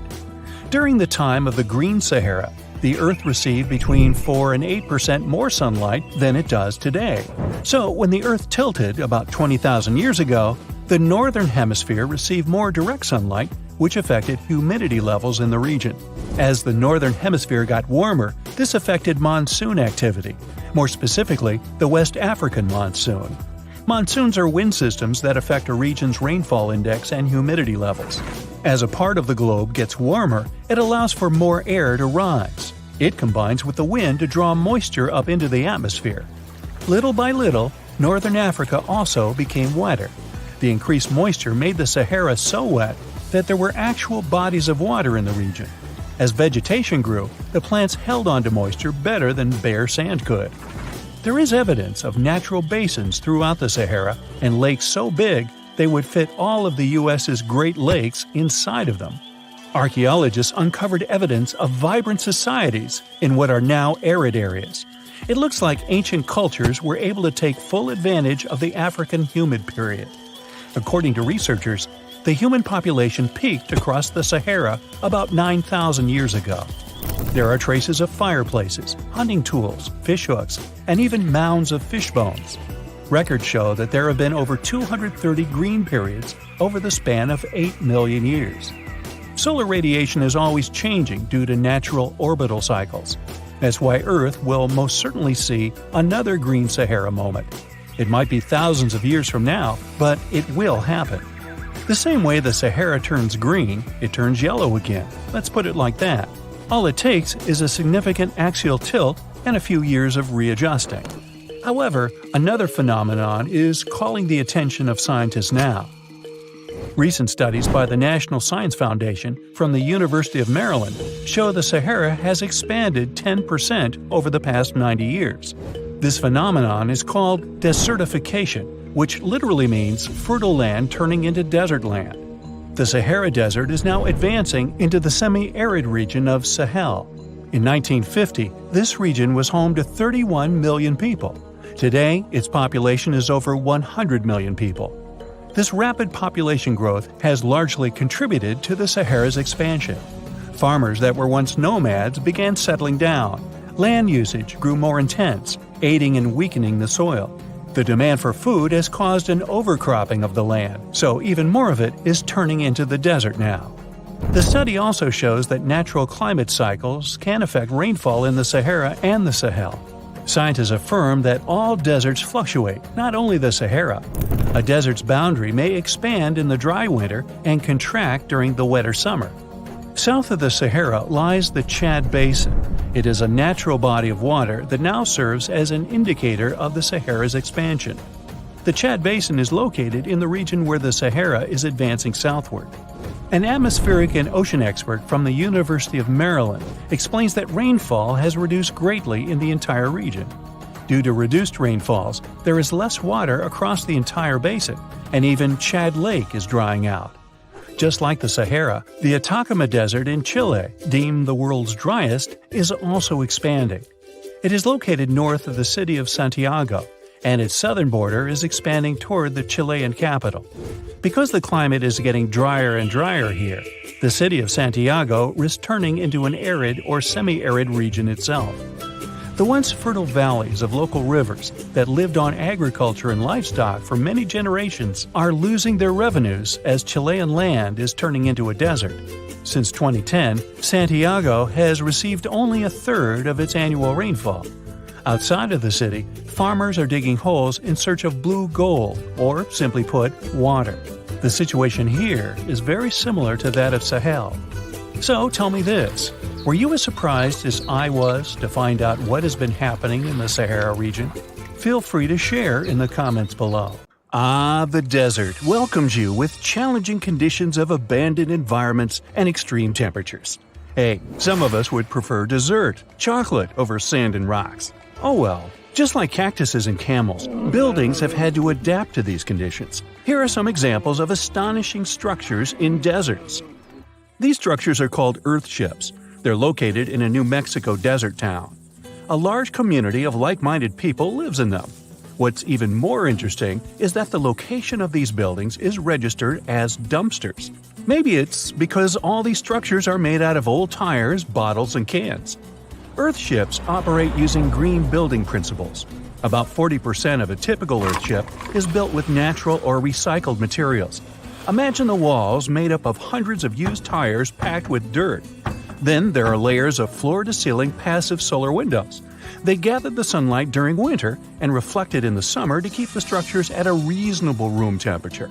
During the time of the Green Sahara, the Earth received between 4 and 8% more sunlight than it does today. So, when the Earth tilted about 20,000 years ago, the northern hemisphere received more direct sunlight, which affected humidity levels in the region. As the northern hemisphere got warmer, this affected monsoon activity, more specifically, the West African monsoon. Monsoons are wind systems that affect a region's rainfall index and humidity levels. As a part of the globe gets warmer, it allows for more air to rise. It combines with the wind to draw moisture up into the atmosphere. Little by little, northern Africa also became wetter. The increased moisture made the Sahara so wet that there were actual bodies of water in the region. As vegetation grew, the plants held onto moisture better than bare sand could. There is evidence of natural basins throughout the Sahara and lakes so big they would fit all of the U.S.'s Great Lakes inside of them. Archaeologists uncovered evidence of vibrant societies in what are now arid areas. It looks like ancient cultures were able to take full advantage of the African humid period. According to researchers, the human population peaked across the Sahara about 9,000 years ago. There are traces of fireplaces, hunting tools, fishhooks, and even mounds of fish bones. Records show that there have been over 230 green periods over the span of 8 million years. Solar radiation is always changing due to natural orbital cycles. That's why Earth will most certainly see another green Sahara moment. It might be thousands of years from now, but it will happen. The same way the Sahara turns green, it turns yellow again. Let's put it like that. All it takes is a significant axial tilt and a few years of readjusting. However, another phenomenon is calling the attention of scientists now. Recent studies by the National Science Foundation from the University of Maryland show the Sahara has expanded 10% over the past 90 years. This phenomenon is called desertification, which literally means fertile land turning into desert land. The Sahara Desert is now advancing into the semi-arid region of Sahel. In 1950, this region was home to 31 million people. Today, its population is over 100 million people. This rapid population growth has largely contributed to the Sahara's expansion. Farmers that were once nomads began settling down. Land usage grew more intense, aiding in weakening the soil. The demand for food has caused an overcropping of the land, so even more of it is turning into the desert now. The study also shows that natural climate cycles can affect rainfall in the Sahara and the Sahel. Scientists affirm that all deserts fluctuate, not only the Sahara. A desert's boundary may expand in the dry winter and contract during the wetter summer. South of the Sahara lies the Chad Basin. It is a natural body of water that now serves as an indicator of the Sahara's expansion. The Chad Basin is located in the region where the Sahara is advancing southward. An atmospheric and ocean expert from the University of Maryland explains that rainfall has reduced greatly in the entire region. Due to reduced rainfalls, there is less water across the entire basin, and even Chad Lake is drying out. Just like the Sahara, the Atacama Desert in Chile, deemed the world's driest, is also expanding. It is located north of the city of Santiago, and its southern border is expanding toward the Chilean capital. Because the climate is getting drier and drier here, the city of Santiago risks turning into an arid or semi-arid region itself. The once fertile valleys of local rivers that lived on agriculture and livestock for many generations are losing their revenues as Chilean land is turning into a desert. Since 2010, Santiago has received only a third of its annual rainfall. Outside of the city, farmers are digging holes in search of blue gold, or simply put, water. The situation here is very similar to that of Sahel. So tell me this. Were you as surprised as I was to find out what has been happening in the Sahara region? Feel free to share in the comments below. The desert welcomes you with challenging conditions of abandoned environments and extreme temperatures. Hey, some of us would prefer dessert, chocolate over sand and rocks. Oh well. Just like cactuses and camels, buildings have had to adapt to these conditions. Here are some examples of astonishing structures in deserts. These structures are called earthships. They're located in a New Mexico desert town. A large community of like-minded people lives in them. What's even more interesting is that the location of these buildings is registered as dumpsters. Maybe it's because all these structures are made out of old tires, bottles, and cans. Earthships operate using green building principles. About 40% of a typical earthship is built with natural or recycled materials. Imagine the walls made up of hundreds of used tires packed with dirt. Then there are layers of floor-to-ceiling passive solar windows. They gather the sunlight during winter and reflect it in the summer to keep the structures at a reasonable room temperature.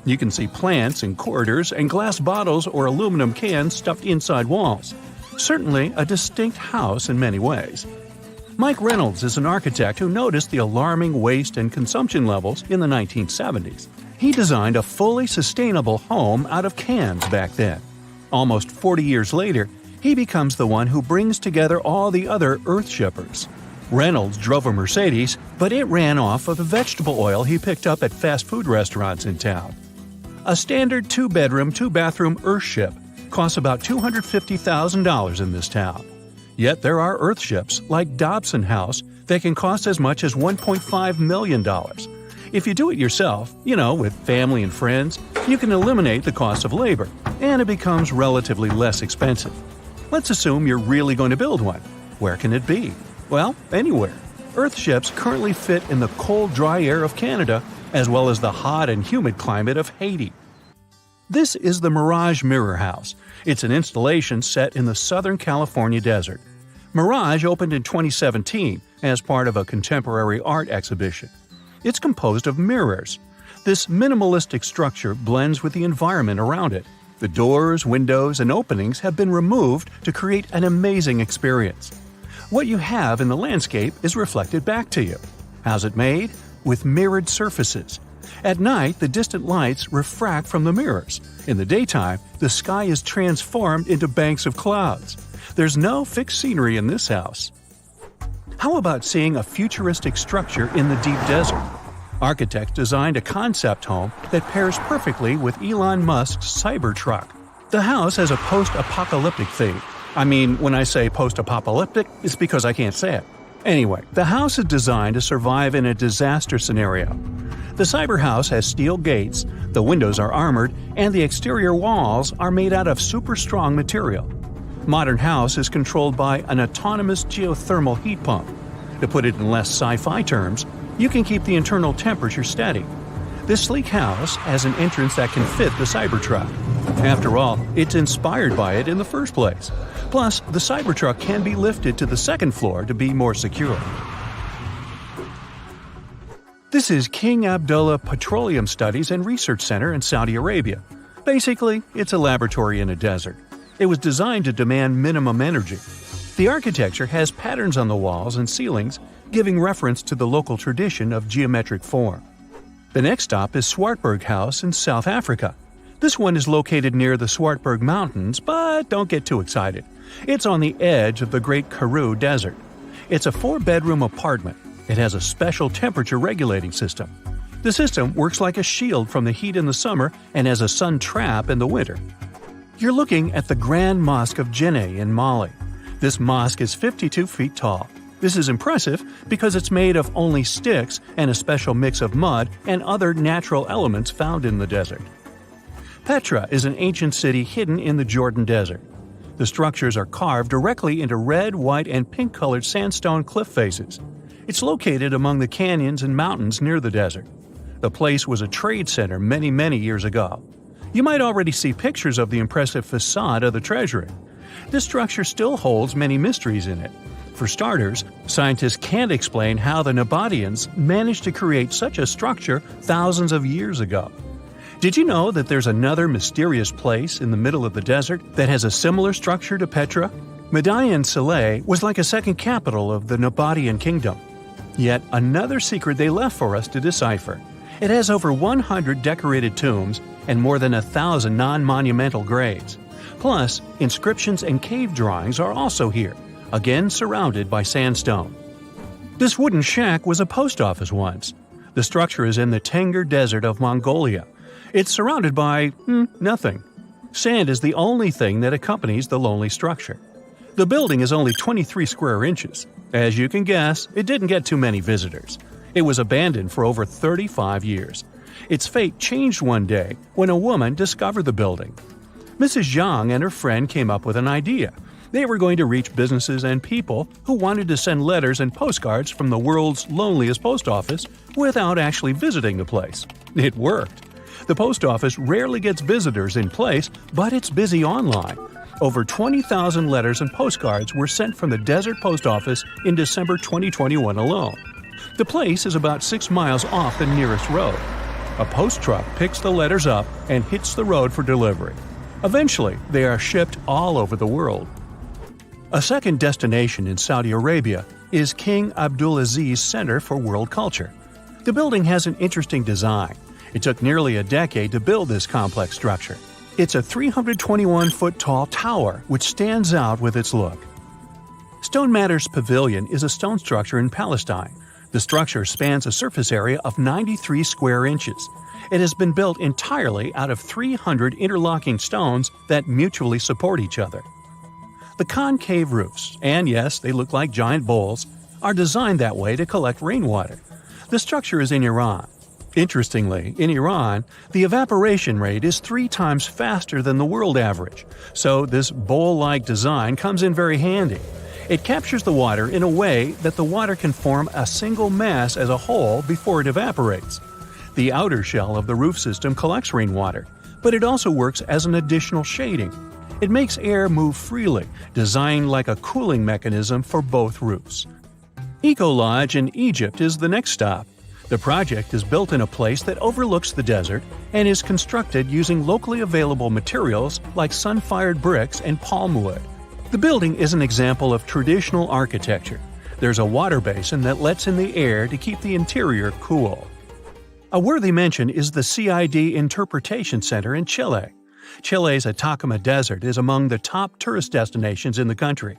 You can see plants in corridors and glass bottles or aluminum cans stuffed inside walls. Certainly a distinct house in many ways. Mike Reynolds is an architect who noticed the alarming waste and consumption levels in the 1970s. He designed a fully sustainable home out of cans back then. Almost 40 years later, he becomes the one who brings together all the other earthshippers. Reynolds drove a Mercedes, but it ran off of the vegetable oil he picked up at fast food restaurants in town. A standard 2-bedroom, 2-bathroom earthship costs about $250,000 in this town. Yet there are earthships like Dobson House that can cost as much as $1.5 million. If you do it yourself, with family and friends, you can eliminate the cost of labor, and it becomes relatively less expensive. Let's assume you're really going to build one. Where can it be? Well, anywhere. Earthships currently fit in the cold, dry air of Canada, as well as the hot and humid climate of Haiti. This is the Mirage Mirror House. It's an installation set in the Southern California desert. Mirage opened in 2017 as part of a contemporary art exhibition. It's composed of mirrors. This minimalistic structure blends with the environment around it. The doors, windows, and openings have been removed to create an amazing experience. What you have in the landscape is reflected back to you. How's it made? With mirrored surfaces. At night, the distant lights refract from the mirrors. In the daytime, the sky is transformed into banks of clouds. There's no fixed scenery in this house. How about seeing a futuristic structure in the deep desert? Architects designed a concept home that pairs perfectly with Elon Musk's Cybertruck. The house has a post-apocalyptic theme. I mean, when I say post-apocalyptic, it's because I can't say it. Anyway, the house is designed to survive in a disaster scenario. The cyber house has steel gates, the windows are armored, and the exterior walls are made out of super strong material. Modern house is controlled by an autonomous geothermal heat pump. To put it in less sci-fi terms, you can keep the internal temperature steady. This sleek house has an entrance that can fit the Cybertruck. After all, it's inspired by it in the first place. Plus, the Cybertruck can be lifted to the second floor to be more secure. This is King Abdullah Petroleum Studies and Research Center in Saudi Arabia. Basically, it's a laboratory in a desert. It was designed to demand minimum energy. The architecture has patterns on the walls and ceilings, giving reference to the local tradition of geometric form. The next stop is Swartberg House in South Africa. This one is located near the Swartberg Mountains, but don't get too excited. It's on the edge of the Great Karoo Desert. It's a 4-bedroom apartment. It has a special temperature regulating system. The system works like a shield from the heat in the summer and as a sun trap in the winter. You're looking at the Grand Mosque of Djenné in Mali. This mosque is 52 feet tall. This is impressive because it's made of only sticks and a special mix of mud and other natural elements found in the desert. Petra is an ancient city hidden in the Jordan Desert. The structures are carved directly into red, white, and pink-colored sandstone cliff faces. It's located among the canyons and mountains near the desert. The place was a trade center many years ago. You might already see pictures of the impressive facade of the treasury. This structure still holds many mysteries in it. For starters, scientists can't explain how the Nabateans managed to create such a structure thousands of years ago. Did you know that there's another mysterious place in the middle of the desert that has a similar structure to Petra? Madain Saleh was like a second capital of the Nabatean kingdom. Yet another secret they left for us to decipher. It has over 100 decorated tombs and more than 1,000 non-monumental graves. Plus, inscriptions and cave drawings are also here, again surrounded by sandstone. This wooden shack was a post office once. The structure is in the Tengger Desert of Mongolia. It's surrounded by nothing. Sand is the only thing that accompanies the lonely structure. The building is only 23 square inches. As you can guess, it didn't get too many visitors. It was abandoned for over 35 years. Its fate changed one day when a woman discovered the building. Mrs. Zhang and her friend came up with an idea. They were going to reach businesses and people who wanted to send letters and postcards from the world's loneliest post office without actually visiting the place. It worked. The post office rarely gets visitors in place, but it's busy online. Over 20,000 letters and postcards were sent from the Desert Post Office in December 2021 alone. The place is about 6 miles off the nearest road. A post truck picks the letters up and hits the road for delivery. Eventually, they are shipped all over the world. A second destination in Saudi Arabia is King Abdulaziz Center for World Culture. The building has an interesting design. It took nearly a decade to build this complex structure. It's a 321-foot-tall tower which stands out with its look. Stone Matters Pavilion is a stone structure in Palestine. The structure spans a surface area of 93 square inches. It has been built entirely out of 300 interlocking stones that mutually support each other. The concave roofs, and yes, they look like giant bowls, are designed that way to collect rainwater. The structure is in Iran. Interestingly, in Iran, the evaporation rate is 3 times faster than the world average, so this bowl-like design comes in very handy. It captures the water in a way that the water can form a single mass as a whole before it evaporates. The outer shell of the roof system collects rainwater, but it also works as an additional shading. It makes air move freely, designed like a cooling mechanism for both roofs. Eco Lodge in Egypt is the next stop. The project is built in a place that overlooks the desert and is constructed using locally available materials like sun-fired bricks and palm wood. The building is an example of traditional architecture. There's a water basin that lets in the air to keep the interior cool. A worthy mention is the CID Interpretation Center in Chile. Chile's Atacama Desert is among the top tourist destinations in the country.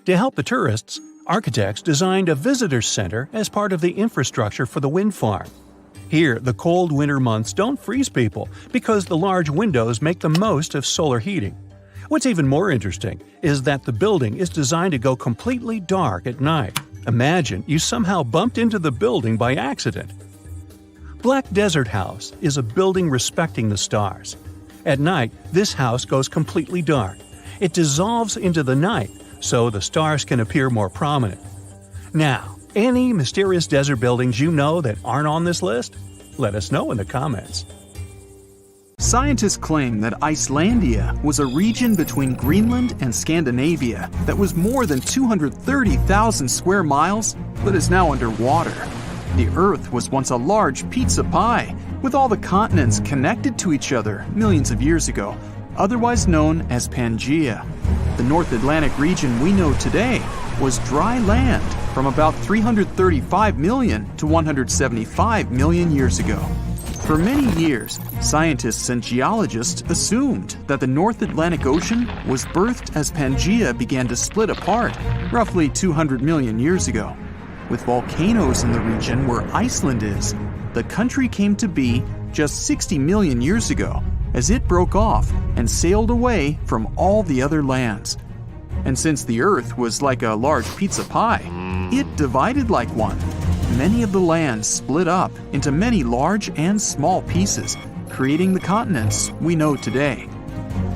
To help the tourists, architects designed a visitor center as part of the infrastructure for the wind farm. Here, the cold winter months don't freeze people because the large windows make the most of solar heating. What's even more interesting is that the building is designed to go completely dark at night. Imagine you somehow bumped into the building by accident. Black Desert House is a building respecting the stars. At night, this house goes completely dark. It dissolves into the night, so the stars can appear more prominent. Now, any mysterious desert buildings you know that aren't on this list? Let us know in the comments. Scientists claim that Icelandia was a region between Greenland and Scandinavia that was more than 230,000 square miles, but is now underwater. The Earth was once a large pizza pie, with all the continents connected to each other millions of years ago, otherwise known as Pangaea. The North Atlantic region we know today was dry land from about 335 million to 175 million years ago. For many years, scientists and geologists assumed that the North Atlantic Ocean was birthed as Pangaea began to split apart roughly 200 million years ago. With volcanoes in the region where Iceland is, the country came to be just 60 million years ago as it broke off and sailed away from all the other lands. And since the Earth was like a large pizza pie, it divided like one. Many of the lands split up into many large and small pieces, creating the continents we know today.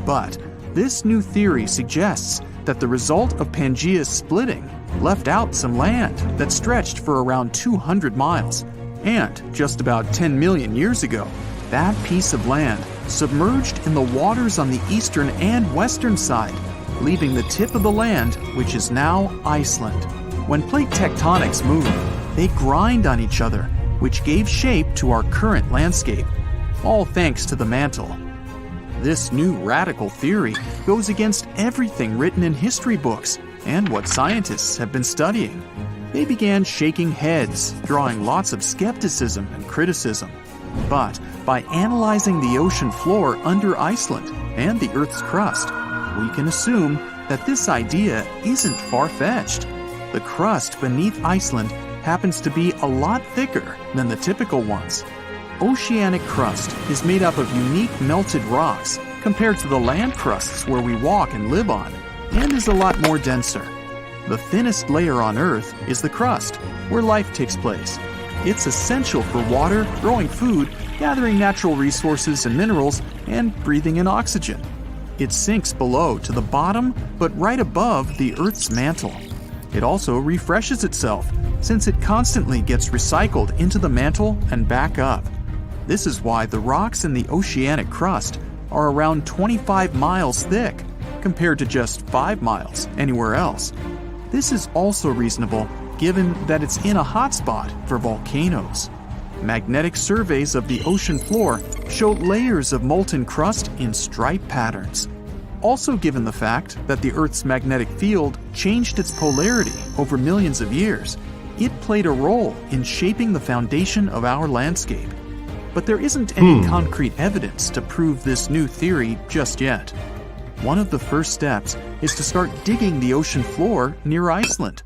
But this new theory suggests that the result of Pangaea's splitting left out some land that stretched for around 200 miles. And just about 10 million years ago, that piece of land submerged in the waters on the eastern and western side, leaving the tip of the land, which is now Iceland. When plate tectonics move, they grind on each other, which gave shape to our current landscape, all thanks to the mantle. This new radical theory goes against everything written in history books and what scientists have been studying. They began shaking heads, drawing lots of skepticism and criticism. But by analyzing the ocean floor under Iceland and the Earth's crust, we can assume that this idea isn't far-fetched. The crust beneath Iceland happens to be a lot thicker than the typical ones. Oceanic crust is made up of unique melted rocks compared to the land crusts where we walk and live on, and is a lot more denser. The thinnest layer on Earth is the crust, where life takes place. It's essential for water, growing food, gathering natural resources and minerals, and breathing in oxygen. It sinks below to the bottom, but right above the Earth's mantle. It also refreshes itself, since it constantly gets recycled into the mantle and back up. This is why the rocks in the oceanic crust are around 25 miles thick, compared to just 5 miles anywhere else. This is also reasonable given that it's in a hotspot for volcanoes. Magnetic surveys of the ocean floor show layers of molten crust in stripe patterns. Also, given the fact that the Earth's magnetic field changed its polarity over millions of years, it played a role in shaping the foundation of our landscape. But there isn't any concrete evidence to prove this new theory just yet. One of the first steps is to start digging the ocean floor near Iceland.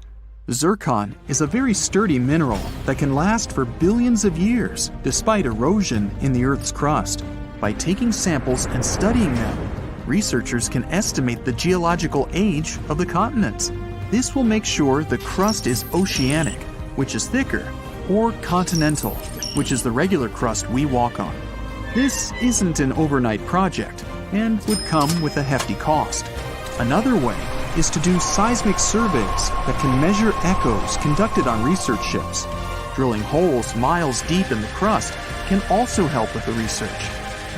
Zircon is a very sturdy mineral that can last for billions of years despite erosion in the Earth's crust. By taking samples and studying them, researchers can estimate the geological age of the continents. This will make sure the crust is oceanic, which is thicker, or continental, which is the regular crust we walk on. This isn't an overnight project and would come with a hefty cost. Another way is to do seismic surveys that can measure echoes conducted on research ships. Drilling holes miles deep in the crust can also help with the research.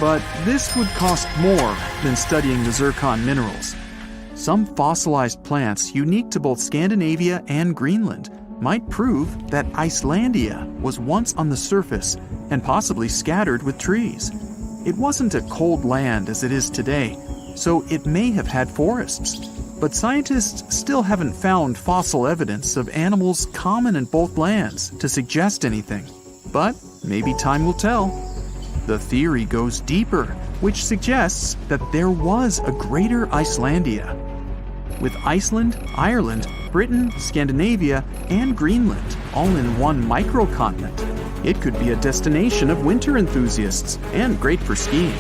But this would cost more than studying the zircon minerals. Some fossilized plants unique to both Scandinavia and Greenland might prove that Icelandia was once on the surface and possibly scattered with trees. It wasn't a cold land as it is today, so it may have had forests. But scientists still haven't found fossil evidence of animals common in both lands to suggest anything. But maybe time will tell. The theory goes deeper, which suggests that there was a greater Icelandia. With Iceland, Ireland, Britain, Scandinavia, and Greenland all in one microcontinent, It could be a destination of winter enthusiasts and great for skiing.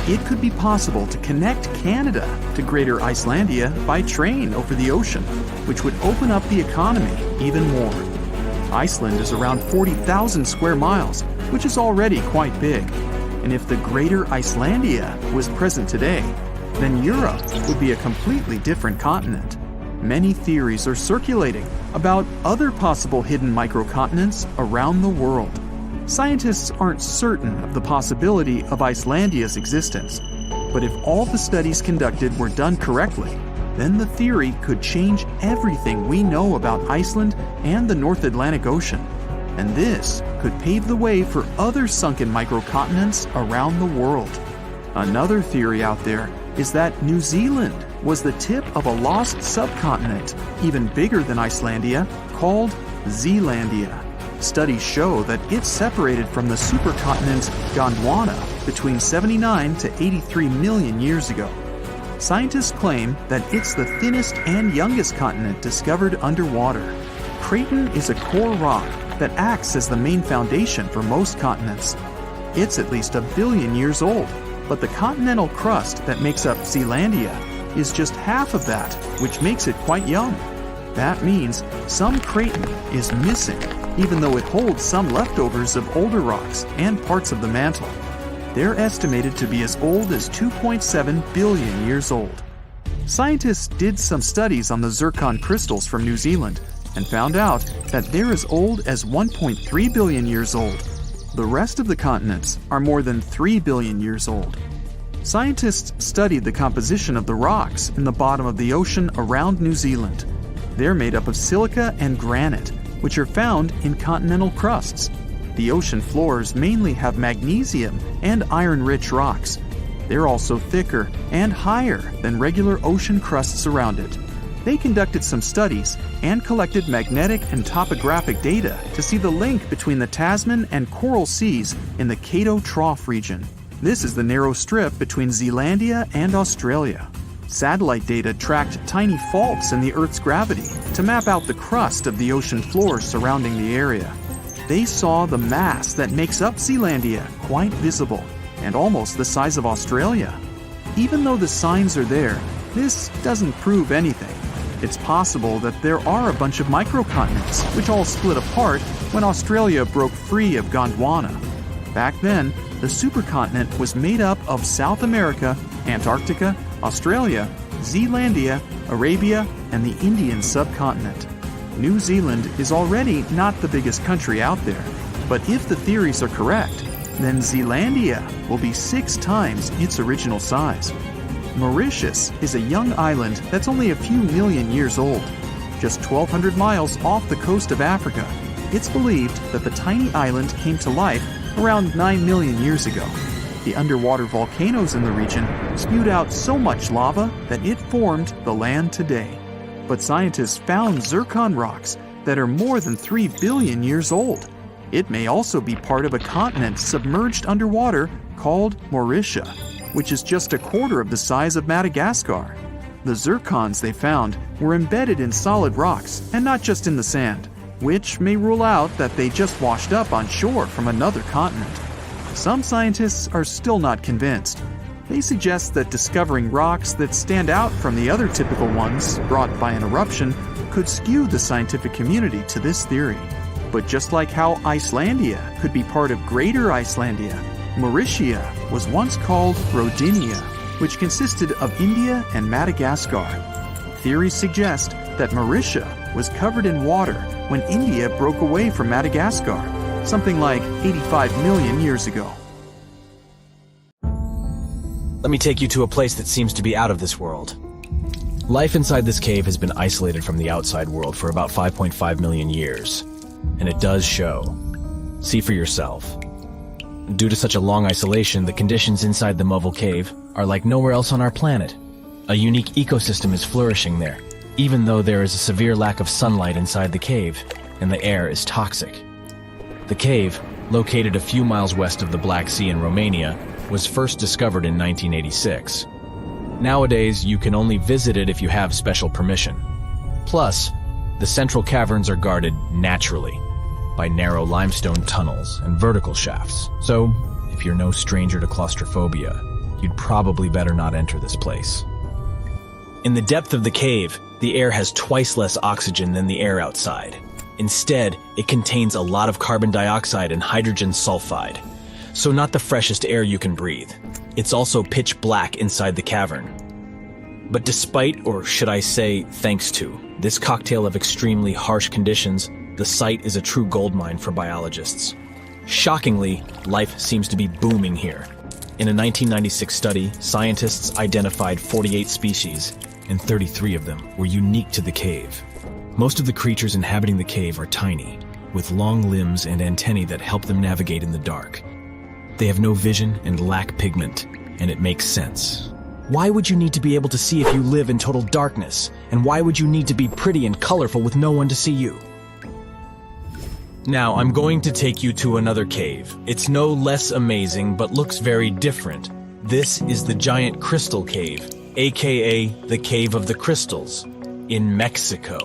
It could be possible to connect Canada to Greater Icelandia by train over the ocean, which would open up the economy even more. Iceland is around 40,000 square miles, which is already quite big. And if the Greater Icelandia was present today, then Europe would be a completely different continent. Many theories are circulating about other possible hidden microcontinents around the world. Scientists aren't certain of the possibility of Icelandia's existence, but if all the studies conducted were done correctly, then the theory could change everything we know about Iceland and the North Atlantic Ocean. And this could pave the way for other sunken microcontinents around the world. Another theory out there is that New Zealand was the tip of a lost subcontinent, even bigger than Icelandia, called Zealandia. Studies show that it separated from the supercontinent Gondwana between 79 to 83 million years ago. Scientists claim that it's the thinnest and youngest continent discovered underwater. Craton is a core rock that acts as the main foundation for most continents. It's at least 1 billion years old, but the continental crust that makes up Zealandia is just half of that, which makes it quite young. That means some craton is missing, even though it holds some leftovers of older rocks and parts of the mantle. They're estimated to be as old as 2.7 billion years old. Scientists did some studies on the zircon crystals from New Zealand and found out that they're as old as 1.3 billion years old. The rest of the continents are more than 3 billion years old. Scientists studied the composition of the rocks in the bottom of the ocean around New Zealand. They're made up of silica and granite, which are found in continental crusts. The ocean floors mainly have magnesium and iron-rich rocks. They're also thicker and higher than regular ocean crusts around it. They conducted some studies and collected magnetic and topographic data to see the link between the Tasman and Coral Seas in the Cato Trough region. This is the narrow strip between Zealandia and Australia. Satellite data tracked tiny faults in the Earth's gravity to map out the crust of the ocean floor surrounding the area. They saw the mass that makes up Zealandia quite visible and almost the size of Australia. Even though the signs are there, this doesn't prove anything. It's possible that there are a bunch of microcontinents which all split apart when Australia broke free of Gondwana. Back then, the supercontinent was made up of South America, Antarctica, Australia, Zealandia, Arabia, and the Indian subcontinent. New Zealand is already not the biggest country out there, but if the theories are correct, then Zealandia will be 6 times its original size. Mauritius is a young island that's only a few million years old. Just 1,200 miles off the coast of Africa, it's believed that the tiny island came to life around 9 million years ago. The underwater volcanoes in the region spewed out so much lava that it formed the land today. But scientists found zircon rocks that are more than 3 billion years old. It may also be part of a continent submerged underwater called Mauritia, which is just a quarter of the size of Madagascar. The zircons they found were embedded in solid rocks and not just in the sand, which may rule out that they just washed up on shore from another continent. Some scientists are still not convinced. They suggest that discovering rocks that stand out from the other typical ones brought by an eruption could skew the scientific community to this theory. But just like how Icelandia could be part of Greater Icelandia, Mauritia was once called Rodinia, which consisted of India and Madagascar. Theories suggest that Mauritia was covered in water when India broke away from Madagascar, something like 85 million years ago. Let me take you to a place that seems to be out of this world. Life inside this cave has been isolated from the outside world for about 5.5 million years, and it does show. See for yourself. Due to such a long isolation, the conditions inside the Movil Cave are like nowhere else on our planet. A unique ecosystem is flourishing there, even though there is a severe lack of sunlight inside the cave, and the air is toxic. The cave, located a few miles west of the Black Sea in Romania, was first discovered in 1986. Nowadays, you can only visit it if you have special permission. Plus, the central caverns are guarded naturally. by narrow limestone tunnels and vertical shafts. So, if you're no stranger to claustrophobia, you'd probably better not enter this place. In the depth of the cave, the air has twice less oxygen than the air outside. Instead, it contains a lot of carbon dioxide and hydrogen sulfide, so not the freshest air you can breathe. It's also pitch black inside the cavern. But despite, or should I say thanks to, this cocktail of extremely harsh conditions, the site is a true goldmine for biologists. Shockingly, life seems to be booming here. In a 1996 study, scientists identified 48 species, and 33 of them were unique to the cave. Most of the creatures inhabiting the cave are tiny, with long limbs and antennae that help them navigate in the dark. They have no vision and lack pigment, and it makes sense. Why would you need to be able to see if you live in total darkness? And why would you need to be pretty and colorful with no one to see you? Now, I'm going to take you to another cave. It's no less amazing, but looks very different. This is the Giant Crystal Cave, aka the Cave of the Crystals, in Mexico.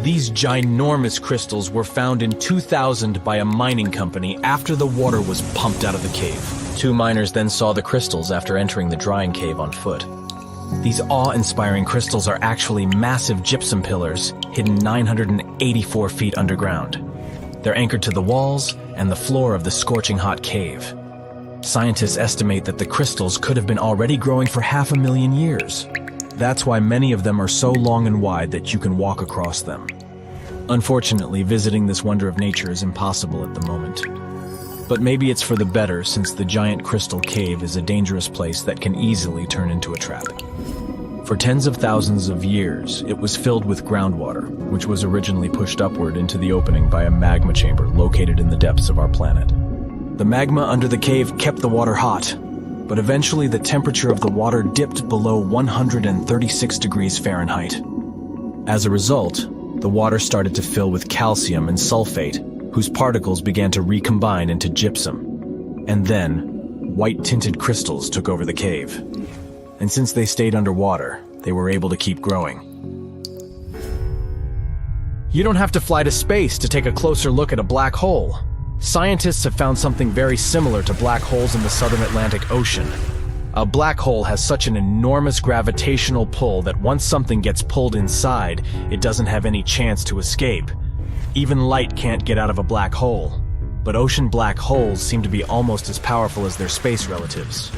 These ginormous crystals were found in 2000 by a mining company after the water was pumped out of the cave. 2 miners then saw the crystals after entering the drying cave on foot. These awe-inspiring crystals are actually massive gypsum pillars hidden 984 feet underground. They're anchored to the walls and the floor of the scorching hot cave. Scientists estimate that the crystals could have been already growing for 500,000 years. That's why many of them are so long and wide that you can walk across them. Unfortunately, visiting this wonder of nature is impossible at the moment. But maybe it's for the better, since the Giant Crystal Cave is a dangerous place that can easily turn into a trap. For tens of thousands of years, it was filled with groundwater, which was originally pushed upward into the opening by a magma chamber located in the depths of our planet. The magma under the cave kept the water hot, but eventually the temperature of the water dipped below 136 degrees Fahrenheit. As a result, the water started to fill with calcium and sulfate, whose particles began to recombine into gypsum. And then, white-tinted crystals took over the cave. And since they stayed underwater, they were able to keep growing. You don't have to fly to space to take a closer look at a black hole. Scientists have found something very similar to black holes in the southern Atlantic Ocean. A black hole has such an enormous gravitational pull that once something gets pulled inside, it doesn't have any chance to escape. Even light can't get out of a black hole. But ocean black holes seem to be almost as powerful as their space relatives.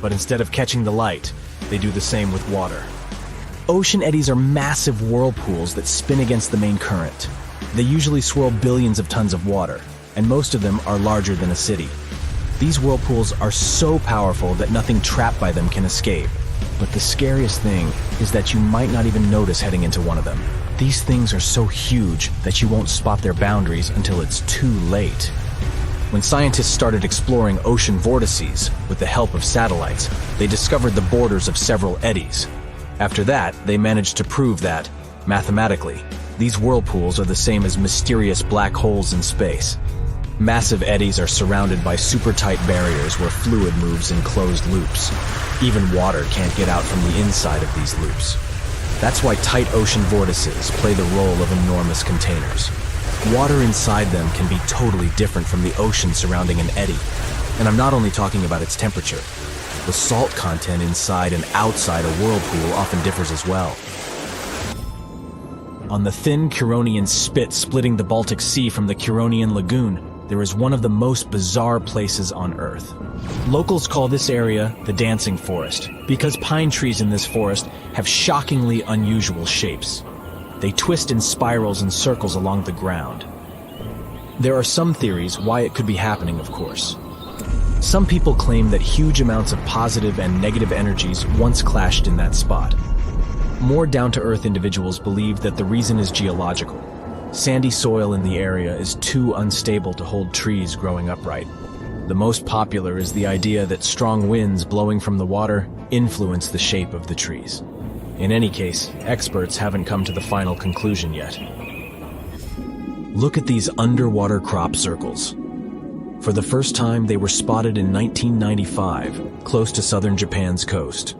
But instead of catching the light, they do the same with water. Ocean eddies are massive whirlpools that spin against the main current. They usually swirl billions of tons of water, and most of them are larger than a city. These whirlpools are so powerful that nothing trapped by them can escape. But the scariest thing is that you might not even notice heading into one of them. These things are so huge that you won't spot their boundaries until it's too late. When scientists started exploring ocean vortices with the help of satellites, they discovered the borders of several eddies. After that, they managed to prove that, mathematically, these whirlpools are the same as mysterious black holes in space. Massive eddies are surrounded by super-tight barriers where fluid moves in closed loops. Even water can't get out from the inside of these loops. That's why tight ocean vortices play the role of enormous containers. Water inside them can be totally different from the ocean surrounding an eddy. And I'm not only talking about its temperature. The salt content inside and outside a whirlpool often differs as well. On the thin Curonian spit splitting the Baltic Sea from the Curonian Lagoon, there is one of the most bizarre places on Earth. Locals call this area the Dancing Forest because pine trees in this forest have shockingly unusual shapes. They twist in spirals and circles along the ground. There are some theories why it could be happening, of course. Some people claim that huge amounts of positive and negative energies once clashed in that spot. More down-to-earth individuals believe that the reason is geological. Sandy soil in the area is too unstable to hold trees growing upright. The most popular is the idea that strong winds blowing from the water influence the shape of the trees. In any case, experts haven't come to the final conclusion yet. Look at these underwater crop circles. For the first time, they were spotted in 1995, close to southern Japan's coast.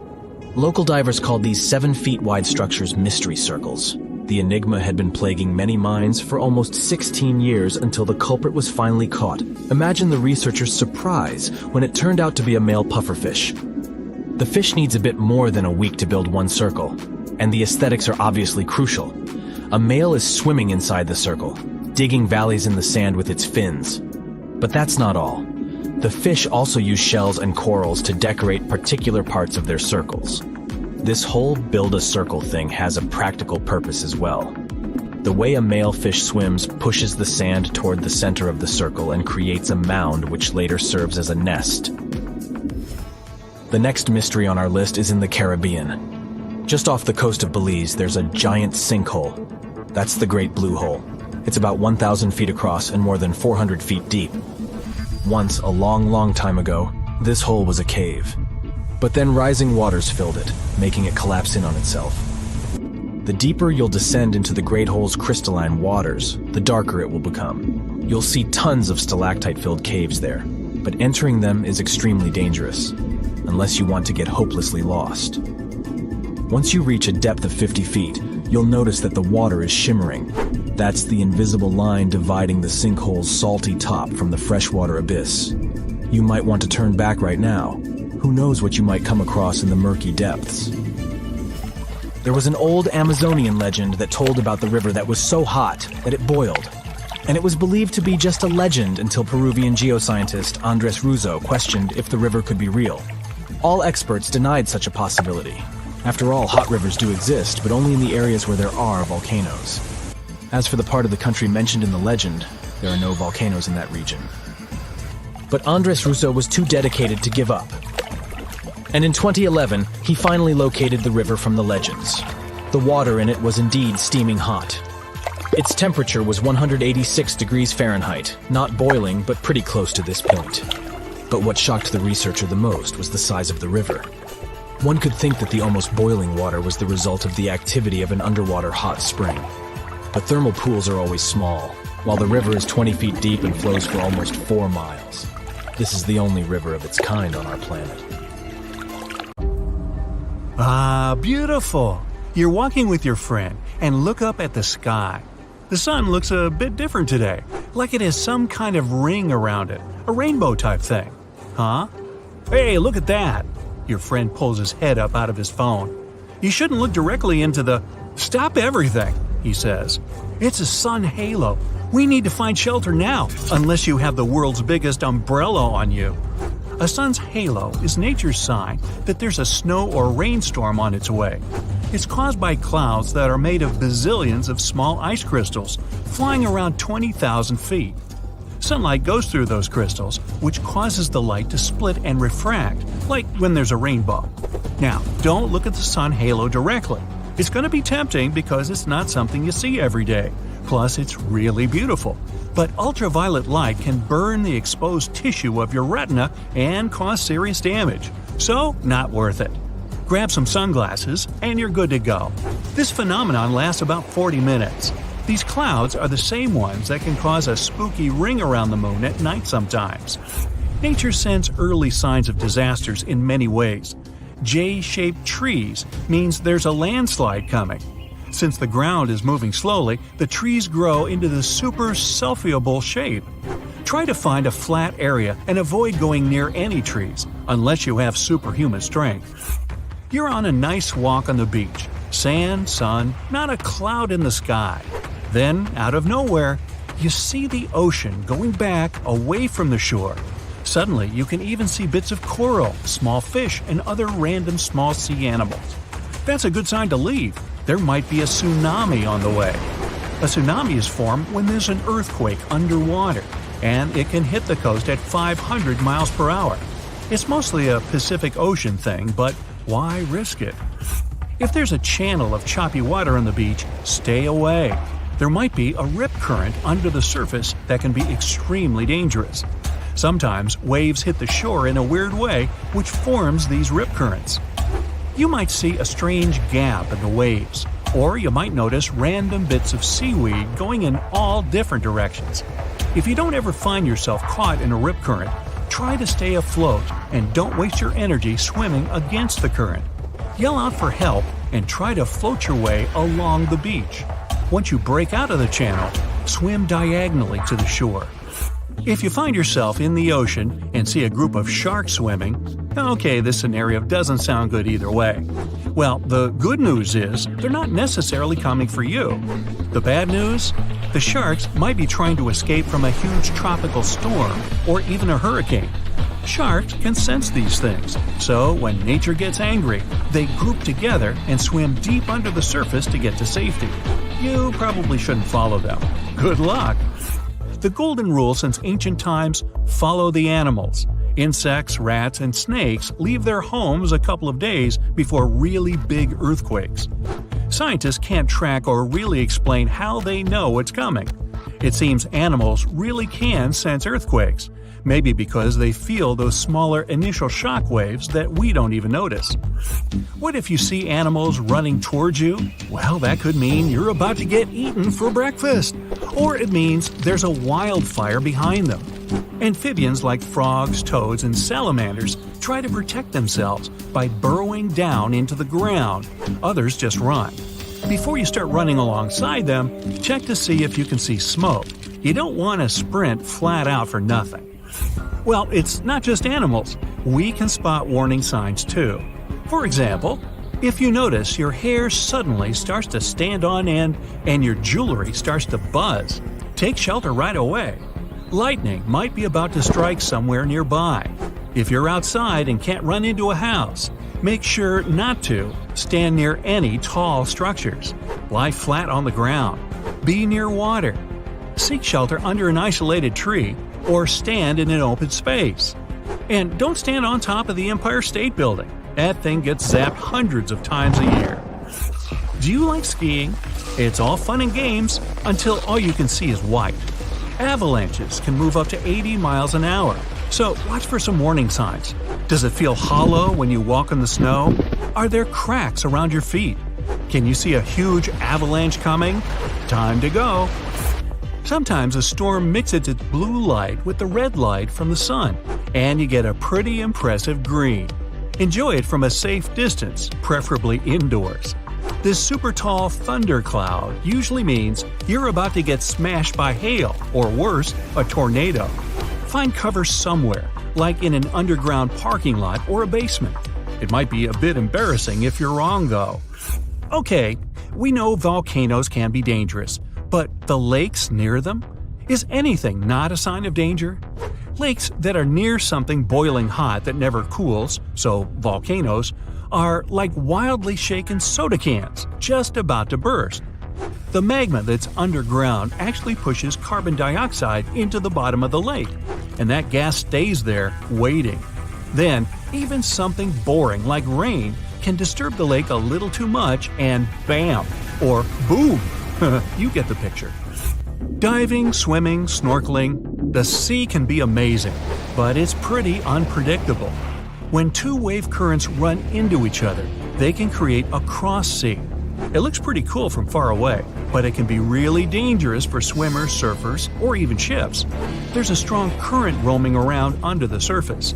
Local divers called these 7 feet wide structures mystery circles. The enigma had been plaguing many minds for almost 16 years until the culprit was finally caught. Imagine the researchers' surprise when it turned out to be a male pufferfish. The fish needs a bit more than a week to build one circle, and the aesthetics are obviously crucial. A male is swimming inside the circle, digging valleys in the sand with its fins. But that's not all. The fish also use shells and corals to decorate particular parts of their circles. This whole build-a-circle thing has a practical purpose as well. The way a male fish swims pushes the sand toward the center of the circle and creates a mound which later serves as a nest. The next mystery on our list is in the Caribbean. Just off the coast of Belize, there's a giant sinkhole. That's the Great Blue Hole. It's about 1,000 feet across and more than 400 feet deep. Once, a long, long time ago, this hole was a cave. But then rising waters filled it, making it collapse in on itself. The deeper you'll descend into the Great Hole's crystalline waters, the darker it will become. You'll see tons of stalactite-filled caves there, but entering them is extremely dangerous, unless you want to get hopelessly lost. Once you reach a depth of 50 feet, you'll notice that the water is shimmering. That's the invisible line dividing the sinkhole's salty top from the freshwater abyss. You might want to turn back right now. Who knows what you might come across in the murky depths. There was an old Amazonian legend that told about the river that was so hot that it boiled. And it was believed to be just a legend until Peruvian geoscientist Andres Russo questioned if the river could be real. All experts denied such a possibility. After all, hot rivers do exist, but only in the areas where there are volcanoes. As for the part of the country mentioned in the legend, there are no volcanoes in that region. But Andres Russo was too dedicated to give up. And in 2011, he finally located the river from the legends. The water in it was indeed steaming hot. Its temperature was 186 degrees Fahrenheit, not boiling, but pretty close to this point. But what shocked the researcher the most was the size of the river. One could think that the almost boiling water was the result of the activity of an underwater hot spring. But thermal pools are always small, while the river is 20 feet deep and flows for almost 4 miles. This is the only river of its kind on our planet. Ah, beautiful! You're walking with your friend and look up at the sky. The sun looks a bit different today, like it has some kind of ring around it, a rainbow type thing. Huh? Hey, look at that! Your friend pulls his head up out of his phone. You shouldn't look directly into the... Stop everything, he says. It's a sun halo. We need to find shelter now, unless you have the world's biggest umbrella on you. A sun's halo is nature's sign that there's a snow or rainstorm on its way. It's caused by clouds that are made of bazillions of small ice crystals, flying around 20,000 feet. Sunlight goes through those crystals, which causes the light to split and refract, like when there's a rainbow. Now, don't look at the sun halo directly. It's going to be tempting because it's not something you see every day. Plus, it's really beautiful. But ultraviolet light can burn the exposed tissue of your retina and cause serious damage. So, not worth it. Grab some sunglasses and you're good to go. This phenomenon lasts about 40 minutes. These clouds are the same ones that can cause a spooky ring around the moon at night sometimes. Nature sends early signs of disasters in many ways. J-shaped trees means there's a landslide coming. Since the ground is moving slowly, the trees grow into the super selfiable shape. Try to find a flat area and avoid going near any trees, unless you have superhuman strength. You're on a nice walk on the beach. Sand, sun, not a cloud in the sky. Then, out of nowhere, you see the ocean going back away from the shore. Suddenly, you can even see bits of coral, small fish, and other random small sea animals. That's a good sign to leave. There might be a tsunami on the way. A tsunami is formed when there's an earthquake underwater, and it can hit the coast at 500 miles per hour. It's mostly a Pacific Ocean thing, but why risk it? If there's a channel of choppy water on the beach, stay away. There might be a rip current under the surface that can be extremely dangerous. Sometimes waves hit the shore in a weird way, which forms these rip currents. You might see a strange gap in the waves, or you might notice random bits of seaweed going in all different directions. If you don't ever find yourself caught in a rip current, try to stay afloat and don't waste your energy swimming against the current. Yell out for help and try to float your way along the beach. Once you break out of the channel, swim diagonally to the shore. If you find yourself in the ocean and see a group of sharks swimming, okay, this scenario doesn't sound good either way. Well, the good news is they're not necessarily coming for you. The bad news? The sharks might be trying to escape from a huge tropical storm or even a hurricane. Sharks can sense these things, so when nature gets angry, they group together and swim deep under the surface to get to safety. You probably shouldn't follow them. Good luck! The golden rule since ancient times: follow the animals. Insects, rats, and snakes leave their homes a couple of days before really big earthquakes. Scientists can't track or really explain how they know it's coming. It seems animals really can sense earthquakes, maybe because they feel those smaller initial shock waves that we don't even notice. What if you see animals running towards you? Well, that could mean you're about to get eaten for breakfast. Or it means there's a wildfire behind them. Amphibians like frogs, toads, and salamanders try to protect themselves by burrowing down into the ground. Others just run. Before you start running alongside them, check to see if you can see smoke. You don't want to sprint flat out for nothing. Well, it's not just animals. We can spot warning signs too. For example, if you notice your hair suddenly starts to stand on end and your jewelry starts to buzz, take shelter right away. Lightning might be about to strike somewhere nearby. If you're outside and can't run into a house, make sure not to stand near any tall structures. Lie flat on the ground. Be near water. Seek shelter under an isolated tree or stand in an open space. And don't stand on top of the Empire State Building. That thing gets zapped hundreds of times a year. Do you like skiing? It's all fun and games until all you can see is white. Avalanches can move up to 80 miles an hour, so watch for some warning signs. Does it feel hollow when you walk in the snow? Are there cracks around your feet? Can you see a huge avalanche coming? Time to go! Sometimes a storm mixes its blue light with the red light from the sun, and you get a pretty impressive green. Enjoy it from a safe distance, preferably indoors. This super tall thundercloud usually means you're about to get smashed by hail, or worse, a tornado. Find cover somewhere, like in an underground parking lot or a basement. It might be a bit embarrassing if you're wrong, though. Okay, we know volcanoes can be dangerous, but the lakes near them? Is anything not a sign of danger? Lakes that are near something boiling hot that never cools, so volcanoes, are like wildly shaken soda cans, just about to burst. The magma that's underground actually pushes carbon dioxide into the bottom of the lake, and that gas stays there, waiting. Then, even something boring like rain can disturb the lake a little too much and bam, or boom! You get the picture. Diving, swimming, snorkeling, the sea can be amazing, but it's pretty unpredictable. When two wave currents run into each other, they can create a cross sea. It looks pretty cool from far away, but it can be really dangerous for swimmers, surfers, or even ships. There's a strong current roaming around under the surface.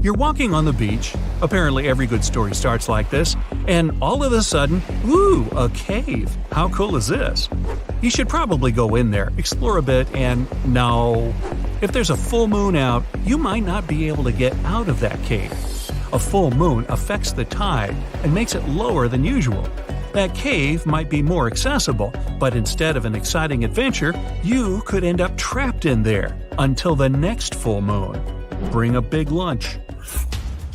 You're walking on the beach, apparently every good story starts like this, and all of a sudden, ooh, a cave. How cool is this? You should probably go in there, explore a bit, and no. If there's a full moon out, you might not be able to get out of that cave. A full moon affects the tide and makes it lower than usual. That cave might be more accessible, but instead of an exciting adventure, you could end up trapped in there until the next full moon. Bring a big lunch.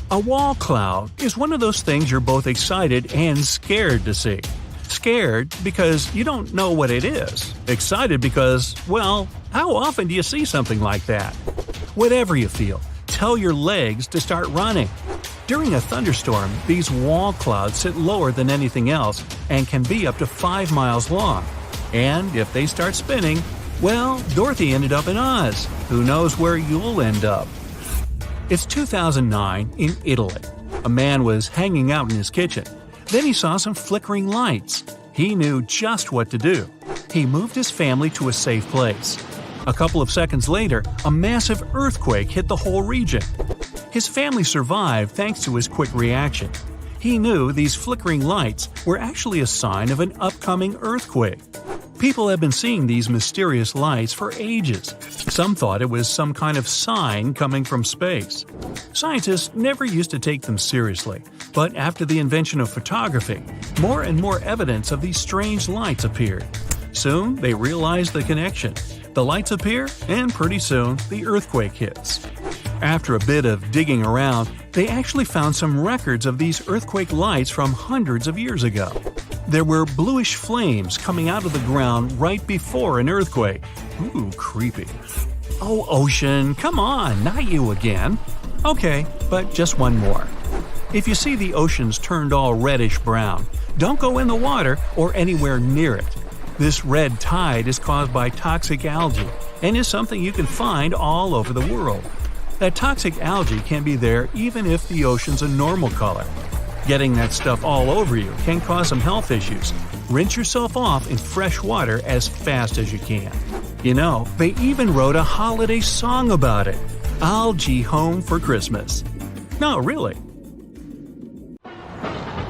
A wall cloud is one of those things you're both excited and scared to see. Scared because you don't know what it is. Excited because, well, how often do you see something like that? Whatever you feel, tell your legs to start running. During a thunderstorm, these wall clouds sit lower than anything else and can be up to 5 miles long. And if they start spinning, well, Dorothy ended up in Oz. Who knows where you'll end up? It's 2009 in Italy. A man was hanging out in his kitchen. Then he saw some flickering lights. He knew just what to do. He moved his family to a safe place. A couple of seconds later, a massive earthquake hit the whole region. His family survived thanks to his quick reaction. He knew these flickering lights were actually a sign of an upcoming earthquake. People have been seeing these mysterious lights for ages. Some thought it was some kind of sign coming from space. Scientists never used to take them seriously, but after the invention of photography, more and more evidence of these strange lights appeared. Soon, they realized the connection. The lights appear, and pretty soon, the earthquake hits. After a bit of digging around, they actually found some records of these earthquake lights from hundreds of years ago. There were bluish flames coming out of the ground right before an earthquake. Ooh, creepy. Oh, ocean, come on, not you again. Okay, but just one more. If you see the oceans turned all reddish-brown, don't go in the water or anywhere near it. This red tide is caused by toxic algae and is something you can find all over the world. That toxic algae can be there even if the ocean's a normal color. Getting that stuff all over you can cause some health issues. Rinse yourself off in fresh water as fast as you can. You know, they even wrote a holiday song about it. Algae Home for Christmas. No, really.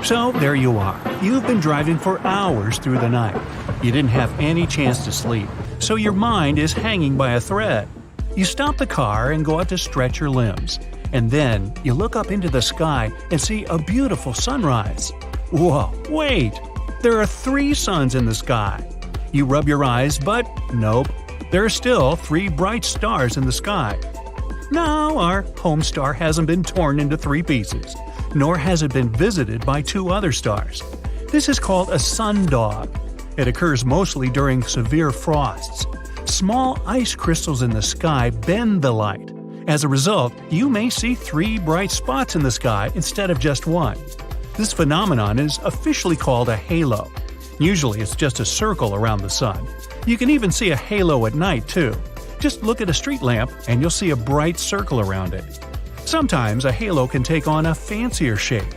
So there you are. You've been driving for hours through the night. You didn't have any chance to sleep, so your mind is hanging by a thread. You stop the car and go out to stretch your limbs. And then you look up into the sky and see a beautiful sunrise. Whoa, wait! There are 3 suns in the sky. You rub your eyes, but nope. There are still 3 bright stars in the sky. No, our home star hasn't been torn into 3 pieces, nor has it been visited by 2 other stars. This is called a sundog. It occurs mostly during severe frosts. Small ice crystals in the sky bend the light. As a result, you may see 3 bright spots in the sky instead of just 1. This phenomenon is officially called a halo. Usually it's just a circle around the sun. You can even see a halo at night, too. Just look at a street lamp and you'll see a bright circle around it. Sometimes a halo can take on a fancier shape.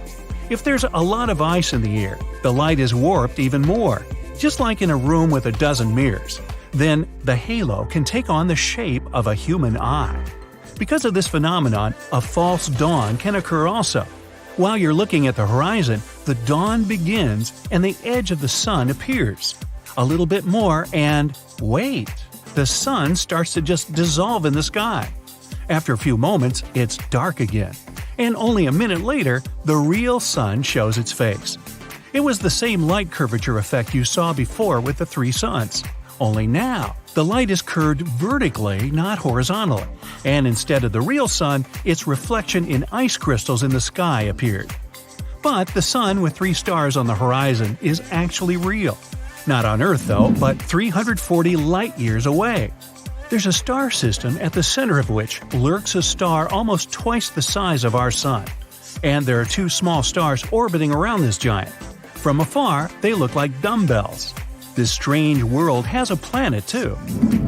If there's a lot of ice in the air, the light is warped even more, just like in a room with a dozen mirrors. Then the halo can take on the shape of a human eye. Because of this phenomenon, a false dawn can occur also. While you're looking at the horizon, the dawn begins and the edge of the sun appears. A little bit more and wait! The sun starts to just dissolve in the sky. After a few moments, it's dark again. And only a minute later, the real sun shows its face. It was the same light curvature effect you saw before with the 3 suns. Only now, the light is curved vertically, not horizontally, and instead of the real sun, its reflection in ice crystals in the sky appeared. But the sun with 3 stars on the horizon is actually real. Not on Earth though, but 340 light-years away. There's a star system at the center of which lurks a star almost twice the size of our sun. And there are 2 small stars orbiting around this giant. From afar, they look like dumbbells. This strange world has a planet too.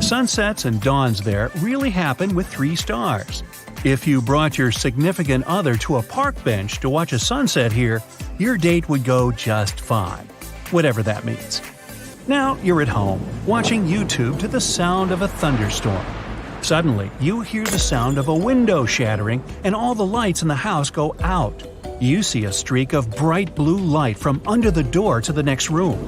Sunsets and dawns there really happen with 3 stars. If you brought your significant other to a park bench to watch a sunset here, your date would go just fine. Whatever that means. Now you're at home, watching YouTube to the sound of a thunderstorm. Suddenly, you hear the sound of a window shattering and all the lights in the house go out. You see a streak of bright blue light from under the door to the next room.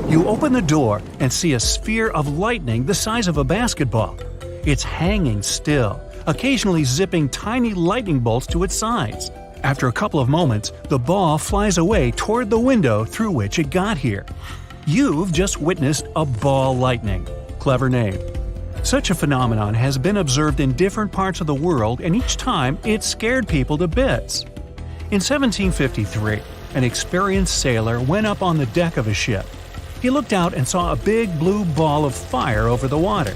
You open the door and see a sphere of lightning the size of a basketball. It's hanging still, occasionally zipping tiny lightning bolts to its sides. After a couple of moments, the ball flies away toward the window through which it got here. You've just witnessed a ball lightning. Clever name. Such a phenomenon has been observed in different parts of the world, and each time it scared people to bits. In 1753, an experienced sailor went up on the deck of a ship. He looked out and saw a big blue ball of fire over the water.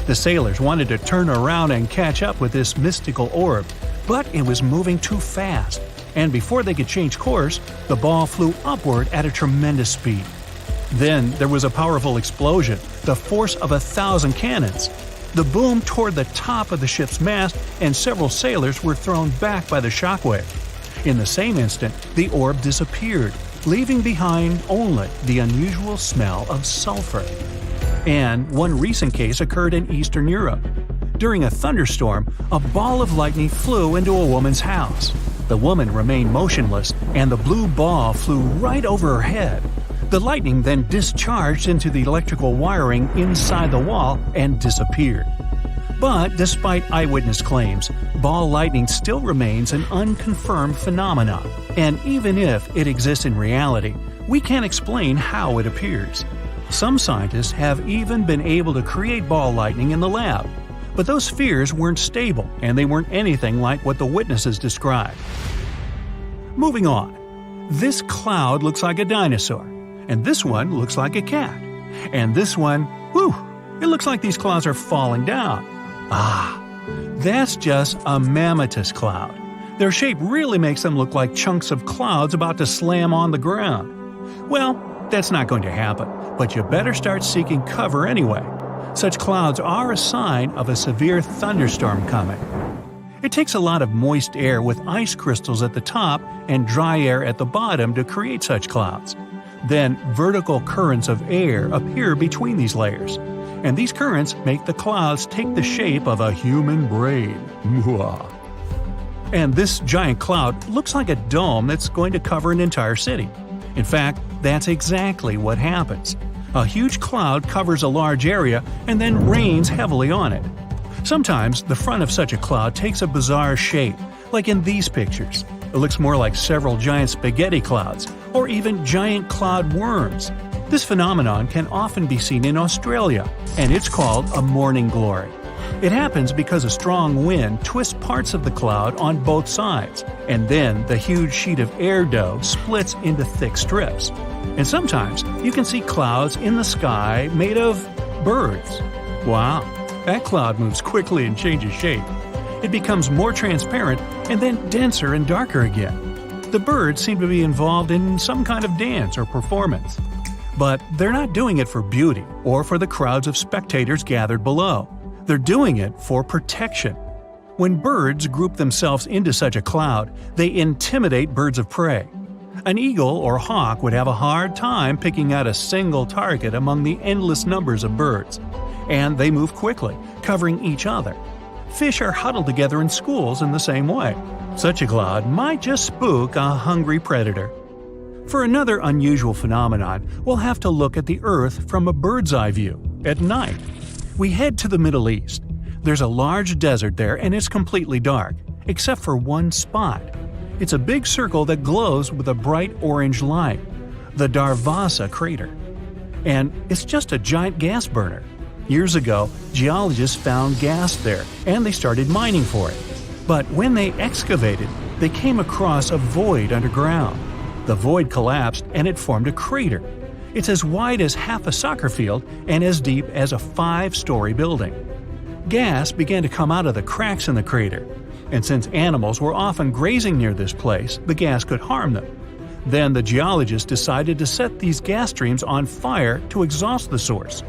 The sailors wanted to turn around and catch up with this mystical orb, but it was moving too fast, and before they could change course, the ball flew upward at a tremendous speed. Then there was a powerful explosion, the force of 1,000 cannons. The boom toward the top of the ship's mast, and several sailors were thrown back by the shockwave. In the same instant, the orb disappeared, leaving behind only the unusual smell of sulfur. And one recent case occurred in Eastern Europe. During a thunderstorm, a ball of lightning flew into a woman's house. The woman remained motionless, and the blue ball flew right over her head. The lightning then discharged into the electrical wiring inside the wall and disappeared. But despite eyewitness claims, ball lightning still remains an unconfirmed phenomenon, and even if it exists in reality, we can't explain how it appears. Some scientists have even been able to create ball lightning in the lab, but those spheres weren't stable and they weren't anything like what the witnesses described. Moving on. This cloud looks like a dinosaur, and this one looks like a cat, and this one, it looks like these clouds are falling down. That's just a mammatus cloud. Their shape really makes them look like chunks of clouds about to slam on the ground. Well, that's not going to happen, but you better start seeking cover anyway. Such clouds are a sign of a severe thunderstorm coming. It takes a lot of moist air with ice crystals at the top and dry air at the bottom to create such clouds. Then vertical currents of air appear between these layers, and these currents make the clouds take the shape of a human brain. And this giant cloud looks like a dome that's going to cover an entire city. In fact, that's exactly what happens. A huge cloud covers a large area and then rains heavily on it. Sometimes the front of such a cloud takes a bizarre shape, like in these pictures. It looks more like several giant spaghetti clouds, or even giant cloud worms. This phenomenon can often be seen in Australia, and it's called a morning glory. It happens because a strong wind twists parts of the cloud on both sides, and then the huge sheet of air dough splits into thick strips. And sometimes you can see clouds in the sky made of birds. Wow, that cloud moves quickly and changes shape. It becomes more transparent and then denser and darker again. The birds seem to be involved in some kind of dance or performance. But they're not doing it for beauty or for the crowds of spectators gathered below. They're doing it for protection. When birds group themselves into such a cloud, they intimidate birds of prey. An eagle or hawk would have a hard time picking out a single target among the endless numbers of birds. And they move quickly, covering each other. Fish are huddled together in schools in the same way. Such a cloud might just spook a hungry predator. For another unusual phenomenon, we'll have to look at the Earth from a bird's eye view, at night. We head to the Middle East. There's a large desert there and it's completely dark, except for one spot. It's a big circle that glows with a bright orange light, the Darvasa crater. And it's just a giant gas burner. Years ago, geologists found gas there and they started mining for it. But when they excavated, they came across a void underground. The void collapsed and it formed a crater. It's as wide as half a soccer field and as deep as a 5-story building. Gas began to come out of the cracks in the crater, and since animals were often grazing near this place, the gas could harm them. Then the geologists decided to set these gas streams on fire to exhaust the source.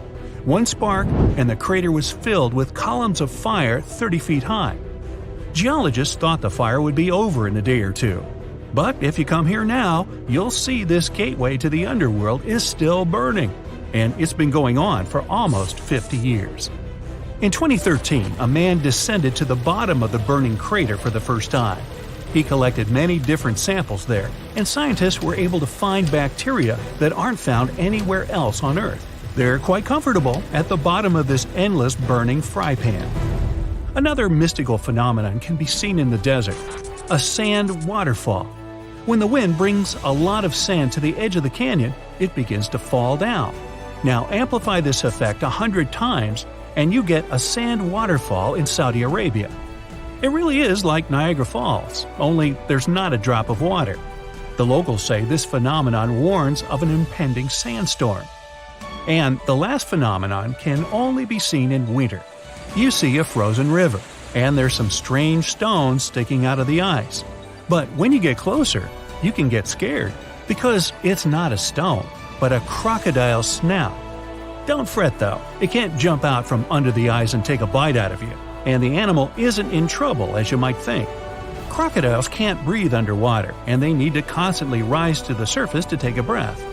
One spark, and the crater was filled with columns of fire 30 feet high. Geologists thought the fire would be over in a day or two. But if you come here now, you'll see this gateway to the underworld is still burning, and it's been going on for almost 50 years. In 2013, a man descended to the bottom of the burning crater for the first time. He collected many different samples there, and scientists were able to find bacteria that aren't found anywhere else on Earth. They're quite comfortable at the bottom of this endless burning fry pan. Another mystical phenomenon can be seen in the desert: a sand waterfall. When the wind brings a lot of sand to the edge of the canyon, it begins to fall down. Now amplify this effect 100 times, and you get a sand waterfall in Saudi Arabia. It really is like Niagara Falls, only there's not a drop of water. The locals say this phenomenon warns of an impending sandstorm. And the last phenomenon can only be seen in winter. You see a frozen river, and there's some strange stones sticking out of the ice. But when you get closer, you can get scared, because it's not a stone, but a crocodile snout. Don't fret though, it can't jump out from under the ice and take a bite out of you, and the animal isn't in trouble as you might think. Crocodiles can't breathe underwater, and they need to constantly rise to the surface to take a breath.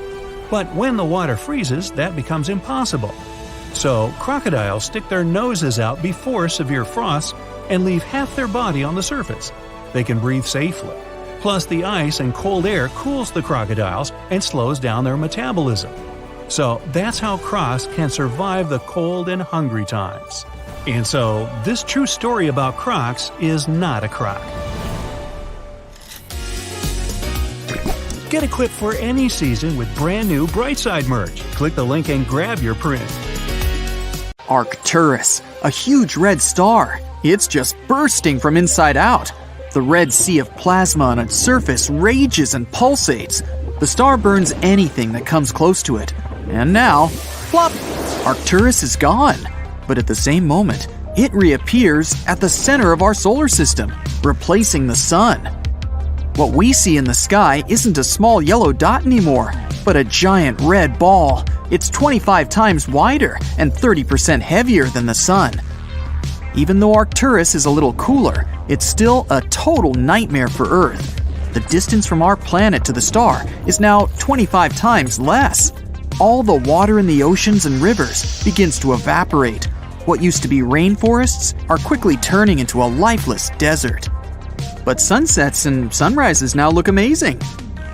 But when the water freezes, that becomes impossible. So crocodiles stick their noses out before severe frost and leave half their body on the surface. They can breathe safely, Plus, the ice and cold air cools the crocodiles and slows down their metabolism. So that's how crocs can survive the cold and hungry times. And so, this true story about crocs is not a croc. Get equipped for any season with brand new Brightside merch. Click the link and grab your print. Arcturus, a huge red star. It's just bursting from inside out. The red sea of plasma on its surface rages and pulsates. The star burns anything that comes close to it. And now, plop! Arcturus is gone. But at the same moment, it reappears at the center of our solar system, replacing the sun. What we see in the sky isn't a small yellow dot anymore, but a giant red ball. It's 25 times wider and 30% heavier than the sun. Even though Arcturus is a little cooler, it's still a total nightmare for Earth. The distance from our planet to the star is now 25 times less. All the water in the oceans and rivers begins to evaporate. What used to be rainforests are quickly turning into a lifeless desert. But sunsets and sunrises now look amazing.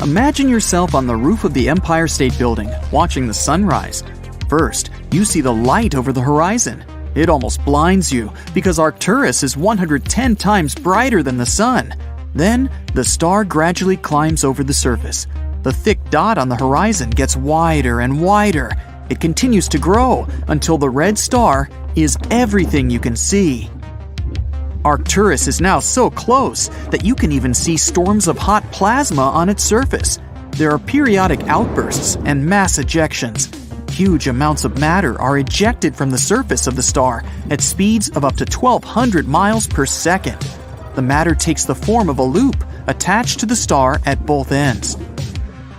Imagine yourself on the roof of the Empire State Building, watching the sunrise. First, you see the light over the horizon. It almost blinds you because Arcturus is 110 times brighter than the sun. Then, the star gradually climbs over the surface. The thick dot on the horizon gets wider and wider. It continues to grow until the red star is everything you can see. Arcturus is now so close that you can even see storms of hot plasma on its surface. There are periodic outbursts and mass ejections. Huge amounts of matter are ejected from the surface of the star at speeds of up to 1,200 miles per second. The matter takes the form of a loop attached to the star at both ends.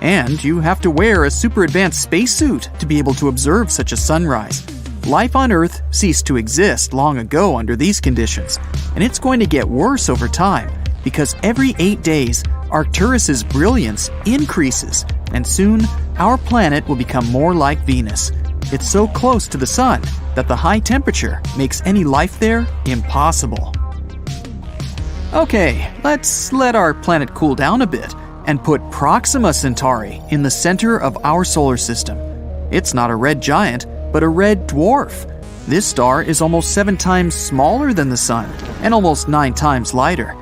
And you have to wear a super advanced spacesuit to be able to observe such a sunrise. Life on Earth ceased to exist long ago under these conditions, and it's going to get worse over time because every 8 days, Arcturus's brilliance increases, and soon our planet will become more like Venus. It's so close to the sun that the high temperature makes any life there impossible. Okay, let's let our planet cool down a bit and put Proxima Centauri in the center of our solar system. It's not a red giant, but a red dwarf. This star is almost 7 times smaller than the sun and almost 9 times lighter.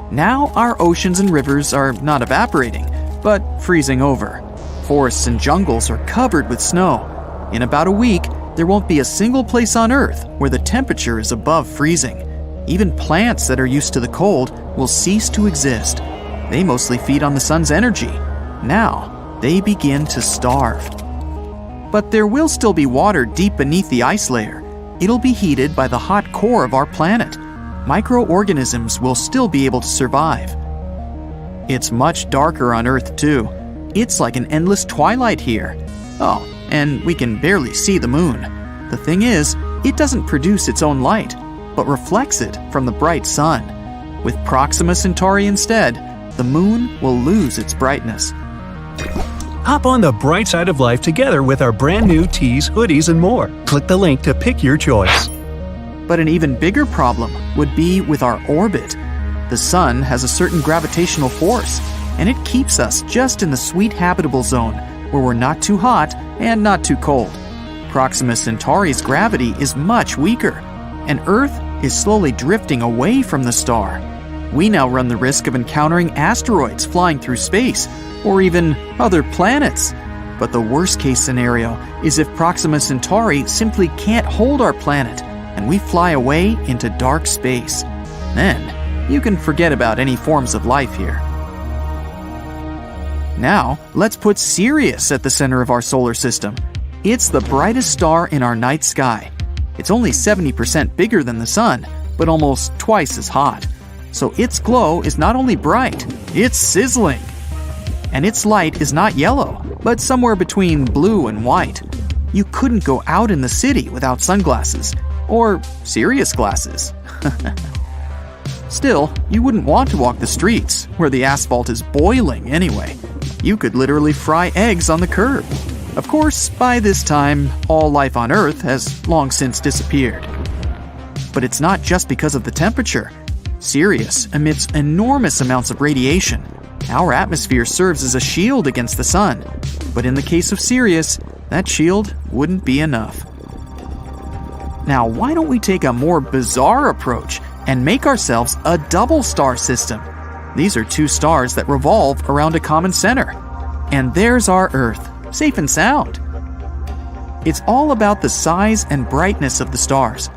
Now our oceans and rivers are not evaporating, but freezing over. Forests and jungles are covered with snow. In about a week, there won't be a single place on Earth where the temperature is above freezing. Even plants that are used to the cold will cease to exist. They mostly feed on the sun's energy. Now, they begin to starve. But there will still be water deep beneath the ice layer. It'll be heated by the hot core of our planet. Microorganisms will still be able to survive. It's much darker on Earth too. It's like an endless twilight here. Oh, and we can barely see the moon. The thing is, it doesn't produce its own light, but reflects it from the bright sun. With Proxima Centauri instead, the moon will lose its brightness. Hop on the bright side of life together with our brand new tees, hoodies, and more. Click the link to pick your choice. But an even bigger problem would be with our orbit. The sun has a certain gravitational force, and it keeps us just in the sweet habitable zone, where we're not too hot and not too cold. Proxima Centauri's gravity is much weaker, and Earth is slowly drifting away from the star. We now run the risk of encountering asteroids flying through space, or even other planets. But the worst-case scenario is if Proxima Centauri simply can't hold our planet, and we fly away into dark space. Then, you can forget about any forms of life here. Now, let's put Sirius at the center of our solar system. It's the brightest star in our night sky. It's only 70% bigger than the sun, but almost twice as hot. So its glow is not only bright, it's sizzling. And its light is not yellow, but somewhere between blue and white. You couldn't go out in the city without sunglasses, or Sirius glasses. Still, you wouldn't want to walk the streets, where the asphalt is boiling anyway. You could literally fry eggs on the curb. Of course, by this time, all life on Earth has long since disappeared. But it's not just because of the temperature. Sirius emits enormous amounts of radiation. Our atmosphere serves as a shield against the sun. But in the case of Sirius, that shield wouldn't be enough. Now, why don't we take a more bizarre approach and make ourselves a double star system? These are two stars that revolve around a common center. And there's our Earth, safe and sound. It's all about the size and brightness of the stars.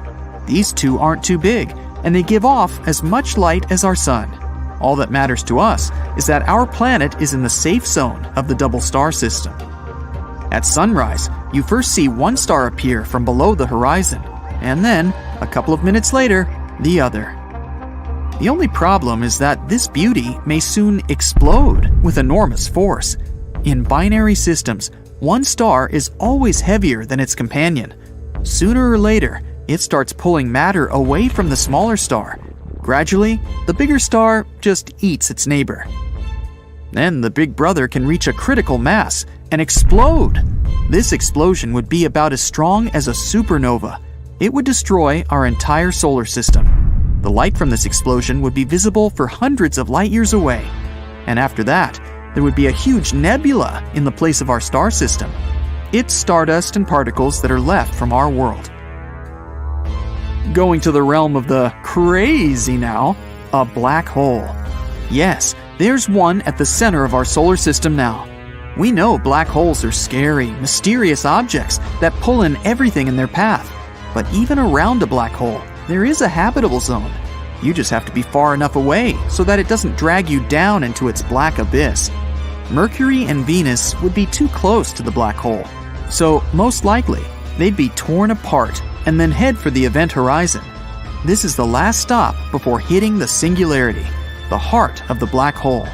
These two aren't too big, and they give off as much light as our sun. All that matters to us is that our planet is in the safe zone of the double star system. At sunrise, you first see one star appear from below the horizon, and then, a couple of minutes later, the other. The only problem is that this beauty may soon explode with enormous force. In binary systems, one star is always heavier than its companion. Sooner or later, it starts pulling matter away from the smaller star. Gradually, the bigger star just eats its neighbor. Then the big brother can reach a critical mass and explode. This explosion would be about as strong as a supernova. It would destroy our entire solar system. The light from this explosion would be visible for hundreds of light years away. And after that, there would be a huge nebula in the place of our star system. It's stardust and particles that are left from our world. Going to the realm of the crazy now, a black hole. Yes, there's one at the center of our solar system now. We know black holes are scary, mysterious objects that pull in everything in their path. But even around a black hole, there is a habitable zone. You just have to be far enough away so that it doesn't drag you down into its black abyss. Mercury and Venus would be too close to the black hole, so most likely they'd be torn apart and then head for the event horizon. This is the last stop before hitting the singularity, the heart of the black hole.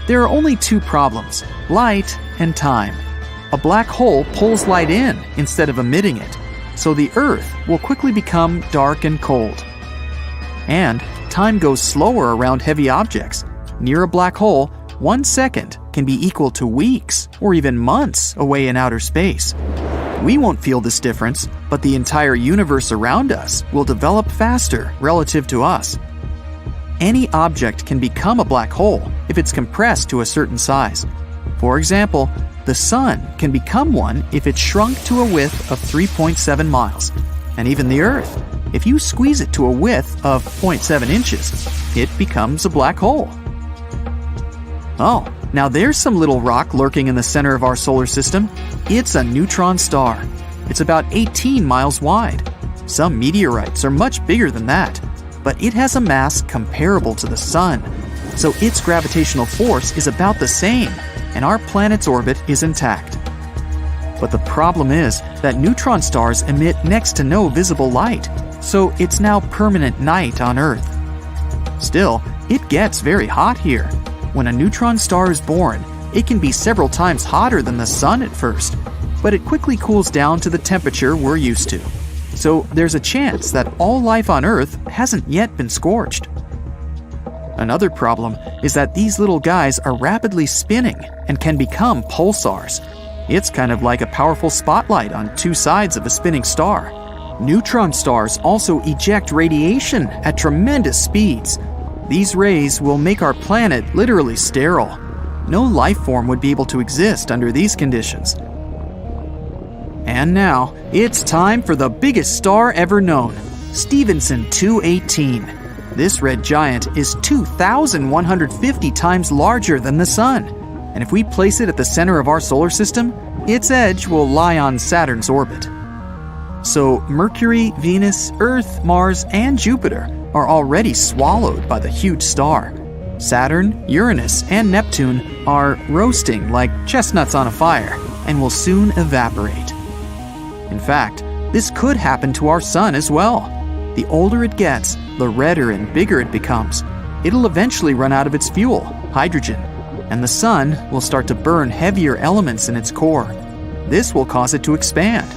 There are only two problems: light and time. A black hole pulls light in instead of emitting it, so the Earth will quickly become dark and cold. And time goes slower around heavy objects. Near a black hole, 1 second can be equal to weeks or even months away in outer space. We won't feel this difference, but the entire universe around us will develop faster relative to us. Any object can become a black hole if it's compressed to a certain size. For example, the sun can become one if it's shrunk to a width of 3.7 miles. And even the Earth, if you squeeze it to a width of 0.7 inches, it becomes a black hole. Oh, now there's some little rock lurking in the center of our solar system. It's a neutron star. It's about 18 miles wide. Some meteorites are much bigger than that, but it has a mass comparable to the sun. So its gravitational force is about the same, and our planet's orbit is intact. But the problem is that neutron stars emit next to no visible light, so it's now permanent night on Earth. Still, it gets very hot here. When a neutron star is born, it can be several times hotter than the sun at first, but it quickly cools down to the temperature we're used to. So there's a chance that all life on Earth hasn't yet been scorched. Another problem is that these little guys are rapidly spinning and can become pulsars. It's kind of like a powerful spotlight on two sides of a spinning star. Neutron stars also eject radiation at tremendous speeds. These rays will make our planet literally sterile. No life form would be able to exist under these conditions. And now, it's time for the biggest star ever known, Stephenson 218. This red giant is 2,150 times larger than the Sun. And if we place it at the center of our solar system, its edge will lie on Saturn's orbit. So Mercury, Venus, Earth, Mars, and Jupiter are already swallowed by the huge star. Saturn, Uranus, and Neptune are roasting like chestnuts on a fire and will soon evaporate. In fact, this could happen to our sun as well. The older it gets, the redder and bigger it becomes. It'll eventually run out of its fuel, hydrogen, and the sun will start to burn heavier elements in its core. This will cause it to expand.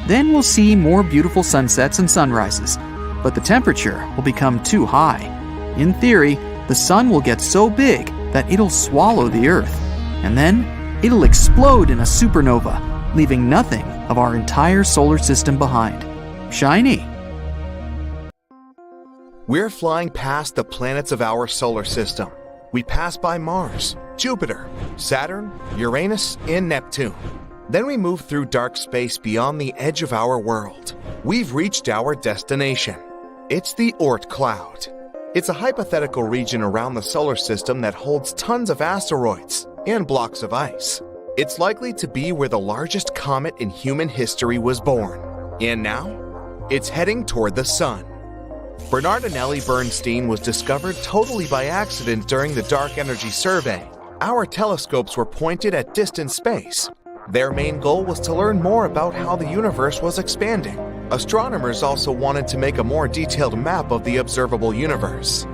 Then we'll see more beautiful sunsets and sunrises, but the temperature will become too high. In theory, the sun will get so big that it'll swallow the Earth, and then it'll explode in a supernova, leaving nothing of our entire solar system behind. Shiny! We're flying past the planets of our solar system. We pass by Mars, Jupiter, Saturn, Uranus, and Neptune. Then we move through dark space beyond the edge of our world. We've reached our destination. It's the Oort cloud. It's a hypothetical region around the solar system that holds tons of asteroids and blocks of ice. It's likely to be where the largest comet in human history was born. And now, it's heading toward the sun. Bernardinelli Bernstein was discovered totally by accident during the Dark Energy Survey. Our telescopes were pointed at distant space. Their main goal was to learn more about how the universe was expanding. Astronomers also wanted to make a more detailed map of the observable universe.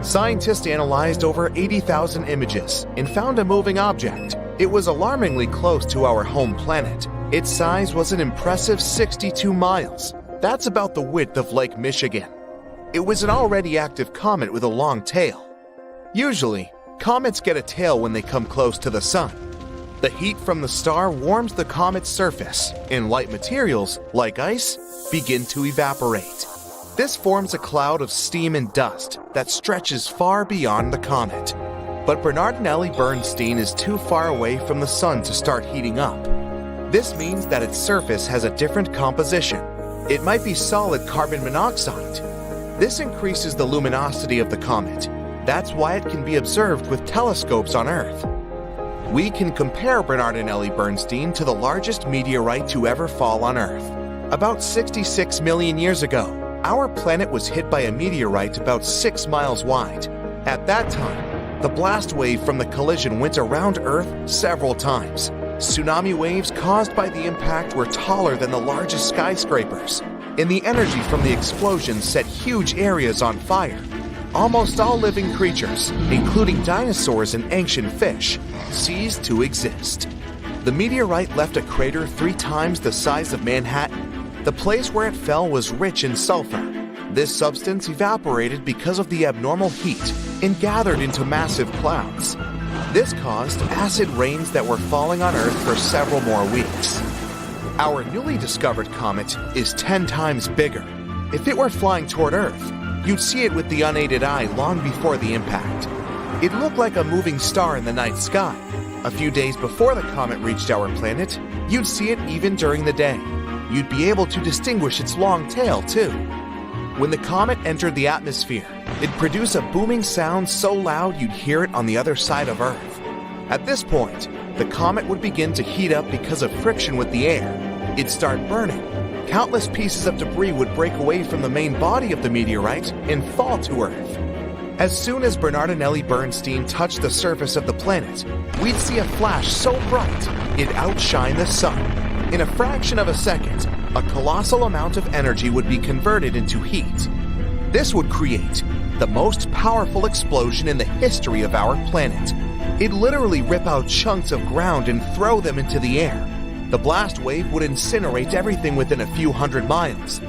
Scientists analyzed over 80,000 images and found a moving object. It was alarmingly close to our home planet. Its size was an impressive 62 miles. That's about the width of Lake Michigan. It was an already active comet with a long tail. Usually, comets get a tail when they come close to the sun. The heat from the star warms the comet's surface, and light materials, like ice, begin to evaporate. This forms a cloud of steam and dust that stretches far beyond the comet. But Bernardinelli Bernstein is too far away from the sun to start heating up. This means that its surface has a different composition. It might be solid carbon monoxide. This increases the luminosity of the comet. That's why it can be observed with telescopes on Earth. We can compare Bernardinelli Bernstein to the largest meteorite to ever fall on Earth. About 66 million years ago, our planet was hit by a meteorite about 6 miles wide. At that time, the blast wave from the collision went around Earth several times. Tsunami waves caused by the impact were taller than the largest skyscrapers, and the energy from the explosion set huge areas on fire. Almost all living creatures, including dinosaurs and ancient fish, ceased to exist. The meteorite left a crater 3 times the size of Manhattan. The place where it fell was rich in sulfur. This substance evaporated because of the abnormal heat and gathered into massive clouds. This caused acid rains that were falling on Earth for several more weeks. Our newly discovered comet is 10 times bigger. If it were flying toward Earth, you'd see it with the unaided eye long before the impact. It looked like a moving star in the night sky. A few days before the comet reached our planet, you'd see it even during the day. You'd be able to distinguish its long tail, too. When the comet entered the atmosphere, it'd produce a booming sound so loud you'd hear it on the other side of Earth. At this point, the comet would begin to heat up because of friction with the air. It'd start burning. Countless pieces of debris would break away from the main body of the meteorite and fall to Earth. As soon as Bernardinelli Bernstein touched the surface of the planet, we'd see a flash so bright it'd outshine the sun. In a fraction of a second, a colossal amount of energy would be converted into heat. This would create the most powerful explosion in the history of our planet. It'd literally rip out chunks of ground and throw them into the air. The blast wave would incinerate everything within a few hundred miles.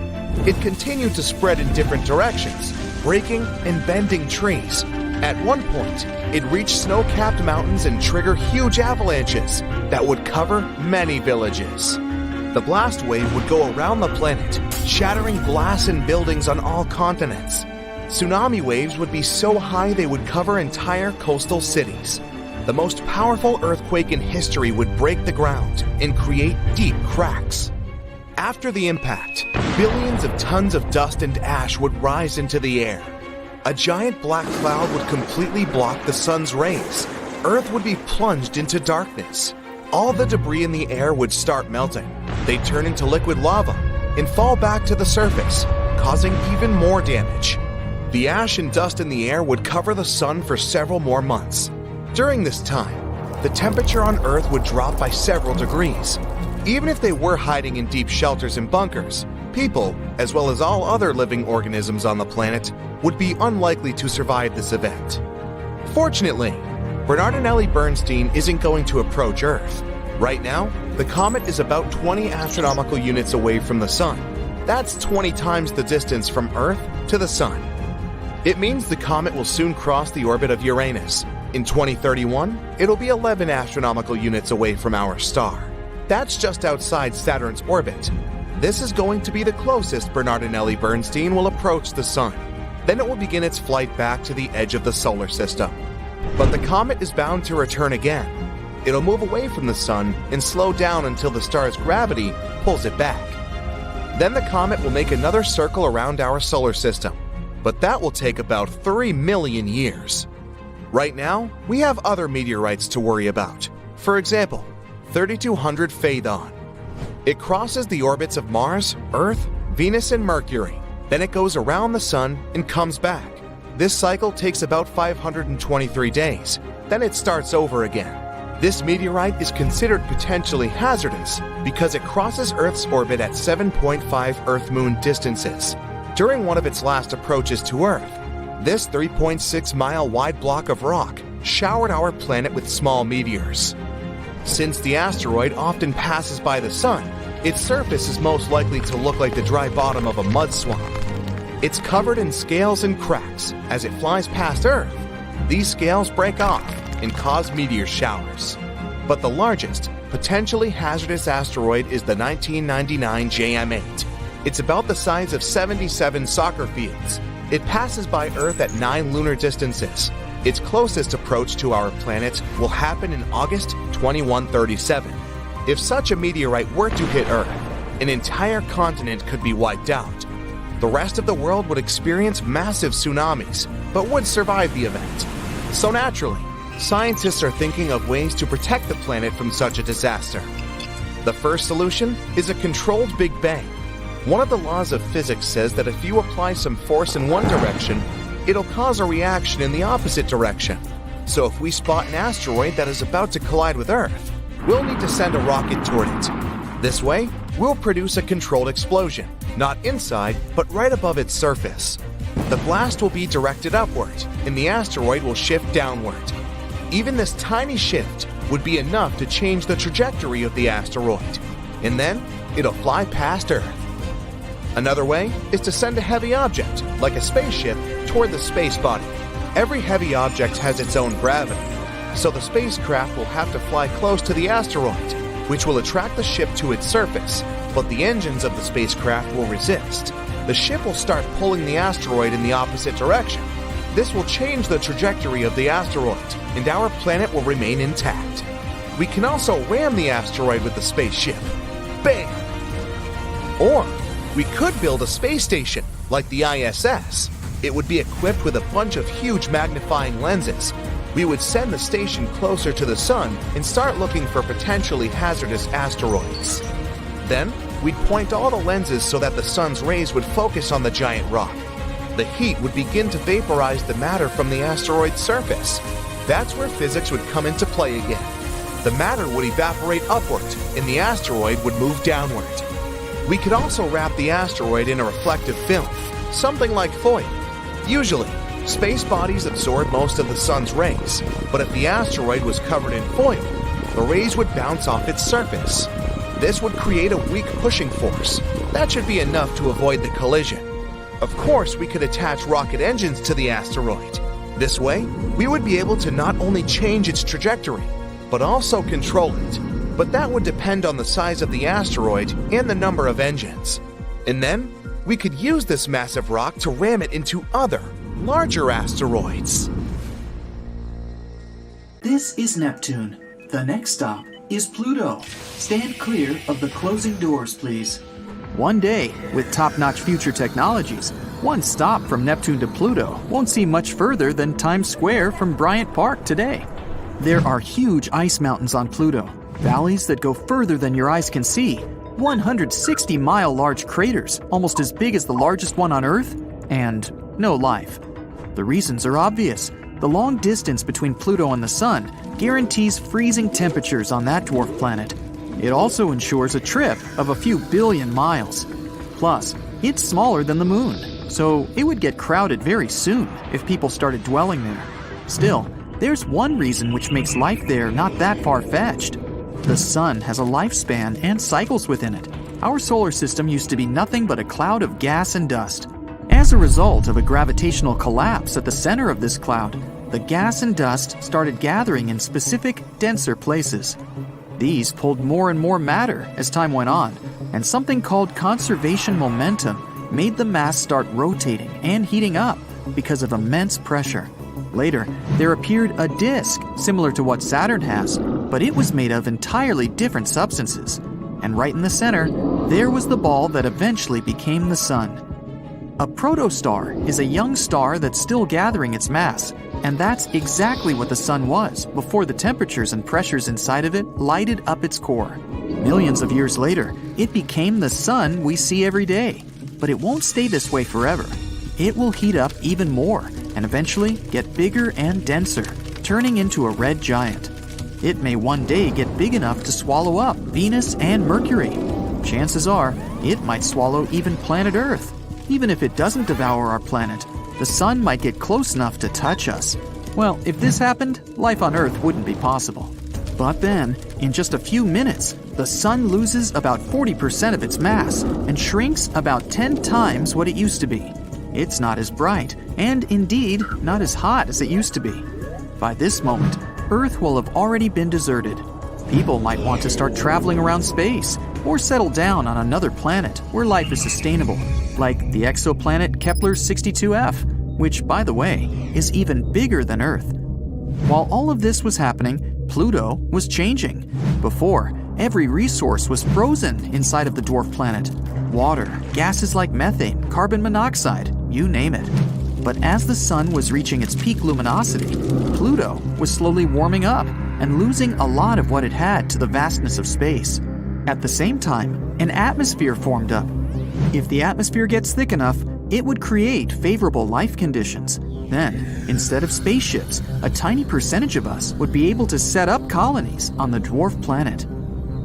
It continued to spread in different directions, breaking and bending trees. At one point, it reached snow-capped mountains and trigger huge avalanches that would cover many villages. The blast wave would go around the planet, shattering glass and buildings on all continents. Tsunami waves would be so high they would cover entire coastal cities. The most powerful earthquake in history would break the ground and create deep cracks. After the impact, billions of tons of dust and ash would rise into the air. A giant black cloud would completely block the sun's rays. Earth would be plunged into darkness. All the debris in the air would start melting. They'd turn into liquid lava and fall back to the surface, causing even more damage. The ash and dust in the air would cover the sun for several more months. During this time, the temperature on Earth would drop by several degrees. Even if they were hiding in deep shelters and bunkers, people, as well as all other living organisms on the planet, would be unlikely to survive this event. Fortunately, Bernardinelli Bernstein isn't going to approach Earth. Right now, the comet is about 20 astronomical units away from the Sun. That's 20 times the distance from Earth to the Sun. It means the comet will soon cross the orbit of Uranus. In 2031, it'll be 11 astronomical units away from our star. That's just outside Saturn's orbit. This is going to be the closest Bernardinelli Bernstein will approach the Sun. Then it will begin its flight back to the edge of the solar system. But the comet is bound to return again. It'll move away from the sun and slow down until the star's gravity pulls it back. Then the comet will make another circle around our solar system, but that will take about 3 million years. Right now, we have other meteorites to worry about. For example, 3200 Phaethon. It crosses the orbits of Mars, Earth, Venus, and Mercury. Then it goes around the sun and comes back. This cycle takes about 523 days. Then it starts over again. This meteorite is considered potentially hazardous because it crosses Earth's orbit at 7.5 Earth-Moon distances. During one of its last approaches to Earth, this 3.6-mile wide block of rock showered our planet with small meteors. Since the asteroid often passes by the sun, its surface is most likely to look like the dry bottom of a mud swamp. It's covered in scales and cracks. As it flies past Earth, these scales break off and cause meteor showers. But the largest, potentially hazardous asteroid is the 1999 JM8. It's about the size of 77 soccer fields. It passes by Earth at 9 lunar distances. Its closest approach to our planet will happen in August 2137. If such a meteorite were to hit Earth, an entire continent could be wiped out. The rest of the world would experience massive tsunamis, but would survive the event. So naturally, scientists are thinking of ways to protect the planet from such a disaster. The first solution is a controlled Big Bang. One of the laws of physics says that if you apply some force in one direction, it'll cause a reaction in the opposite direction. So if we spot an asteroid that is about to collide with Earth, we'll need to send a rocket toward it. This way, we'll produce a controlled explosion, not inside, but right above its surface. The blast will be directed upward, and the asteroid will shift downward. Even this tiny shift would be enough to change the trajectory of the asteroid, and then it'll fly past Earth. Another way is to send a heavy object, like a spaceship, toward the space body. Every heavy object has its own gravity, so the spacecraft will have to fly close to the asteroid, which will attract the ship to its surface, but the engines of the spacecraft will resist. The ship will start pulling the asteroid in the opposite direction. This will change the trajectory of the asteroid, and our planet will remain intact. We can also ram the asteroid with the spaceship. Bam! Or we could build a space station, like the ISS. It would be equipped with a bunch of huge magnifying lenses. We would send the station closer to the sun and start looking for potentially hazardous asteroids. Then, we'd point all the lenses so that the sun's rays would focus on the giant rock. The heat would begin to vaporize the matter from the asteroid's surface. That's where physics would come into play again. The matter would evaporate upward, and the asteroid would move downward. We could also wrap the asteroid in a reflective film, something like foil. Usually, space bodies absorb most of the sun's rays, but if the asteroid was covered in foil, the rays would bounce off its surface. This would create a weak pushing force. That should be enough to avoid the collision. Of course, we could attach rocket engines to the asteroid. This way, we would be able to not only change its trajectory, but also control it. But that would depend on the size of the asteroid and the number of engines. And then, we could use this massive rock to ram it into other, larger asteroids. This is Neptune. The next stop is Pluto. Stand clear of the closing doors, please. One day, with top-notch future technologies, one stop from Neptune to Pluto won't seem much further than Times Square from Bryant Park today. There are huge ice mountains on Pluto, valleys that go further than your eyes can see, 160-mile large craters, almost as big as the largest one on Earth, and no life. The reasons are obvious. The long distance between Pluto and the Sun guarantees freezing temperatures on that dwarf planet. It also ensures a trip of a few billion miles. Plus, it's smaller than the Moon, so it would get crowded very soon if people started dwelling there. Still, there's one reason which makes life there not that far-fetched. The Sun has a lifespan and cycles within it. Our solar system used to be nothing but a cloud of gas and dust. As a result of a gravitational collapse at the center of this cloud, the gas and dust started gathering in specific, denser places. These pulled more and more matter as time went on, and something called conservation momentum made the mass start rotating and heating up, because of immense pressure. Later, there appeared a disk similar to what Saturn has, but it was made of entirely different substances. And right in the center, there was the ball that eventually became the Sun. A protostar is a young star that's still gathering its mass, and that's exactly what the Sun was before the temperatures and pressures inside of it lighted up its core. Millions of years later, it became the Sun we see every day. But it won't stay this way forever. It will heat up even more and eventually get bigger and denser, turning into a red giant. It may one day get big enough to swallow up Venus and Mercury. Chances are, it might swallow even planet Earth. Even if it doesn't devour our planet, the Sun might get close enough to touch us. Well, if this happened, life on Earth wouldn't be possible. But then, in just a few minutes, the Sun loses about 40% of its mass and shrinks about 10 times what it used to be. It's not as bright, and indeed, not as hot as it used to be. By this moment, Earth will have already been deserted. People might want to start traveling around space, or settle down on another planet where life is sustainable, like the exoplanet Kepler-62f, which, by the way, is even bigger than Earth. While all of this was happening, Pluto was changing. Before, every resource was frozen inside of the dwarf planet. Water, gases like methane, carbon monoxide, you name it. But as the Sun was reaching its peak luminosity, Pluto was slowly warming up and losing a lot of what it had to the vastness of space. At the same time, an atmosphere formed up. If the atmosphere gets thick enough, it would create favorable life conditions. Then, instead of spaceships, a tiny percentage of us would be able to set up colonies on the dwarf planet.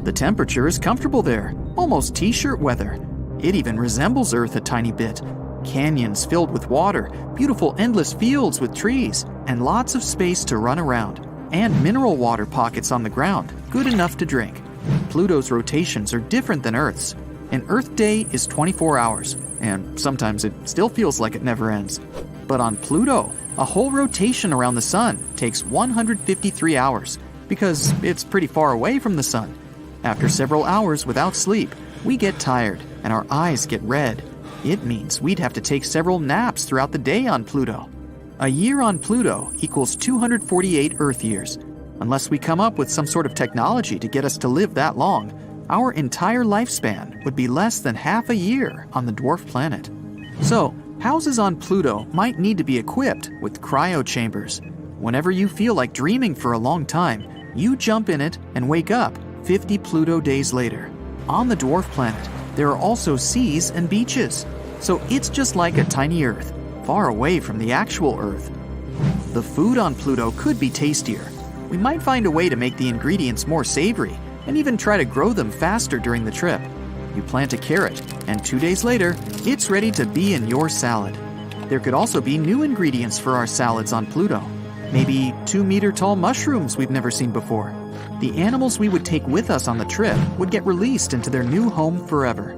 The temperature is comfortable there, almost t-shirt weather. It even resembles Earth a tiny bit. Canyons filled with water, beautiful endless fields with trees, and lots of space to run around. And mineral water pockets on the ground, good enough to drink. Pluto's rotations are different than Earth's. An Earth day is 24 hours, and sometimes it still feels like it never ends. But on Pluto, a whole rotation around the Sun takes 153 hours, because it's pretty far away from the Sun. After several hours without sleep, we get tired and our eyes get red. It means we'd have to take several naps throughout the day on Pluto. A year on Pluto equals 248 Earth years. Unless we come up with some sort of technology to get us to live that long, our entire lifespan would be less than half a year on the dwarf planet. So, houses on Pluto might need to be equipped with cryo chambers. Whenever you feel like dreaming for a long time, you jump in it and wake up 50 Pluto days later. On the dwarf planet, there are also seas and beaches. So it's just like a tiny Earth, far away from the actual Earth. The food on Pluto could be tastier. We might find a way to make the ingredients more savory and even try to grow them faster during the trip. You plant a carrot, and 2 days later, it's ready to be in your salad. There could also be new ingredients for our salads on Pluto. Maybe 2-meter-tall mushrooms we've never seen before. The animals we would take with us on the trip would get released into their new home forever.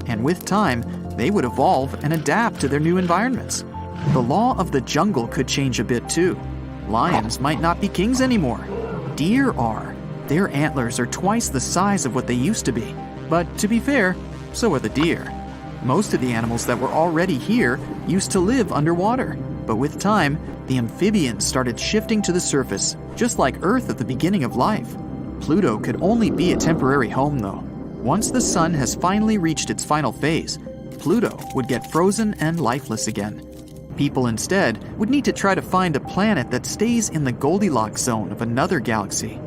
And with time, they would evolve and adapt to their new environments. The law of the jungle could change a bit too. Lions might not be kings anymore. Deer are. Their antlers are twice the size of what they used to be. But to be fair, so are the deer. Most of the animals that were already here used to live underwater. But with time, the amphibians started shifting to the surface, just like Earth at the beginning of life. Pluto could only be a temporary home though. Once the Sun has finally reached its final phase, Pluto would get frozen and lifeless again. People instead would need to try to find a planet that stays in the Goldilocks zone of another galaxy.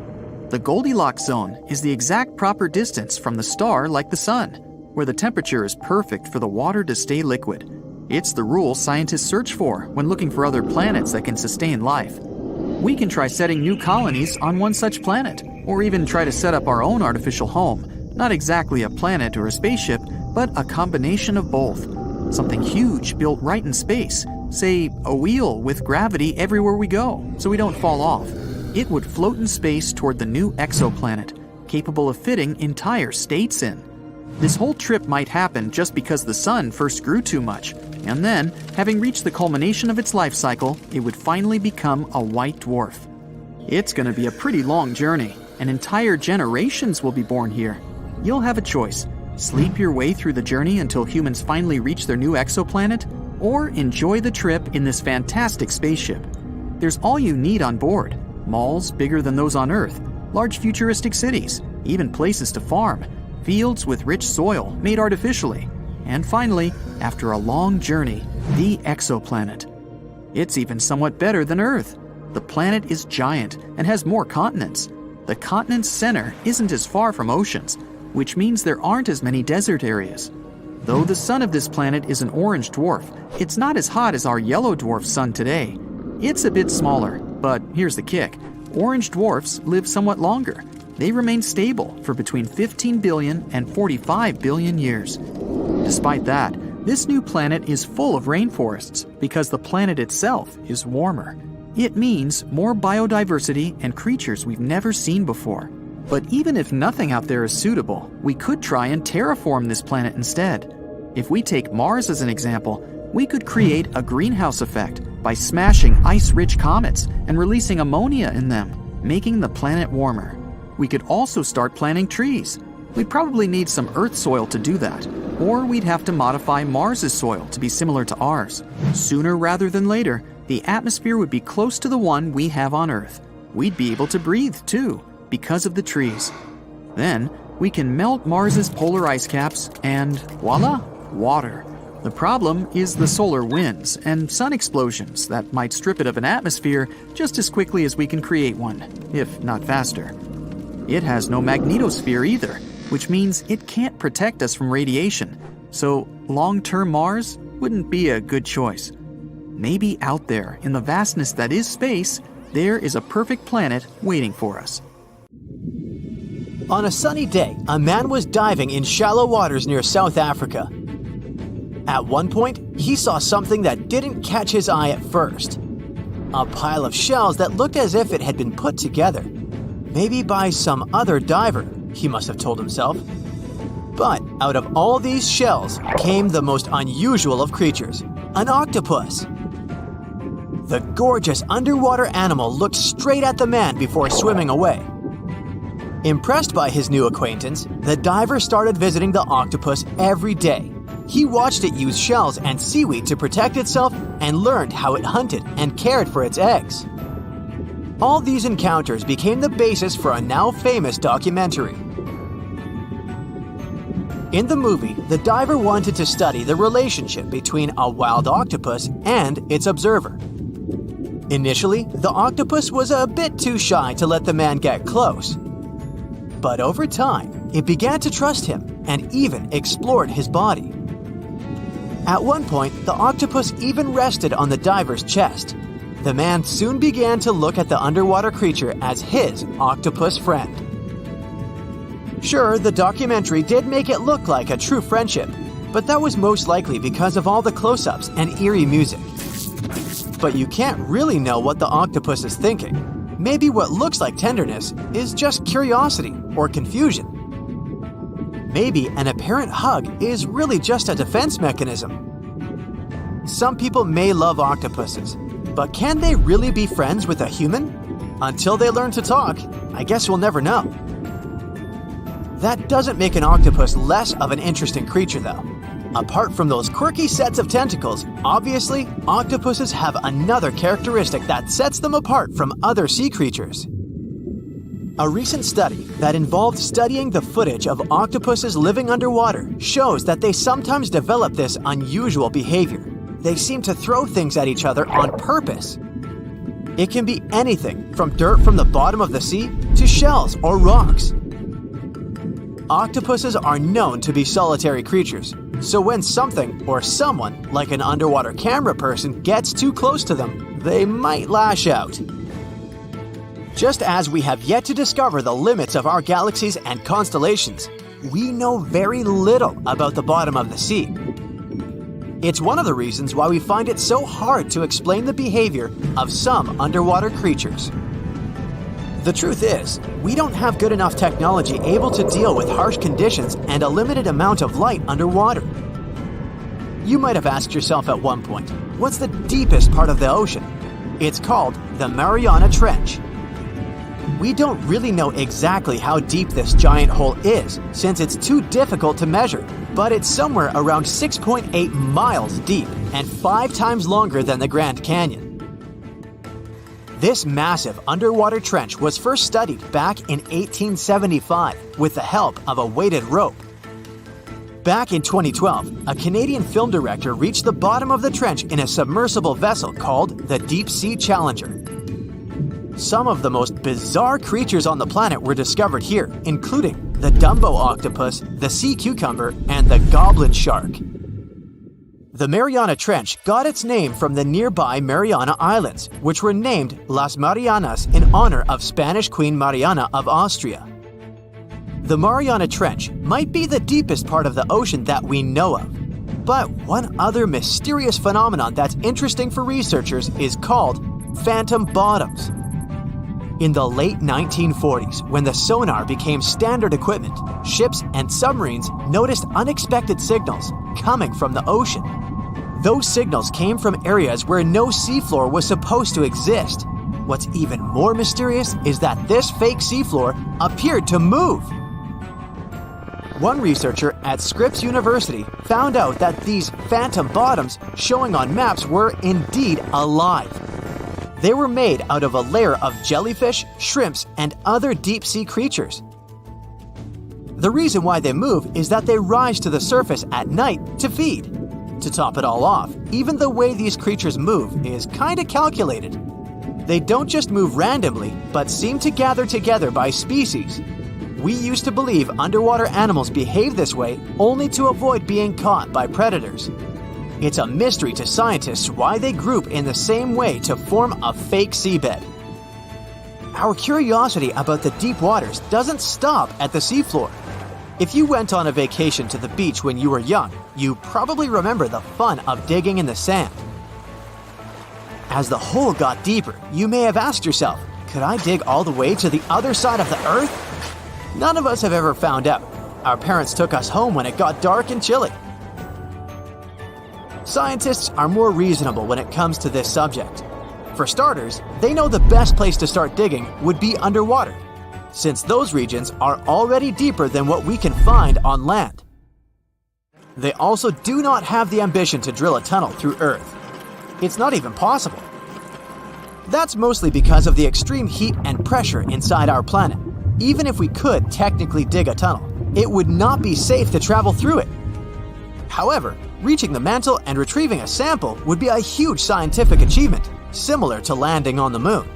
The Goldilocks zone is the exact proper distance from the star like the Sun, where the temperature is perfect for the water to stay liquid. It's the rule scientists search for when looking for other planets that can sustain life. We can try setting new colonies on one such planet, or even try to set up our own artificial home. Not exactly a planet or a spaceship, but a combination of both. Something huge built right in space, say a wheel with gravity everywhere we go, so we don't fall off. It would float in space toward the new exoplanet, capable of fitting entire states in. This whole trip might happen just because the Sun first grew too much, and then, having reached the culmination of its life cycle, it would finally become a white dwarf. It's going to be a pretty long journey, and entire generations will be born here. You'll have a choice. Sleep your way through the journey until humans finally reach their new exoplanet, or enjoy the trip in this fantastic spaceship. There's all you need on board: malls bigger than those on Earth, large futuristic cities, even places to farm, fields with rich soil made artificially, and finally, after a long journey, the exoplanet. It's even somewhat better than Earth. The planet is giant and has more continents. The continent's center isn't as far from oceans, which means there aren't as many desert areas. Though the sun of this planet is an orange dwarf, it's not as hot as our yellow dwarf sun today. It's a bit smaller, but here's the kick. Orange dwarfs live somewhat longer. They remain stable for between 15 billion and 45 billion years. Despite that, this new planet is full of rainforests because the planet itself is warmer. It means more biodiversity and creatures we've never seen before. But even if nothing out there is suitable, we could try and terraform this planet instead. If we take Mars as an example, we could create a greenhouse effect by smashing ice-rich comets and releasing ammonia in them, making the planet warmer. We could also start planting trees. We'd probably need some Earth soil to do that, or we'd have to modify Mars's soil to be similar to ours. Sooner rather than later, the atmosphere would be close to the one we have on Earth. We'd be able to breathe, too, because of the trees. Then, we can melt Mars's polar ice caps and, voila, water. The problem is the solar winds and sun explosions that might strip it of an atmosphere just as quickly as we can create one, if not faster. It has no magnetosphere either, which means it can't protect us from radiation. So, long-term Mars wouldn't be a good choice. Maybe out there, in the vastness that is space, there is a perfect planet waiting for us. On a sunny day, a man was diving in shallow waters near South Africa. At one point, he saw something that didn't catch his eye at first. A pile of shells that looked as if it had been put together. Maybe by some other diver, he must have told himself. But out of all these shells came the most unusual of creatures, an octopus. The gorgeous underwater animal looked straight at the man before swimming away. Impressed by his new acquaintance, the diver started visiting the octopus every day. He watched it use shells and seaweed to protect itself and learned how it hunted and cared for its eggs. All these encounters became the basis for a now famous documentary. In the movie, the diver wanted to study the relationship between a wild octopus and its observer. Initially, the octopus was a bit too shy to let the man get close. But over time, it began to trust him and even explored his body. At one point, the octopus even rested on the diver's chest. The man soon began to look at the underwater creature as his octopus friend. Sure, the documentary did make it look like a true friendship, but that was most likely because of all the close-ups and eerie music. But you can't really know what the octopus is thinking. Maybe what looks like tenderness is just curiosity or confusion. Maybe an apparent hug is really just a defense mechanism. Some people may love octopuses, but can they really be friends with a human? Until they learn to talk, I guess we'll never know. That doesn't make an octopus less of an interesting creature, though. Apart from those quirky sets of tentacles, obviously, octopuses have another characteristic that sets them apart from other sea creatures. A recent study that involved studying the footage of octopuses living underwater shows that they sometimes develop this unusual behavior. They seem to throw things at each other on purpose. It can be anything from dirt from the bottom of the sea to shells or rocks. Octopuses are known to be solitary creatures, so when something or someone, like an underwater camera person, gets too close to them, they might lash out. Just as we have yet to discover the limits of our galaxies and constellations, we know very little about the bottom of the sea. It's one of the reasons why we find it so hard to explain the behavior of some underwater creatures. The truth is, we don't have good enough technology able to deal with harsh conditions and a limited amount of light underwater. You might have asked yourself at one point, what's the deepest part of the ocean? It's called the Mariana Trench. We don't really know exactly how deep this giant hole is, since it's too difficult to measure, but it's somewhere around 6.8 miles deep and 5 times longer than the Grand Canyon. This massive underwater trench was first studied back in 1875 with the help of a weighted rope. Back in 2012, a Canadian film director reached the bottom of the trench in a submersible vessel called the Deep Sea Challenger. Some of the most bizarre creatures on the planet were discovered here, including the Dumbo octopus, the sea cucumber, and the goblin shark. The Mariana Trench got its name from the nearby Mariana Islands, which were named Las Marianas in honor of Spanish Queen Mariana of Austria. The Mariana Trench might be the deepest part of the ocean that we know of. But one other mysterious phenomenon that's interesting for researchers is called phantom bottoms. In the late 1940s, when the sonar became standard equipment, ships and submarines noticed unexpected signals coming from the ocean. Those signals came from areas where no seafloor was supposed to exist. What's even more mysterious is that this fake seafloor appeared to move. One researcher at Scripps University found out that these phantom bottoms showing on maps were indeed alive. They were made out of a layer of jellyfish, shrimps, and other deep-sea creatures. The reason why they move is that they rise to the surface at night to feed. To top it all off, even the way these creatures move is kinda calculated. They don't just move randomly, but seem to gather together by species. We used to believe underwater animals behave this way only to avoid being caught by predators. It's a mystery to scientists why they group in the same way to form a fake seabed. Our curiosity about the deep waters doesn't stop at the seafloor. If you went on a vacation to the beach when you were young, you probably remember the fun of digging in the sand. As the hole got deeper, you may have asked yourself, could I dig all the way to the other side of the earth? None of us have ever found out. Our parents took us home when it got dark and chilly. Scientists are more reasonable when it comes to this subject. For starters, they know the best place to start digging would be underwater, since those regions are already deeper than what we can find on land. They also do not have the ambition to drill a tunnel through Earth. It's not even possible. That's mostly because of the extreme heat and pressure inside our planet. Even if we could technically dig a tunnel, it would not be safe to travel through it. However, reaching the mantle and retrieving a sample would be a huge scientific achievement, similar to landing on the moon.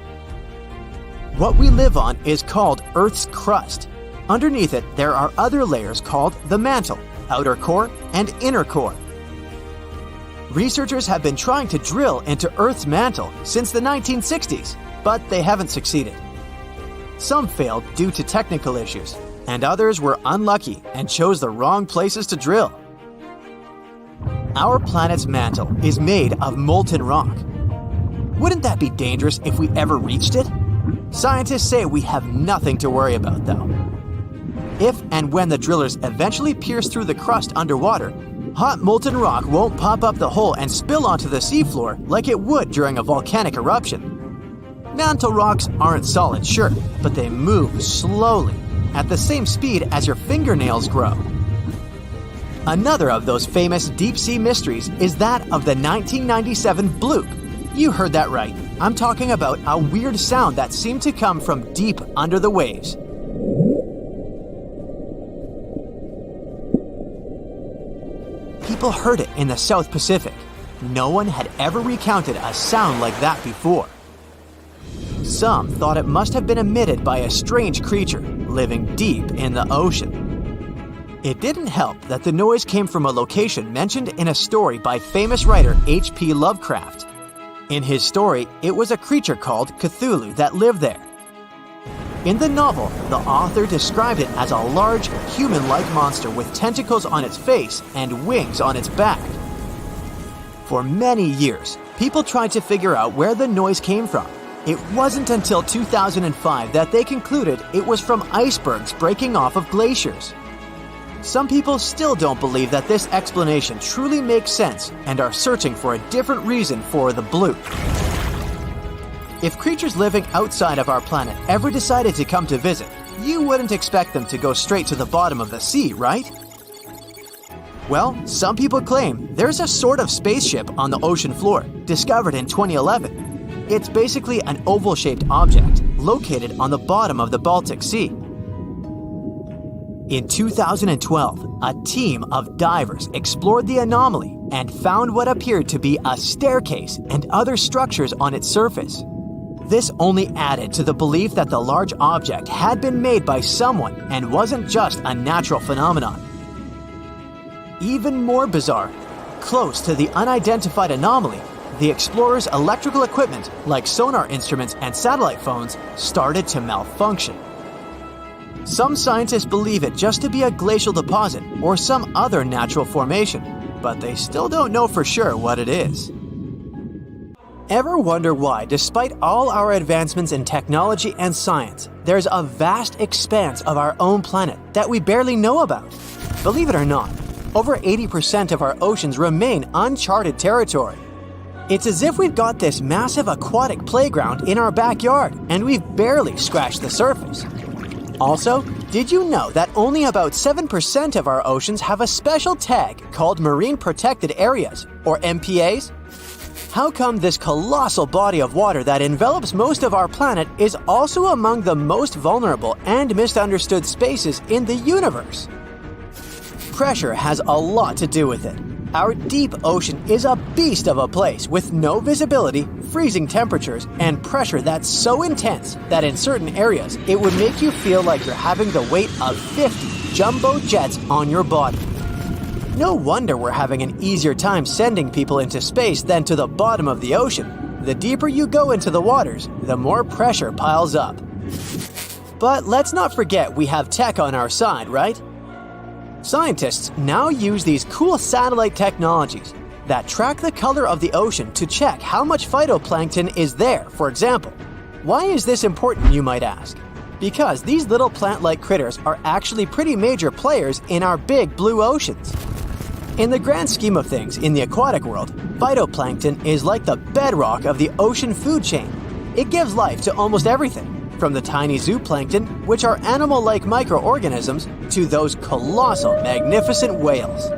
What we live on is called Earth's crust. Underneath it, there are other layers called the mantle, outer core, and inner core. Researchers have been trying to drill into Earth's mantle since the 1960s, but they haven't succeeded. Some failed due to technical issues, and others were unlucky and chose the wrong places to drill. Our planet's mantle is made of molten rock. Wouldn't that be dangerous if we ever reached it? Scientists say we have nothing to worry about, though. If and when the drillers eventually pierce through the crust underwater, hot molten rock won't pop up the hole and spill onto the seafloor like it would during a volcanic eruption. Mantle rocks aren't solid, sure, but they move slowly, at the same speed as your fingernails grow. Another of those famous deep-sea mysteries is that of the 1997 bloop. You heard that right. I'm talking about a weird sound that seemed to come from deep under the waves. People heard it in the South Pacific. No one had ever recounted a sound like that before. Some thought it must have been emitted by a strange creature living deep in the ocean. It didn't help that the noise came from a location mentioned in a story by famous writer H.P. Lovecraft. In his story, it was a creature called Cthulhu that lived there. In the novel, the author described it as a large, human-like monster with tentacles on its face and wings on its back. For many years, people tried to figure out where the noise came from. It wasn't until 2005 that they concluded it was from icebergs breaking off of glaciers. Some people still don't believe that this explanation truly makes sense and are searching for a different reason for the bloop. If creatures living outside of our planet ever decided to come to visit, you wouldn't expect them to go straight to the bottom of the sea, right? Well, some people claim there's a sort of spaceship on the ocean floor, discovered in 2011. It's basically an oval-shaped object located on the bottom of the Baltic Sea. In 2012, a team of divers explored the anomaly and found what appeared to be a staircase and other structures on its surface. This only added to the belief that the large object had been made by someone and wasn't just a natural phenomenon. Even more bizarre, close to the unidentified anomaly, the explorers' electrical equipment, like sonar instruments and satellite phones, started to malfunction. Some scientists believe it just to be a glacial deposit or some other natural formation, but they still don't know for sure what it is. Ever wonder why, despite all our advancements in technology and science, there's a vast expanse of our own planet that we barely know about? Believe it or not, over 80% of our oceans remain uncharted territory. It's as if we've got this massive aquatic playground in our backyard and we've barely scratched the surface. Also, did you know that only about 7% of our oceans have a special tag called Marine Protected Areas, or MPAs? How come this colossal body of water that envelops most of our planet is also among the most vulnerable and misunderstood spaces in the universe? Pressure has a lot to do with it. Our deep ocean is a beast of a place with no visibility, freezing temperatures, and pressure that's so intense that in certain areas it would make you feel like you're having the weight of 50 jumbo jets on your body. No wonder we're having an easier time sending people into space than to the bottom of the ocean. The deeper you go into the waters, the more pressure piles up. But let's not forget we have tech on our side, right? Scientists now use these cool satellite technologies that track the color of the ocean to check how much phytoplankton is there, for example. Why is this important, you might ask? Because these little plant-like critters are actually pretty major players in our big blue oceans. In the grand scheme of things in the aquatic world, phytoplankton is like the bedrock of the ocean food chain. It gives life to almost everything, from the tiny zooplankton, which are animal-like microorganisms, to those colossal, magnificent whales.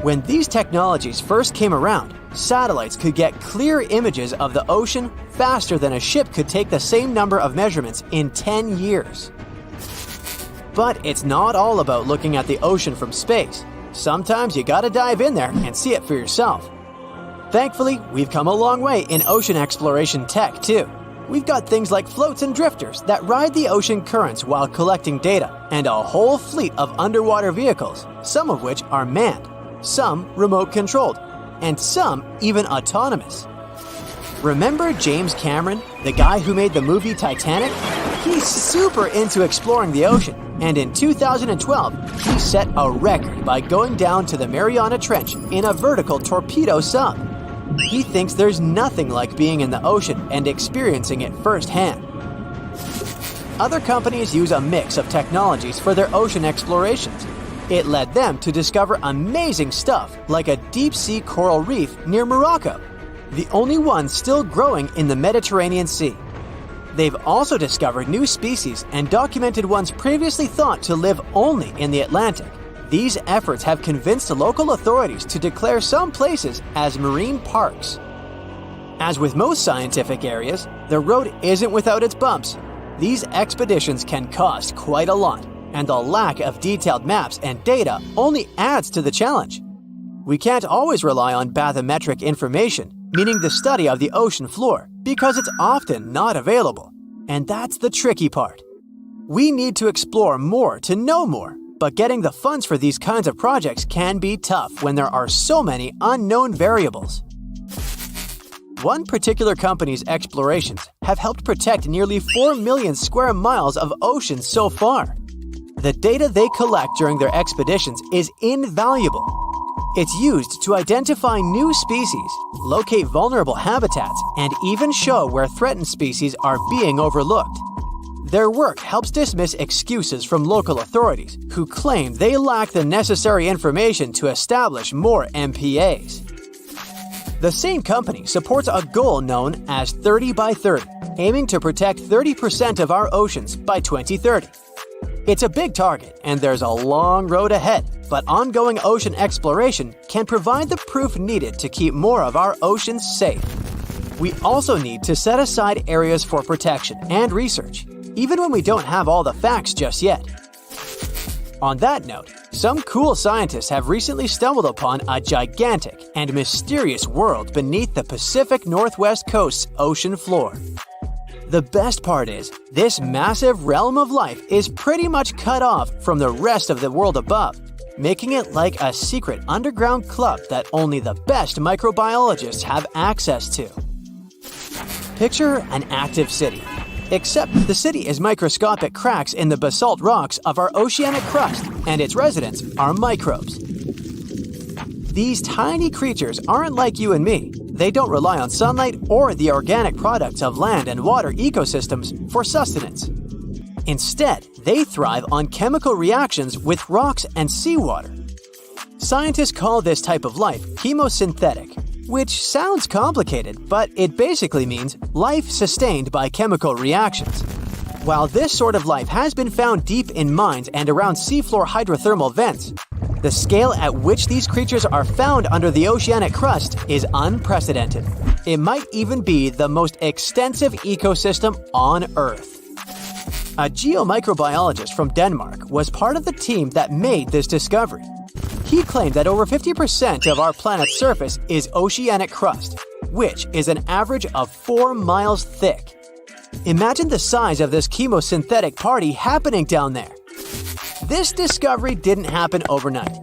When these technologies first came around, satellites could get clear images of the ocean faster than a ship could take the same number of measurements in 10 years. But it's not all about looking at the ocean from space. Sometimes you gotta dive in there and see it for yourself. Thankfully, we've come a long way in ocean exploration tech, too. We've got things like floats and drifters that ride the ocean currents while collecting data, and a whole fleet of underwater vehicles, some of which are manned, some remote-controlled, and some even autonomous. Remember James Cameron, the guy who made the movie Titanic? He's super into exploring the ocean, and in 2012, he set a record by going down to the Mariana Trench in a vertical torpedo sub. He thinks there's nothing like being in the ocean and experiencing it firsthand. Other companies use a mix of technologies for their ocean explorations. It led them to discover amazing stuff like a deep-sea coral reef near Morocco, the only one still growing in the Mediterranean Sea. They've also discovered new species and documented ones previously thought to live only in the Atlantic. These efforts have convinced local authorities to declare some places as marine parks. As with most scientific areas, the road isn't without its bumps. These expeditions can cost quite a lot, and the lack of detailed maps and data only adds to the challenge. We can't always rely on bathymetric information, meaning the study of the ocean floor, because it's often not available. And that's the tricky part. We need to explore more to know more. But getting the funds for these kinds of projects can be tough when there are so many unknown variables. One particular company's explorations have helped protect nearly 4 million square miles of ocean so far. The data they collect during their expeditions is invaluable. It's used to identify new species, locate vulnerable habitats, and even show where threatened species are being overlooked. Their work helps dismiss excuses from local authorities who claim they lack the necessary information to establish more MPAs. The same company supports a goal known as 30 by 30, aiming to protect 30% of our oceans by 2030. It's a big target, and there's a long road ahead, but ongoing ocean exploration can provide the proof needed to keep more of our oceans safe. We also need to set aside areas for protection and research, even when we don't have all the facts just yet. On that note, some cool scientists have recently stumbled upon a gigantic and mysterious world beneath the Pacific Northwest coast's ocean floor. The best part is, this massive realm of life is pretty much cut off from the rest of the world above, making it like a secret underground club that only the best microbiologists have access to. Picture an active city, except the city is microscopic cracks in the basalt rocks of our oceanic crust, and its residents are microbes. These tiny creatures aren't like you and me. They don't rely on sunlight or the organic products of land and water ecosystems for sustenance. Instead, they thrive on chemical reactions with rocks and seawater. Scientists call this type of life chemosynthetic, which sounds complicated, but it basically means life sustained by chemical reactions. While this sort of life has been found deep in mines and around seafloor hydrothermal vents, the scale at which these creatures are found under the oceanic crust is unprecedented. It might even be the most extensive ecosystem on Earth. A geomicrobiologist from Denmark was part of the team that made this discovery. He claimed that over 50% of our planet's surface is oceanic crust, which is an average of 4 miles thick. Imagine the size of this chemosynthetic party happening down there. This discovery didn't happen overnight.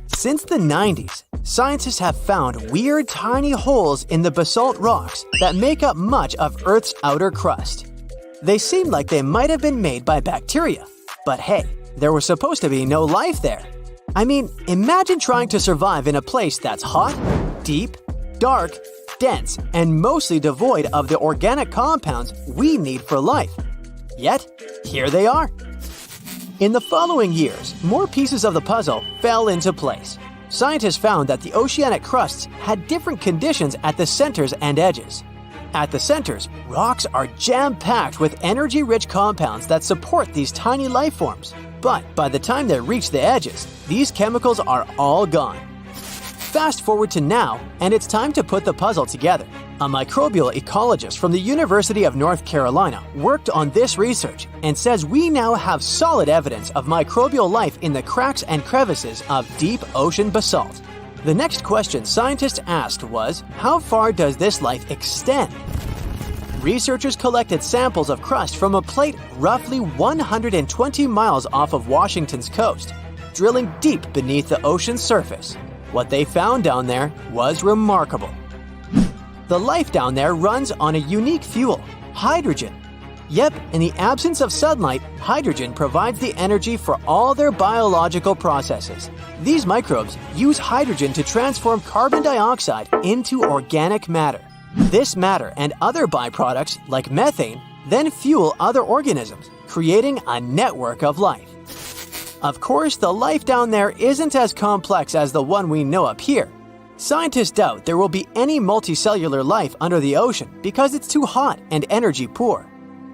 Since the 90s, scientists have found weird tiny holes in the basalt rocks that make up much of Earth's outer crust. They seem like they might have been made by bacteria, but hey, there was supposed to be no life there. I mean, imagine trying to survive in a place that's hot, deep, dark, dense, and mostly devoid of the organic compounds we need for life. Yet, here they are. In the following years, more pieces of the puzzle fell into place. Scientists found that the oceanic crusts had different conditions at the centers and edges. At the centers, rocks are jam-packed with energy-rich compounds that support these tiny life forms. But by the time they reach the edges, these chemicals are all gone. Fast forward to now, and it's time to put the puzzle together. A microbial ecologist from the University of North Carolina worked on this research and says we now have solid evidence of microbial life in the cracks and crevices of deep ocean basalt. The next question scientists asked was, how far does this life extend? Researchers collected samples of crust from a plate roughly 120 miles off of Washington's coast, drilling deep beneath the ocean's surface. What they found down there was remarkable. The life down there runs on a unique fuel, hydrogen. Yep, in the absence of sunlight, hydrogen provides the energy for all their biological processes. These microbes use hydrogen to transform carbon dioxide into organic matter. This matter and other byproducts, like methane, then fuel other organisms, creating a network of life. Of course, the life down there isn't as complex as the one we know up here. Scientists doubt there will be any multicellular life under the ocean because it's too hot and energy poor.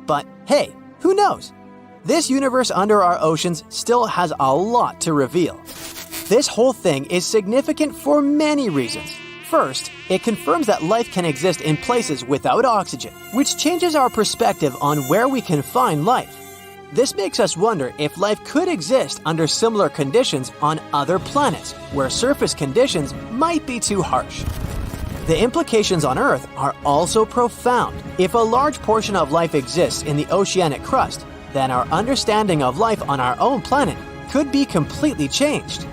But hey, who knows? This universe under our oceans still has a lot to reveal. This whole thing is significant for many reasons. First, it confirms that life can exist in places without oxygen, which changes our perspective on where we can find life. This makes us wonder if life could exist under similar conditions on other planets, where surface conditions might be too harsh. The implications on Earth are also profound. If a large portion of life exists in the oceanic crust, then our understanding of life on our own planet could be completely changed.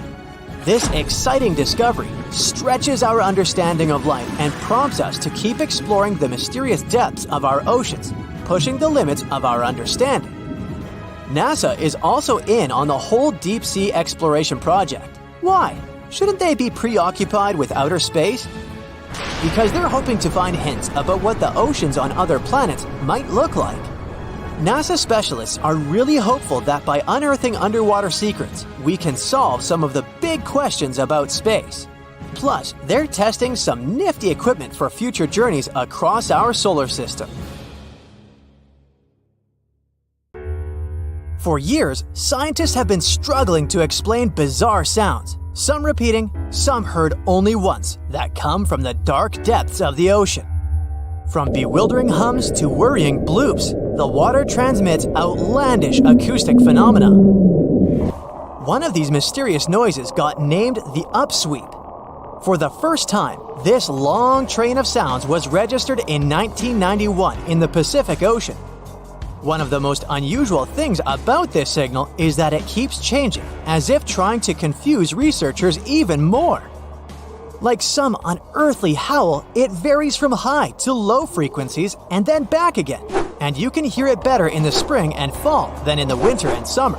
This exciting discovery stretches our understanding of life and prompts us to keep exploring the mysterious depths of our oceans, pushing the limits of our understanding. NASA is also in on the whole deep sea exploration project. Why? Shouldn't they be preoccupied with outer space? Because they're hoping to find hints about what the oceans on other planets might look like. NASA specialists are really hopeful that by unearthing underwater secrets, we can solve some of the big questions about space. Plus, they're testing some nifty equipment for future journeys across our solar system. For years, scientists have been struggling to explain bizarre sounds, some repeating, some heard only once, that come from the dark depths of the ocean. From bewildering hums to worrying bloops, the water transmits outlandish acoustic phenomena. One of these mysterious noises got named the upsweep. For the first time, this long train of sounds was registered in 1991 in the Pacific Ocean. One of the most unusual things about this signal is that it keeps changing, as if trying to confuse researchers even more. Like some unearthly howl, it varies from high to low frequencies and then back again, and you can hear it better in the spring and fall than in the winter and summer.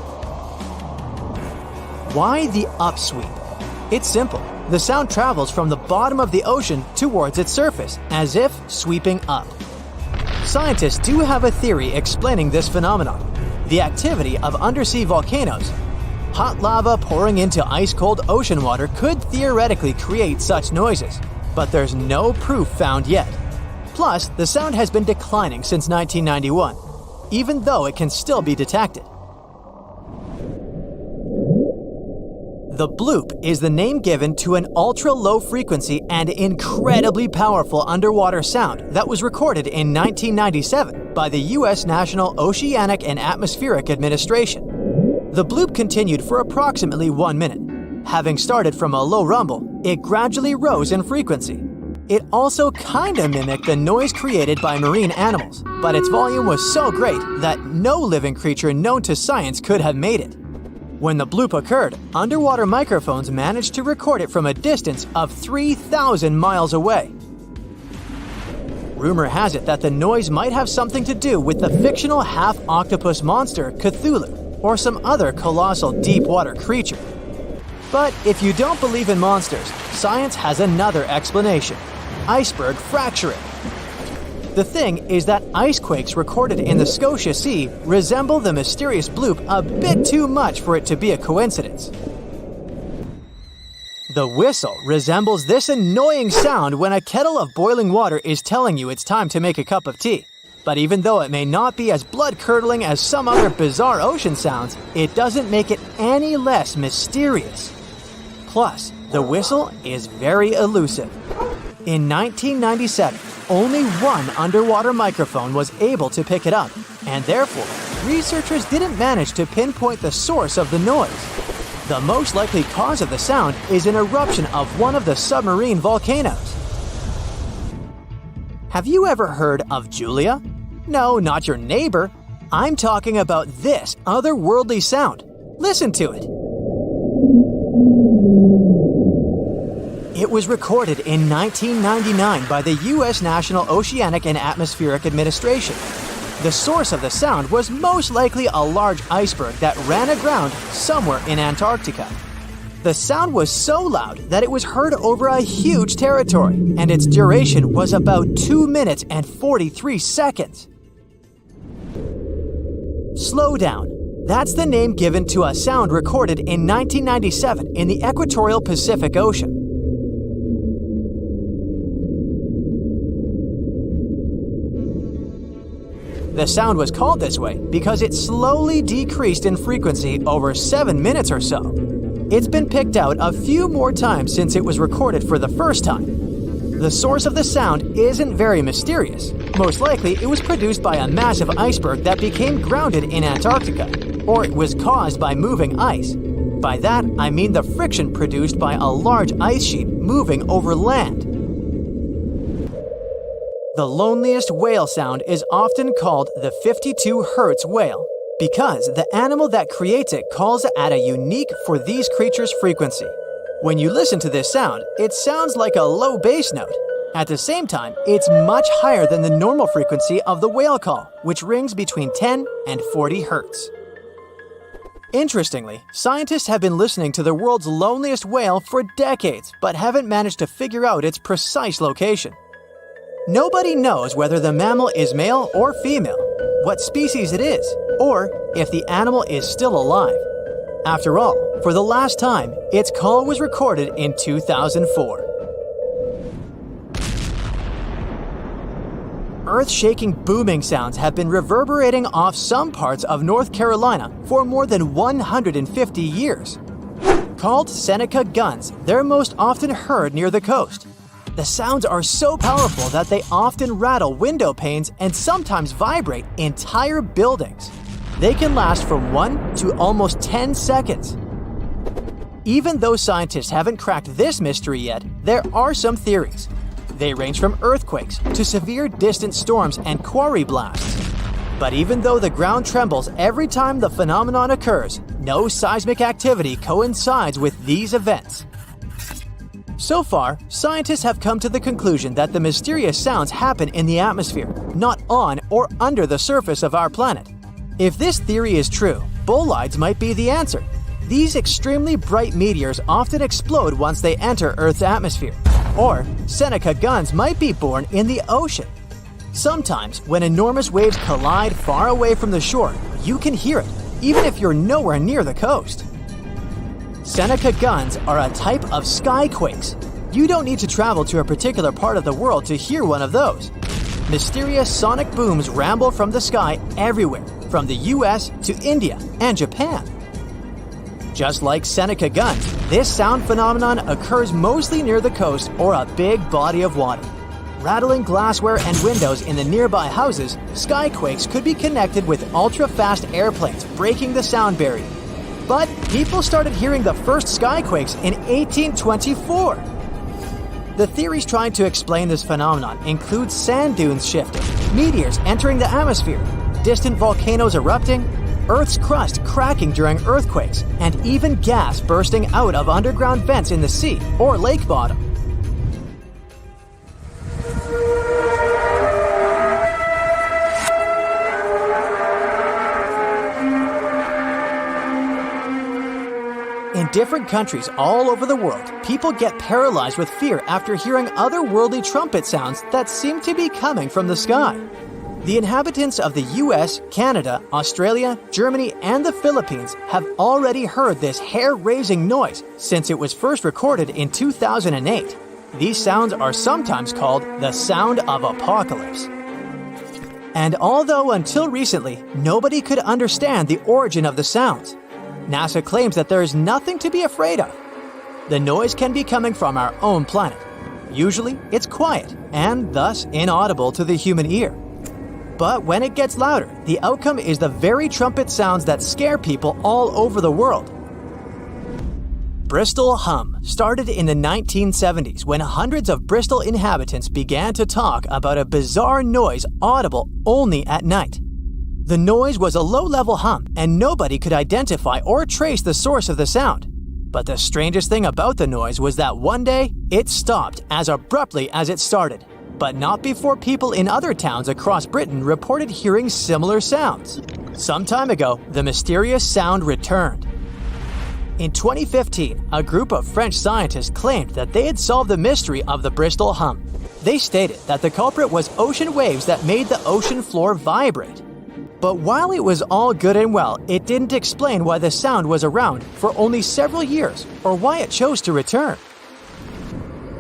Why the upsweep? It's simple. The sound travels from the bottom of the ocean towards its surface, as if sweeping up. Scientists do have a theory explaining this phenomenon: the activity of undersea volcanoes. Hot lava pouring into ice-cold ocean water could theoretically create such noises, but there's no proof found yet. Plus, the sound has been declining since 1991, even though it can still be detected. The bloop is the name given to an ultra-low frequency and incredibly powerful underwater sound that was recorded in 1997 by the U.S. National Oceanic and Atmospheric Administration. The bloop continued for approximately 1 minute. Having started from a low rumble, it gradually rose in frequency. It also kinda mimicked the noise created by marine animals, but its volume was so great that no living creature known to science could have made it. When the bloop occurred, underwater microphones managed to record it from a distance of 3,000 miles away. Rumor has it that the noise might have something to do with the fictional half-octopus monster Cthulhu, or some other colossal deep-water creature. But if you don't believe in monsters, science has another explanation: iceberg fracturing. The thing is that ice quakes recorded in the Scotia Sea resemble the mysterious bloop a bit too much for it to be a coincidence. The whistle resembles this annoying sound when a kettle of boiling water is telling you it's time to make a cup of tea. But even though it may not be as blood-curdling as some other bizarre ocean sounds, it doesn't make it any less mysterious. Plus, the whistle is very elusive. In 1997, only one underwater microphone was able to pick it up, and therefore, researchers didn't manage to pinpoint the source of the noise. The most likely cause of the sound is an eruption of one of the submarine volcanoes. Have you ever heard of Julia? No, not your neighbor. I'm talking about this otherworldly sound. Listen to it. It was recorded in 1999 by the U.S. National Oceanic and Atmospheric Administration. The source of the sound was most likely a large iceberg that ran aground somewhere in Antarctica. The sound was so loud that it was heard over a huge territory, and its duration was about 2 minutes and 43 seconds. Slow down. That's the name given to a sound recorded in 1997 in the equatorial Pacific Ocean. The sound was called this way because it slowly decreased in frequency over 7 minutes or so. It's been picked out a few more times since it was recorded for the first time. The source of the sound isn't very mysterious. Most likely, it was produced by a massive iceberg that became grounded in Antarctica, or it was caused by moving ice. By that, I mean the friction produced by a large ice sheet moving over land. The loneliest whale sound is often called the 52 Hz whale because the animal that creates it calls at a unique for these creatures frequency. When you listen to this sound, it sounds like a low bass note. At the same time, it's much higher than the normal frequency of the whale call, which rings between 10 and 40 Hz. Interestingly, scientists have been listening to the world's loneliest whale for decades, but haven't managed to figure out its precise location. Nobody knows whether the mammal is male or female, what species it is, or if the animal is still alive. After all, for the last time, its call was recorded in 2004. earth-shaking booming sounds have been reverberating off some parts of North Carolina for more than 150 years. Called Seneca guns, they're most often heard near the coast. The sounds are so powerful that they often rattle window panes and sometimes vibrate entire buildings. They can last from 1 to almost 10 seconds. Even though scientists haven't cracked this mystery yet, there are some theories. They range from earthquakes to severe distant storms and quarry blasts. But even though the ground trembles every time the phenomenon occurs, no seismic activity coincides with these events. So far, scientists have come to the conclusion that the mysterious sounds happen in the atmosphere, not on or under the surface of our planet. If this theory is true, bolides might be the answer. These extremely bright meteors often explode once they enter Earth's atmosphere. Or Seneca guns might be born in the ocean. Sometimes, when enormous waves collide far away from the shore, you can hear it, even if you're nowhere near the coast. Seneca guns are a type of skyquakes. You don't need to travel to a particular part of the world to hear one of those. Mysterious sonic booms ramble from the sky everywhere, from the US to India and Japan. Just like Seneca guns, this sound phenomenon occurs mostly near the coast or a big body of water. Rattling glassware and windows in the nearby houses, skyquakes could be connected with ultra-fast airplanes breaking the sound barrier. But people started hearing the first skyquakes in 1824. The theories trying to explain this phenomenon include sand dunes shifting, meteors entering the atmosphere, distant volcanoes erupting, Earth's crust cracking during earthquakes, and even gas bursting out of underground vents in the sea or lake bottom. In different countries all over the world, people get paralyzed with fear after hearing otherworldly trumpet sounds that seem to be coming from the sky. The inhabitants of the US, Canada, Australia, Germany, and the Philippines have already heard this hair-raising noise since it was first recorded in 2008. These sounds are sometimes called the sound of apocalypse. And although until recently, nobody could understand the origin of the sounds, NASA claims that there is nothing to be afraid of. The noise can be coming from our own planet. Usually, it's quiet and thus inaudible to the human ear. But when it gets louder, the outcome is the very trumpet sounds that scare people all over the world. Bristol hum started in the 1970s when hundreds of Bristol inhabitants began to talk about a bizarre noise audible only at night. The noise was a low-level hum, and nobody could identify or trace the source of the sound. But the strangest thing about the noise was that one day, it stopped as abruptly as it started. But not before people in other towns across Britain reported hearing similar sounds. Some time ago, the mysterious sound returned. In 2015, a group of French scientists claimed that they had solved the mystery of the Bristol hum. They stated that the culprit was ocean waves that made the ocean floor vibrate. But while it was all good and well, it didn't explain why the sound was around for only several years or why it chose to return.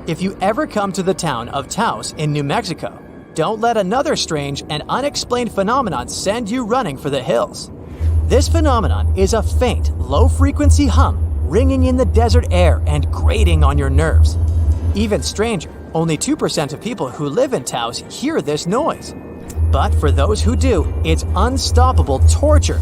If you ever come to the town of Taos in New Mexico, don't let another strange and unexplained phenomenon send you running for the hills. This phenomenon is a faint, low-frequency hum ringing in the desert air and grating on your nerves. Even stranger, only 2% of people who live in Taos hear this noise. But for those who do, it's unstoppable torture.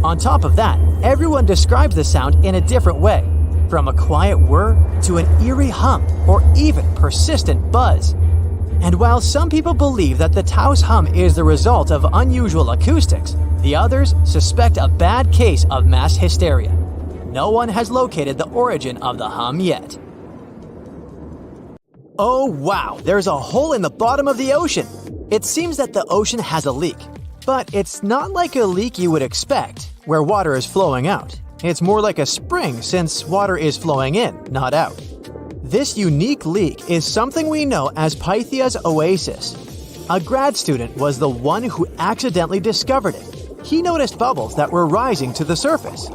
On top of that, everyone describes the sound in a different way. From a quiet whir to an eerie hum or even persistent buzz. And while some people believe that the Taos hum is the result of unusual acoustics, the others suspect a bad case of mass hysteria. No one has located the origin of the hum yet. Oh wow, there's a hole in the bottom of the ocean. It seems that the ocean has a leak, but it's not like a leak you would expect, where water is flowing out. It's more like a spring since water is flowing in, not out. This unique leak is something we know as Pythia's oasis. A grad student was the one who accidentally discovered it. He noticed bubbles that were rising to the surface.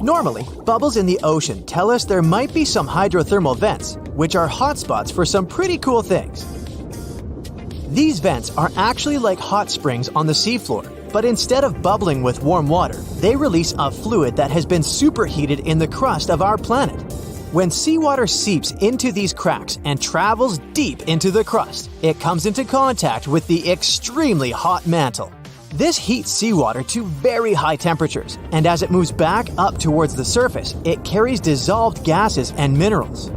Normally, bubbles in the ocean tell us there might be some hydrothermal vents, which are hotspots for some pretty cool things. These vents are actually like hot springs on the seafloor, but instead of bubbling with warm water, they release a fluid that has been superheated in the crust of our planet. When seawater seeps into these cracks and travels deep into the crust, it comes into contact with the extremely hot mantle. This heats seawater to very high temperatures, and as it moves back up towards the surface, it carries dissolved gases and minerals.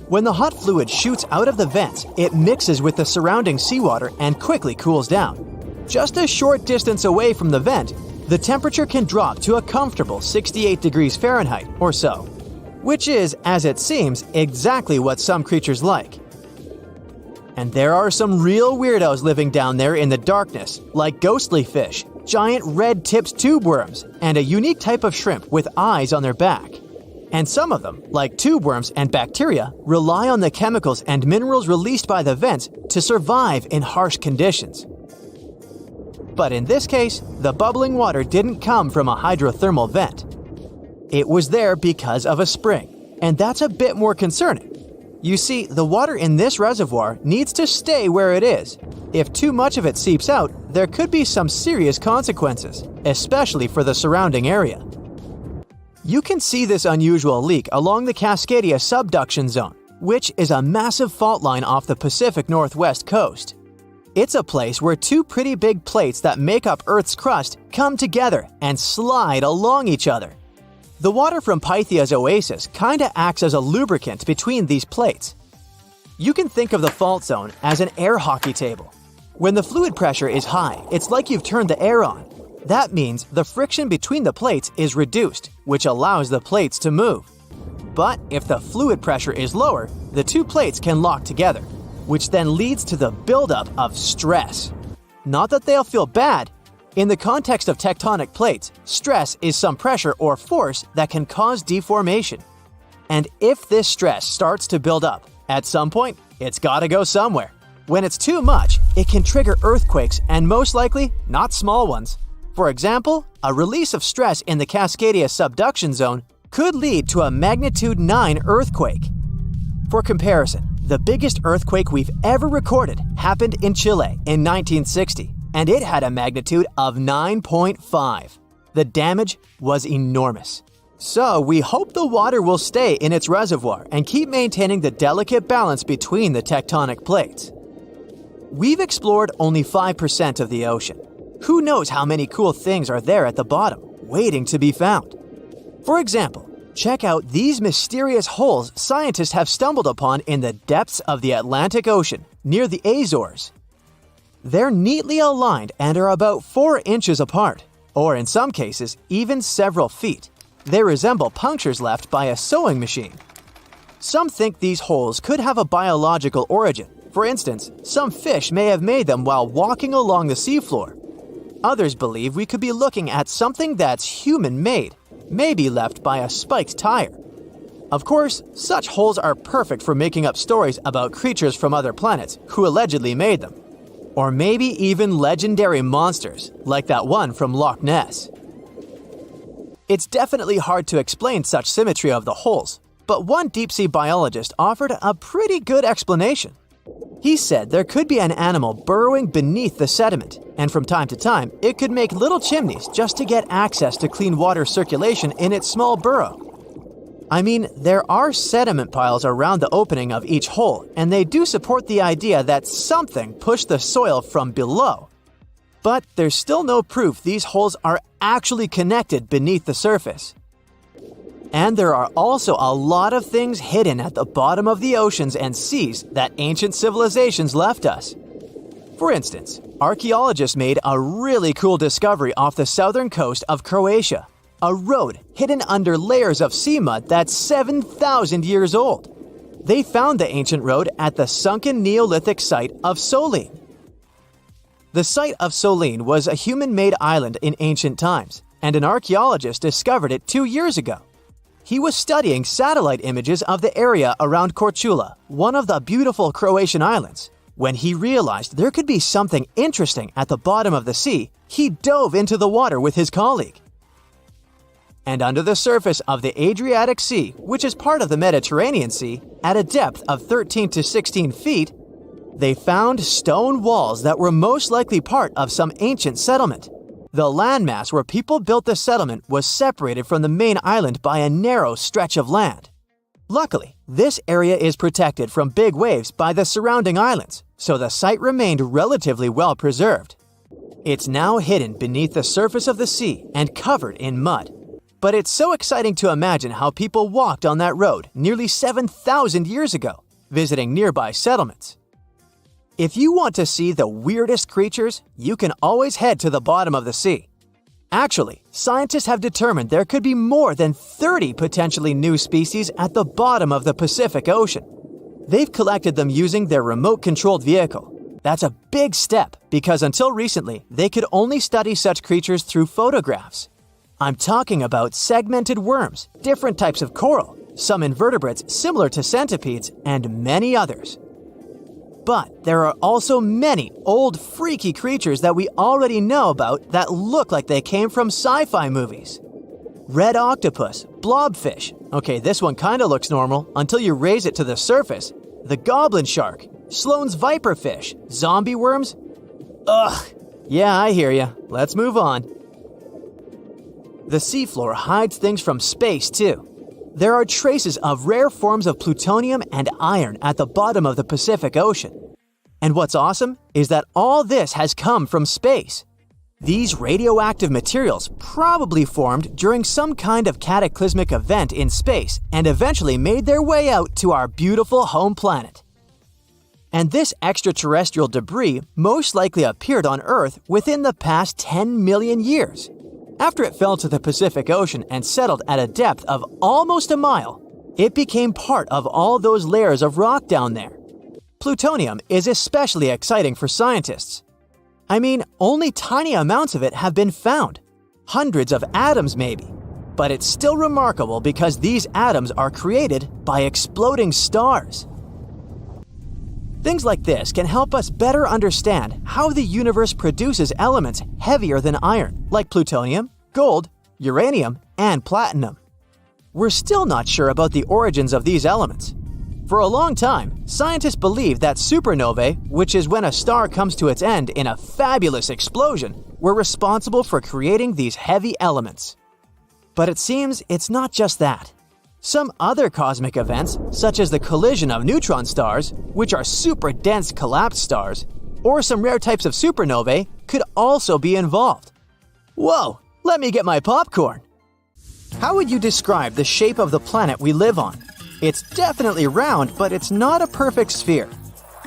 When the hot fluid shoots out of the vents, it mixes with the surrounding seawater and quickly cools down. Just a short distance away from the vent, the temperature can drop to a comfortable 68 degrees Fahrenheit or so, which is, as it seems, exactly what some creatures like. And there are some real weirdos living down there in the darkness, like ghostly fish, giant red-tipped tube worms, and a unique type of shrimp with eyes on their back. And some of them, like tube worms and bacteria, rely on the chemicals and minerals released by the vents to survive in harsh conditions. But in this case, the bubbling water didn't come from a hydrothermal vent. It was there because of a spring, and that's a bit more concerning. You see, the water in this reservoir needs to stay where it is. If too much of it seeps out, there could be some serious consequences, especially for the surrounding area. You can see this unusual leak along the Cascadia subduction zone, which is a massive fault line off the Pacific Northwest coast. It's a place where two pretty big plates that make up Earth's crust come together and slide along each other. The water from Pythia's oasis kinda acts as a lubricant between these plates. You can think of the fault zone as an air hockey table. When the fluid pressure is high, it's like you've turned the air on. That means the friction between the plates is reduced, which allows the plates to move. But if the fluid pressure is lower, the two plates can lock together, which then leads to the buildup of stress. Not that they'll feel bad. In the context of tectonic plates, stress is some pressure or force that can cause deformation. And if this stress starts to build up, at some point, it's gotta go somewhere. When it's too much, it can trigger earthquakes and most likely, not small ones. For example, a release of stress in the Cascadia subduction zone could lead to a magnitude 9 earthquake. For comparison, the biggest earthquake we've ever recorded happened in Chile in 1960. And it had a magnitude of 9.5. The damage was enormous. So we hope the water will stay in its reservoir and keep maintaining the delicate balance between the tectonic plates. We've explored only 5% of the ocean. Who knows how many cool things are there at the bottom, waiting to be found? For example, check out these mysterious holes scientists have stumbled upon in the depths of the Atlantic Ocean, near the Azores. They're neatly aligned and are about 4 inches apart, or in some cases, even several feet. They resemble punctures left by a sewing machine. Some think these holes could have a biological origin. For instance, some fish may have made them while walking along the seafloor. Others believe we could be looking at something that's human-made, maybe left by a spiked tire. Of course, such holes are perfect for making up stories about creatures from other planets who allegedly made them. Or maybe even legendary monsters, like that one from Loch Ness. It's definitely hard to explain such symmetry of the holes, but one deep-sea biologist offered a pretty good explanation. He said there could be an animal burrowing beneath the sediment, and from time to time, it could make little chimneys just to get access to clean water circulation in its small burrow. I mean, there are sediment piles around the opening of each hole, and they do support the idea that something pushed the soil from below. But there's still no proof these holes are actually connected beneath the surface. And there are also a lot of things hidden at the bottom of the oceans and seas that ancient civilizations left us. For instance, archaeologists made a really cool discovery off the southern coast of Croatia. A road hidden under layers of sea mud that's 7,000 years old. They found the ancient road at the sunken Neolithic site of Solin. The site of Solin was a human-made island in ancient times, and an archaeologist discovered it 2 years ago. He was studying satellite images of the area around Korčula, one of the beautiful Croatian islands. When he realized there could be something interesting at the bottom of the sea, he dove into the water with his colleague. And under the surface of the Adriatic Sea, which is part of the Mediterranean Sea, at a depth of 13 to 16 feet, They found stone walls that were most likely part of some ancient settlement. The landmass where people built the settlement was separated from the main island by a narrow stretch of land. Luckily, this area is protected from big waves by the surrounding islands, so the site remained relatively well preserved. It's now hidden beneath the surface of the sea and covered in mud. But it's so exciting to imagine how people walked on that road nearly 7,000 years ago, visiting nearby settlements. If you want to see the weirdest creatures, you can always head to the bottom of the sea. Actually, scientists have determined there could be more than 30 potentially new species at the bottom of the Pacific Ocean. They've collected them using their remote-controlled vehicle. That's a big step because until recently, they could only study such creatures through photographs. I'm talking about segmented worms, different types of coral, some invertebrates similar to centipedes, and many others. But there are also many old freaky creatures that we already know about that look like they came from sci-fi movies. Red octopus, blobfish. Okay, this one kinda looks normal until you raise it to the surface. The goblin shark, Sloane's viperfish, zombie worms. Ugh. Yeah, I hear ya. Let's move on. The seafloor hides things from space too. There are traces of rare forms of plutonium and iron at the bottom of the Pacific Ocean. And what's awesome is that all this has come from space. These radioactive materials probably formed during some kind of cataclysmic event in space and eventually made their way out to our beautiful home planet. And this extraterrestrial debris most likely appeared on Earth within the past 10 million years. After it fell to the Pacific Ocean and settled at a depth of almost a mile, it became part of all those layers of rock down there. Plutonium is especially exciting for scientists. I mean, only tiny amounts of it have been found, hundreds of atoms maybe. But it's still remarkable because these atoms are created by exploding stars. Things like this can help us better understand how the universe produces elements heavier than iron, like plutonium, gold, uranium, and platinum. We're still not sure about the origins of these elements. For a long time, scientists believed that supernovae, which is when a star comes to its end in a fabulous explosion, were responsible for creating these heavy elements. But it seems it's not just that. Some other cosmic events, such as the collision of neutron stars, which are super dense collapsed stars, or some rare types of supernovae, could also be involved. Whoa, let me get my popcorn. How would you describe the shape of the planet we live on? It's definitely round, but it's not a perfect sphere.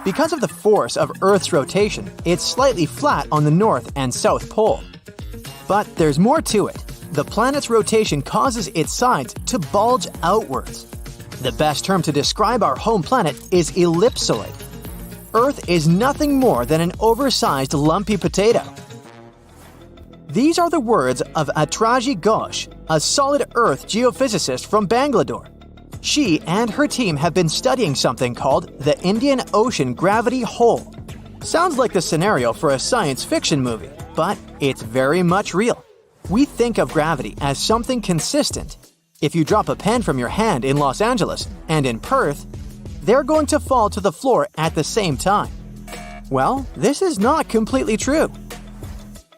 Because of the force of Earth's rotation, it's slightly flat on the north and south pole. But there's more to it. The planet's rotation causes its sides to bulge outwards. The best term to describe our home planet is ellipsoid. Earth is nothing more than an oversized lumpy potato. These are the words of Atraji Ghosh, a solid Earth geophysicist from Bangalore. She and her team have been studying something called the Indian Ocean Gravity Hole. Sounds like the scenario for a science fiction movie, but it's very much real. We think of gravity as something consistent. If you drop a pen from your hand in Los Angeles and in Perth, they're going to fall to the floor at the same time. Well, this is not completely true.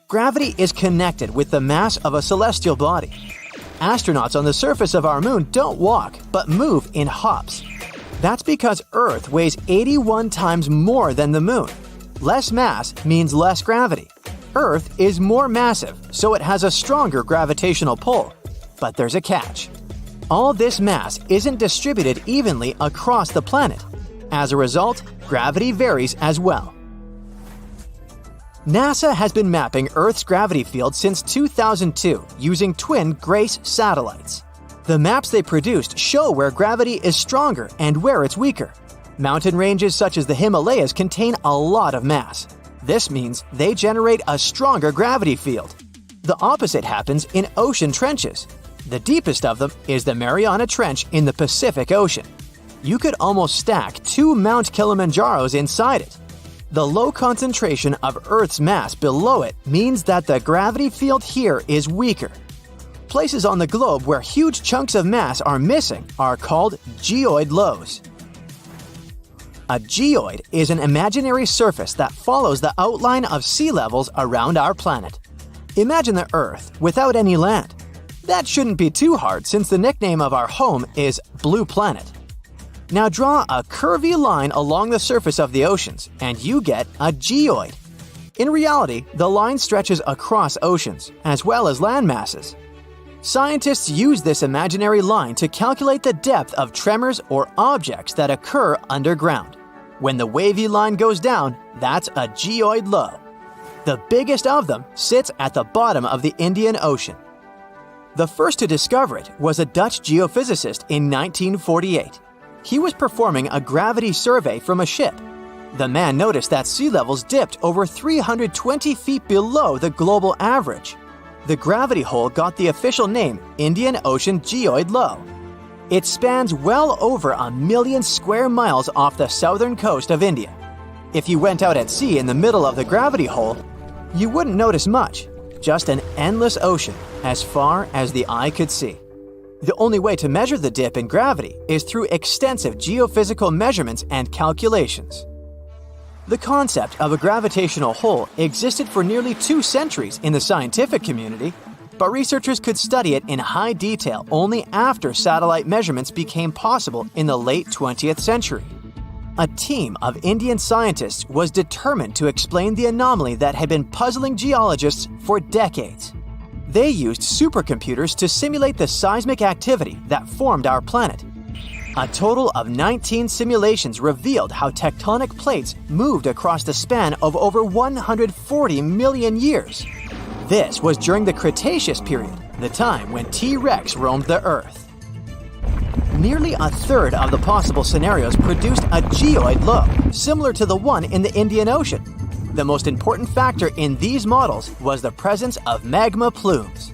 Gravity is connected with the mass of a celestial body. Astronauts on the surface of our moon don't walk, but move in hops. That's because Earth weighs 81 times more than the moon. Less mass means less gravity. Earth is more massive, so it has a stronger gravitational pull. But there's a catch. All this mass isn't distributed evenly across the planet. As a result, gravity varies as well. NASA has been mapping Earth's gravity field since 2002 using twin GRACE satellites. The maps they produced show where gravity is stronger and where it's weaker. Mountain ranges such as the Himalayas contain a lot of mass. This means they generate a stronger gravity field. The opposite happens in ocean trenches. The deepest of them is the Mariana Trench in the Pacific Ocean. You could almost stack 2 Mount Kilimanjaros inside it. The low concentration of Earth's mass below it means that the gravity field here is weaker. Places on the globe where huge chunks of mass are missing are called geoid lows. A geoid is an imaginary surface that follows the outline of sea levels around our planet. Imagine the Earth without any land. That shouldn't be too hard since the nickname of our home is Blue Planet. Now draw a curvy line along the surface of the oceans and you get a geoid. In reality, the line stretches across oceans as well as land masses. Scientists use this imaginary line to calculate the depth of tremors or objects that occur underground. When the wavy line goes down, that's a geoid low. The biggest of them sits at the bottom of the Indian Ocean. The first to discover it was a Dutch geophysicist in 1948. He was performing a gravity survey from a ship. The man noticed that sea levels dipped over 320 feet below the global average. The gravity hole got the official name Indian Ocean Geoid Low. It spans well over 1 million square miles off the southern coast of India. If you went out at sea in the middle of the gravity hole, you wouldn't notice much, just an endless ocean as far as the eye could see. The only way to measure the dip in gravity is through extensive geophysical measurements and calculations. The concept of a gravitational hole existed for nearly 2 centuries in the scientific community, but researchers could study it in high detail only after satellite measurements became possible in the late 20th century. A team of Indian scientists was determined to explain the anomaly that had been puzzling geologists for decades. They used supercomputers to simulate the seismic activity that formed our planet. A total of 19 simulations revealed how tectonic plates moved across the span of over 140 million years. This was during the Cretaceous period, the time when T-Rex roamed the Earth. Nearly a third of the possible scenarios produced a geoid low, similar to the one in the Indian Ocean. The most important factor in these models was the presence of magma plumes.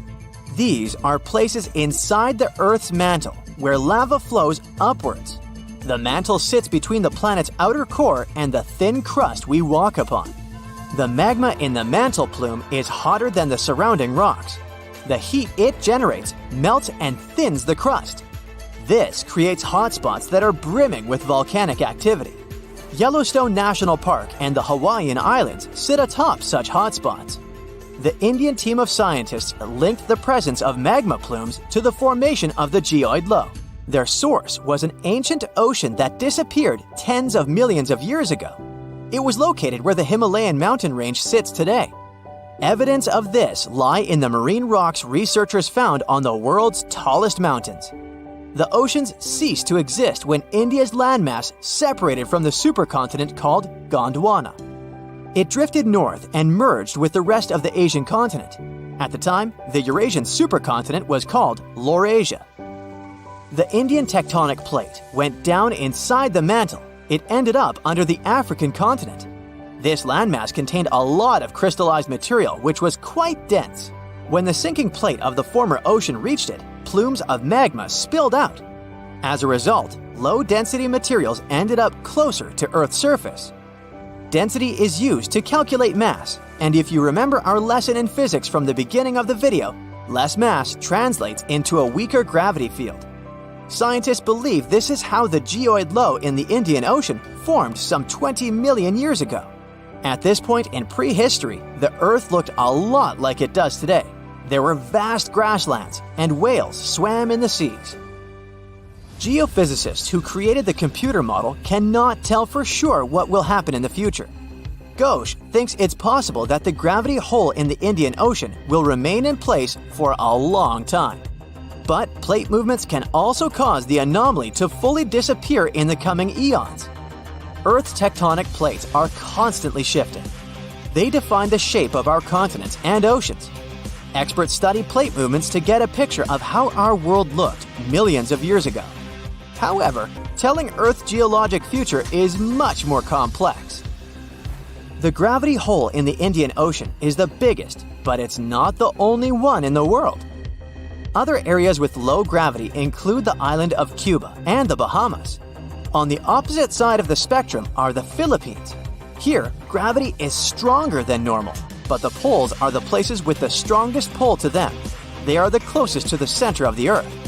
These are places inside the Earth's mantle where lava flows upwards. The mantle sits between the planet's outer core and the thin crust we walk upon. The magma in the mantle plume is hotter than the surrounding rocks. The heat it generates melts and thins the crust. This creates hotspots that are brimming with volcanic activity. Yellowstone National Park and the Hawaiian Islands sit atop such hotspots. The Indian team of scientists linked the presence of magma plumes to the formation of the geoid low. Their source was an ancient ocean that disappeared tens of millions of years ago. It was located where the Himalayan mountain range sits today. Evidence of this lie in the marine rocks researchers found on the world's tallest mountains. The oceans ceased to exist when India's landmass separated from the supercontinent called Gondwana. It drifted north and merged with the rest of the Asian continent. At the time, the Eurasian supercontinent was called Laurasia. The Indian tectonic plate went down inside the mantle. It ended up under the African continent. This landmass contained a lot of crystallized material which was quite dense. When the sinking plate of the former ocean reached it, plumes of magma spilled out. As a result, low-density materials ended up closer to Earth's surface. Density is used to calculate mass, and if you remember our lesson in physics from the beginning of the video, less mass translates into a weaker gravity field. Scientists believe this is how the geoid low in the Indian Ocean formed some 20 million years ago. At this point in prehistory, the Earth looked a lot like it does today. There were vast grasslands, and whales swam in the seas. Geophysicists who created the computer model cannot tell for sure what will happen in the future. Ghosh thinks it's possible that the gravity hole in the Indian Ocean will remain in place for a long time. But plate movements can also cause the anomaly to fully disappear in the coming eons. Earth's tectonic plates are constantly shifting. They define the shape of our continents and oceans. Experts study plate movements to get a picture of how our world looked millions of years ago. However, telling Earth's geologic future is much more complex. The gravity hole in the Indian Ocean is the biggest, but it's not the only one in the world. Other areas with low gravity include the island of Cuba and the Bahamas. On the opposite side of the spectrum are the Philippines. Here, gravity is stronger than normal, but the poles are the places with the strongest pull to them. They are the closest to the center of the Earth.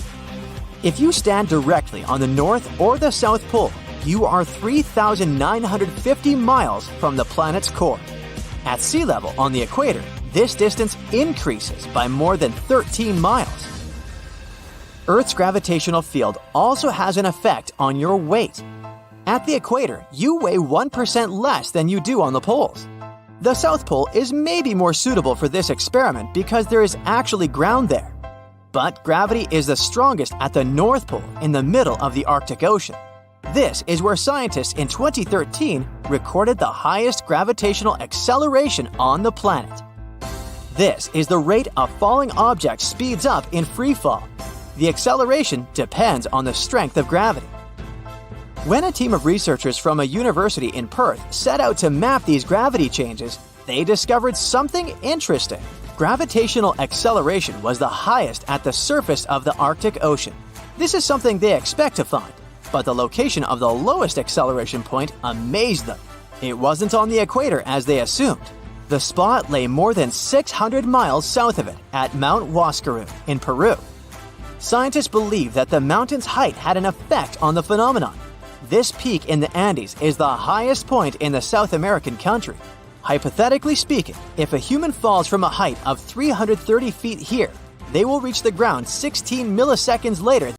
If you stand directly on the North or the South Pole, you are 3,950 miles from the planet's core. At sea level on the equator, this distance increases by more than 13 miles. Earth's gravitational field also has an effect on your weight. At the equator, you weigh 1% less than you do on the poles. The South Pole is maybe more suitable for this experiment because there is actually ground there. But gravity is the strongest at the North Pole in the middle of the Arctic Ocean. This is where scientists in 2013 recorded the highest gravitational acceleration on the planet. This is the rate a falling object speeds up in free fall. The acceleration depends on the strength of gravity. When a team of researchers from a university in Perth set out to map these gravity changes, they discovered something interesting. Gravitational acceleration was the highest at the surface of the Arctic Ocean. This is something they expect to find, but the location of the lowest acceleration point amazed them. It wasn't on the equator as they assumed. The spot lay more than 600 miles south of it at Mount Huascarán in Peru. Scientists believe that the mountain's height had an effect on the phenomenon. This peak in the Andes is the highest point in the South American country. Hypothetically speaking, if a human falls from a height of 330 feet here, they will reach the ground 16 milliseconds later